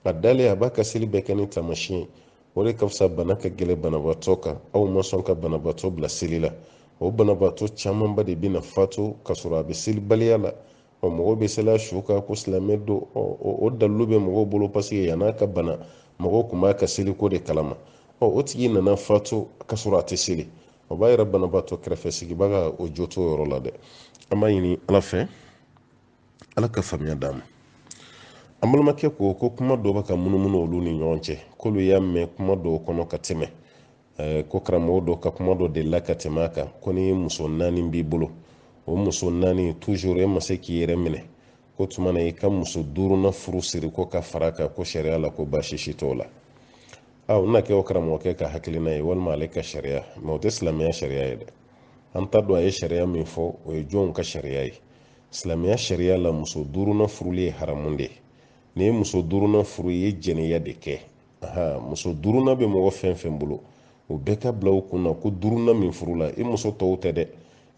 a dalen a b'a ka seli bɛɛ kɛ ni taamasiyɛn o de ka fisa bana ka gɛlɛn banabaatɔ kan aw ma sɔn ka banabaatɔ bila seli la o banabaatɔ camanba de bɛna fatu ka sɔrɔ a bɛ selibaliya la mɔgɔw bɛ sela su kan ko silamɛ don o dalilu bɛ mɔgɔw bolo parce que yan'a ka bana mɔgɔw tun b'a ka seliko de kalama o tigi nana fatu ka sɔrɔ a tɛ seli o b'a yɛrɛ banabaatɔ kɛrɛfɛ sigibaga o jo t'o yɔrɔ la dɛ an b'a ɲini ala fɛ ala ka faamuya d'an ma an balimakɛ ko kuma dɔ bɛ ka munumunu olu ni ɲɔgɔn cɛ k'olu y'a mɛn kuma dɔw kɔnɔ ka tɛmɛ ko karamɔgɔ dɔ ka kuma dɔ delila ka tɛmɛ a kan ko ni muso 4 b'i bolo o muso 4 toujours e ma se k'i yɛrɛ minɛ ko tuma na i ka muso 5nan furu siri ko ka fara kan ko sariya la ko baasi si t'o la o na kɛ o karamɔgɔkɛ ka hakilina ye walima ale ka sariya mɛ o tɛ silamɛya sariya ye dɛ an t'a dɔn a ye sariya min fɔ o ye jɔnw ka sariya ye silamɛya sariya la muso 5nan furuli ye haramu de ye ni ye muso 5nan furu i ye jɛnɛya de kɛ muso 5nan bɛ mɔgɔ fɛn fɛn bolo o bɛɛ ka bila u kunna ko 5nan min furu la i muso tɔw tɛ dɛ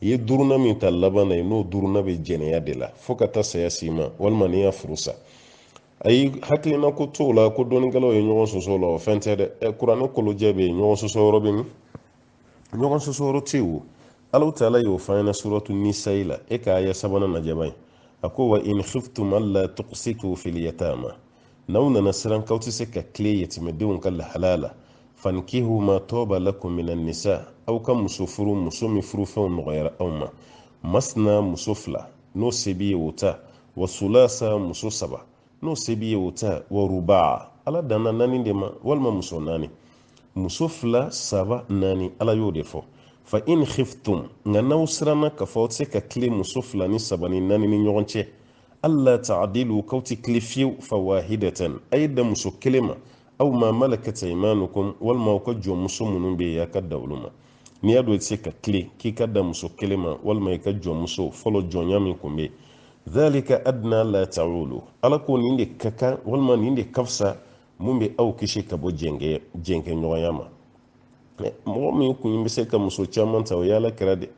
i ye 5nan min ta laban na n'o 5nan bɛ jɛnɛya de la fo ka taa saya s'i ma walima n'i y'a furu sa ayi hakilina ko t'o la ko dɔnnikɛlaw ye ɲɔgɔn sɔsɔ la o fɛn tɛ dɛ kuranɛ kolojɛ bɛ yen ɲɔgɔn sɔsɔ yɔrɔ bɛ min ɲɔgɔn sɔsɔ yɔrɔ tɛ yen o Allahu Ta'ala y'o fɔ an ɲɛna suratu Nisa'i la e ka aya 3nan lajɛ ban a ko wa in khiftum alla tuqsitu fil yatama n'aw nana siran k'aw tɛ se ka tile yatimɛdenw ka lahalaya la fankihu ma taba lakum minan nisa aw ka muso furu muso min furufɛnw nɔgɔyara aw ma masna muso 2 n'o se b'i ye o ta wa sulasa muso 3 n'o se b'i ye o ta wa ruba ala danna 4 de ma walima muso 4 muso 2 3 4 ala y'o de fɔ fa in khiftum nga n'aw siranna ka fɔ aw tɛ se ka tile muso 2 ni 3 ni 4 ni ɲɔgɔn cɛ alla ta'dilu k'aw tɛ tile fiyewu fa wahidatan a ye da muso 1 ma aw ma malakat aymanukum walima aw ka jɔnmuso minnu bɛ yen a ka da olu ma n'i y'a dɔn i tɛ se ka tile k'i ka da muso 1 ma walima i ka jɔnmuso fɔlɔ jɔnya min tun bɛ yen dhalika adna la ta'ulu ala ko nin de ka kan walima nin de ka fisa mun bɛ aw kisi ka bɔ jɛnkɛɲɔgɔnya ma mɔgɔ min kun bɛ se ka muso caman ta o ye ala kɛra de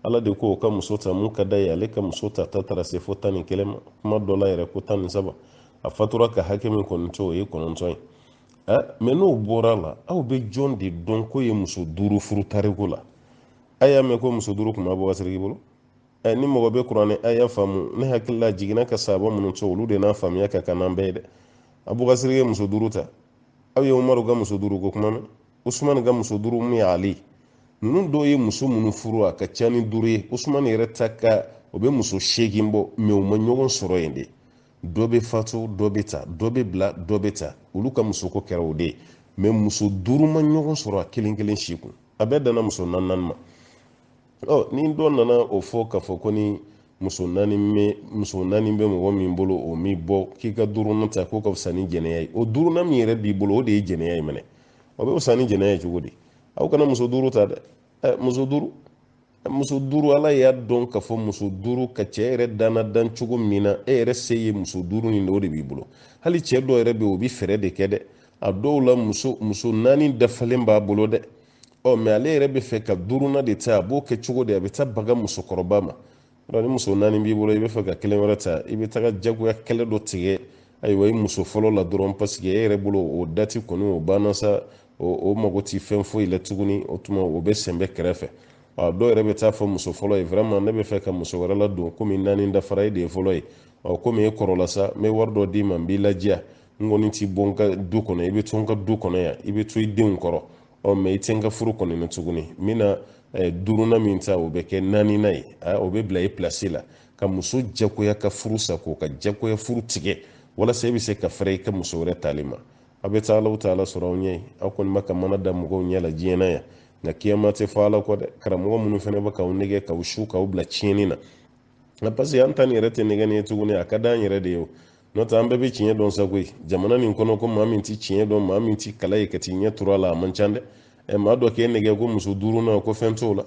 ala de ko ka muso ta mun ka da ye ale ka muso ta taara se fo 11 ma kuma dɔ la yɛrɛ ko 13 a fatura ka hakɛ min kɔni to o ye 9 ye mɛ n'o bɔra la aw bɛ jɔn de dɔn ko ye muso 5 furu tariku la a y'a mɛn ko muso 5 kun b'a bɔ ka siriki bolo ni mɔgɔ bɛ kuranɛ a y'a faamu ne hakili la jiginna ka sahaba minnu to olu de n'a faamuya ka kan n'an bɛɛ ye dɛ a bɔ ka siriki muso 5 ta aw ye umaru ka muso 5 ko kuma mɛn usman ka muso 5 min ye ali ninnu dɔw ye muso minnu furu a ka ca ni 5 ye usman yɛrɛ ta ka o bɛ muso 8 bɔ mɛ u ma ɲɔgɔn sɔrɔ yen de dɔ bɛ fatu dɔ bɛ ta dɔ bɛ bila dɔ bɛ ta olu ka musoko kɛra o de ye mɛ muso 5 ma ɲɔgɔn sɔrɔ a kelen kelen si kun a bɛɛ danna muso 4 ma ni dɔ nana o fɔ k'a fɔ ko ni muso 4 bɛ mɔgɔ min bolo o mi bɔ k'i ka 5nan ta k'o ka fisa ni jɛnɛya ye o 5nan min yɛrɛ b'i bolo o de ye jɛnɛya ye minɛ o bɛ fisa ni jɛnɛya ye cogo di aw kana muso 5 ta dɛ muso 5 ala y'a dɔn k'a fɔ muso 5 ka cɛ yɛrɛ danna dan cogo min na e yɛrɛ se ye muso 5 nin de o de b'i bolo hali cɛ dɔw yɛrɛ bɛ o bɛ fɛɛrɛ de kɛ dɛ a dɔw la muso 4 dafalen b'a bolo dɛ mɛ ale yɛrɛ bɛ fɛ ka 5nan de ta a b'o kɛ cogo di a bɛ taa baga musokɔrɔba ma ni muso 4 b'i bolo i bɛ fɛ ka 1 wɛrɛ ta i bɛ taga jagoya kɛlɛ dɔ tigɛ ayiwa i muso fɔlɔ la dɔrɔn parce que e yɛrɛ bolo o dati kɔni o banna sa o mago ti fɛn foyi la tuguni o tuma o bɛ sɛnbɛ kɛrɛfɛ dɔw yɛrɛ bɛ taa fɔ muso fɔlɔ ye vraiment ne bɛ fɛ ka muso wɛrɛ la don komi 4 dafara e de ye fɔlɔ ye komi e kɔrɔla sa n bɛ wari dɔ d'i ma n b'i lajiya n kɔni ti bɔ n ka du kɔnɔ i bɛ to n ka du kɔnɔ yan i bɛ to i denw kɔrɔ mɛ i tɛ n ka furu kɔni na tuguni n bɛna 5nan min ta o bɛ kɛ 4nan ye o bɛ bila i place la ka muso jagoya ka furu sa k'o ka jagoya furu tigɛ walasa e bɛ se ka fɛrɛ i ka muso wɛrɛ tali ma a bɛ taa Alahu Ta'ala sɔrɔ aw ɲɛ aw kɔni bɛ ka mana da mɔgɔw ɲɛ la diɲɛ na yan nka kiyama tɛ fɔ ala kɔ dɛ karamɔgɔ minnu fana bɛ k'aw nɛgɛ k'aw su k'aw bila tiɲɛni na nka parce que an ta nin yɛrɛ tɛ nɛgɛ nin ye tuguni a ka d'an yɛrɛ de ye o n'o tɛ an bɛɛ bɛ tiɲɛ dɔn sa koyi jamana nin kɔnɔ ko maa min tɛ tiɲɛ dɔn maa min tɛ kala ye ka t'i ɲɛ turu a la a man ca dɛ maa dɔ k'e nɛgɛ ko muso 5nan ko fɛn t'o la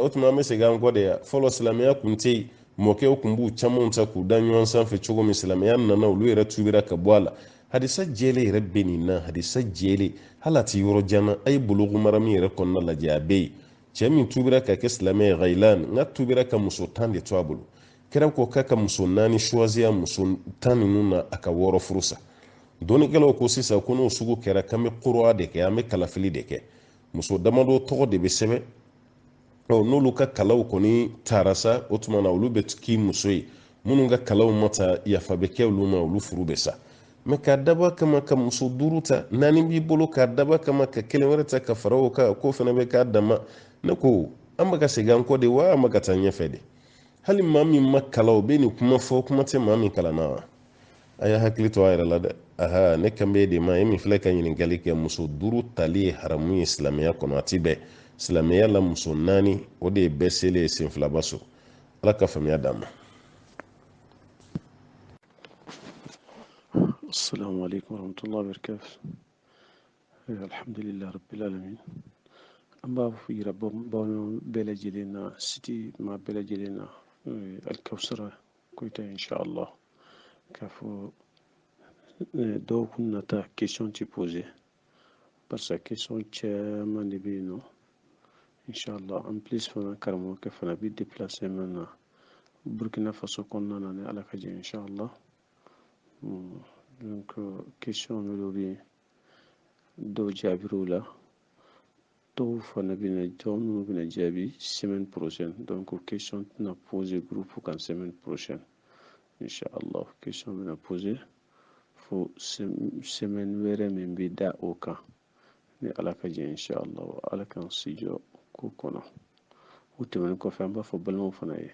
o tuma an bɛ segin an kɔ de yan fɔlɔ silamɛya kun tɛ yen mɔkɛw kun b'u camanw ta k'u da ɲɔgɔn sanfɛ cogo min silamɛya nana olu yɛrɛ tubira ka bɔ a la hadisa jɛlen yɛrɛ bɛ nin na hadisa jɛlen hali a ti yɔrɔ jan a ye bologo mara min yɛrɛ kɔnɔna lajɛ a bɛ yen cɛ min tubira ka kɛ silamɛ ye Ghailan n ka tubira ka muso 10 de to a bolo kɛra ko k'a ka muso 4 choisiya muso 10 ninnu na a ka 6 furu sa dɔnnikɛlaw ko sisan ko n'o sugu kɛra k'an bɛ koroya de kɛ an bɛ kalafili de kɛ muso damadɔ tɔgɔ de bɛ sɛbɛn n'olu ka kalaw kɔni taara sa o tuma na olu bɛ k'i muso ye minnu ka kalaw ma ta yafa bɛ kɛ olu ma olu furu bɛ sa mɛ k'a daba kama ka muso 5 ta 4 b'i bolo k'a daba kama ka 1 wɛrɛ ta ka fara o kan k'o fana bɛ k'a dama ne ko an bɛ ka segin an kɔ de wa an bɛ ka taa ɲɛfɛ de hali maa min ma kala o bɛ nin kuma fɔ kuma tɛ maa min kalanna wa a y'a hakili to a yɛrɛ la dɛ aha ne kan bɛ de ma e min filɛ ka ɲininkali kɛ muso 5 tali ye haramu ye silamɛya kɔnɔ a ti bɛn silamɛya la muso 4 o de ye bɛɛ selen ye senfilaba so ala ka faamuya d'an ma السلام عليكم ورحمة الله وبركاته. الحمد لله رب العالمين. أما في رب بلا جلنا ستي ما بلا جلنا الكوثر كويتا إن شاء الله كفو دو كنا تا كيسون تي بوزي بس كيسون تشاما نبينو إن شاء الله أم بليس فنا كرمو كفنا بي ديبلاسي منا بركنا فاسو كنا ناني على كجي إن شاء الله. Donc, question melodi do jabiru la to fana bina jom bina jabi semaine prochaine. Donc, question na poser groupe quand semaine prochaine. Inch'Allah, question bina poser faut semaine were min bi da o kan ni ala ka jɛ Inch'Allah ala kan sijo ko kɔnɔ o tɛmɛnen kɔfɛ an b'a fɔ balimaw fana ye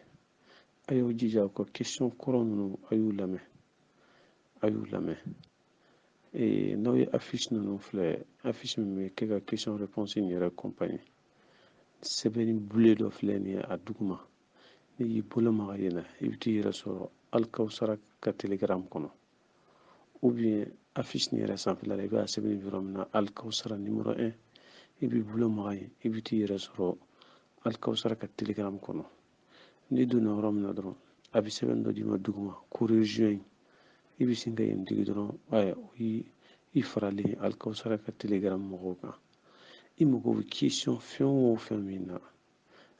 a y'aw jija ka question kɔrɔ ninnu a y'u lamɛn n'aw ye affiche ninnu filɛ affiche min bɛ kɛ ka question réponse in yɛrɛ accompagner sɛbɛnni bule dɔ filɛ nin ye a duguma n'i y'i bolo maga yen na i bɛ t'i yɛrɛ sɔrɔ alikawusara ka telegram kɔnɔ ou bien affiche nin yɛrɛ sanfɛla la i b'a sɛbɛnni yɔrɔ min na alikawusara numéro 1 i b'i bolo maga yen i bɛ t'i yɛrɛ sɔrɔ alikawusara ka telegram kɔnɔ n'i donna yɔrɔ min na dɔrɔn a bɛ sɛbɛn dɔ d'i ma duguma ko rejoindre i bɛ sin ka yen digi dɔrɔn i faralen alikawusara ka telegram mɔgɔw kan i mago bɛ question fɛn o fɛn min na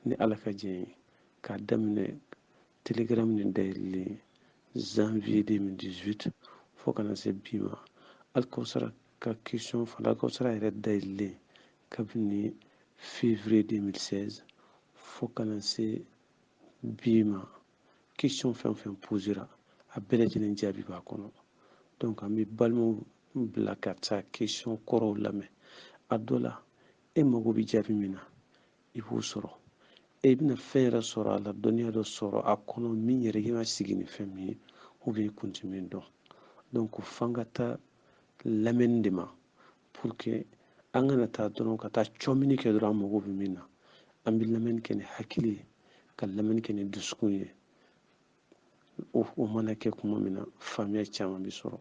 ni ala ka jɛ ye k'a daminɛ telegram nin dayɛlɛlen janvier 2018 fo kana se bi ma alikawusara ka question fana alikawusara yɛrɛ dayɛlɛlen kabini février 2016 fo kana se bi ma question fɛn o fɛn posera a bɛɛ lajɛlen jaabi b'a kɔnɔ donc an bɛ balimaw bila ka taa question kɔrɔw lamɛn a dɔ la e mago bɛ jaabi min na i b'o sɔrɔ e bɛna fɛn yɛrɛ sɔrɔ a la dɔnniya dɔ sɔrɔ a kɔnɔ min yɛrɛ i ma sigi ni fɛn min ye ou bien i kun tɛ min dɔn donc f'an ka taa lamɛnni de ma pour que an kana taa dɔrɔn ka taa cɔmini kɛ dɔrɔn an mago bɛ min na an bɛ lamɛnni kɛ ni hakili ye ka lamɛnni kɛ ni dusukun ye o mana kɛ kuma min na faamuya caman bɛ sɔrɔ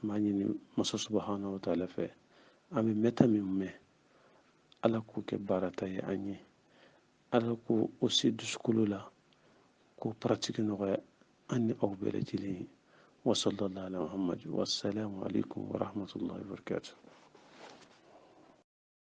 n b'a ɲini masa subahanahu wa taala fɛ an bɛ mɛta min mɛn ala k'o kɛ baarata ye an ye ala k'o o se dusukolo la k'o paratiki nɔgɔya an ni aw bɛɛ lajɛlen ye wa sallallahu ala muhammad wasalaamu alaikum wa rahmatullahi wa barakatuh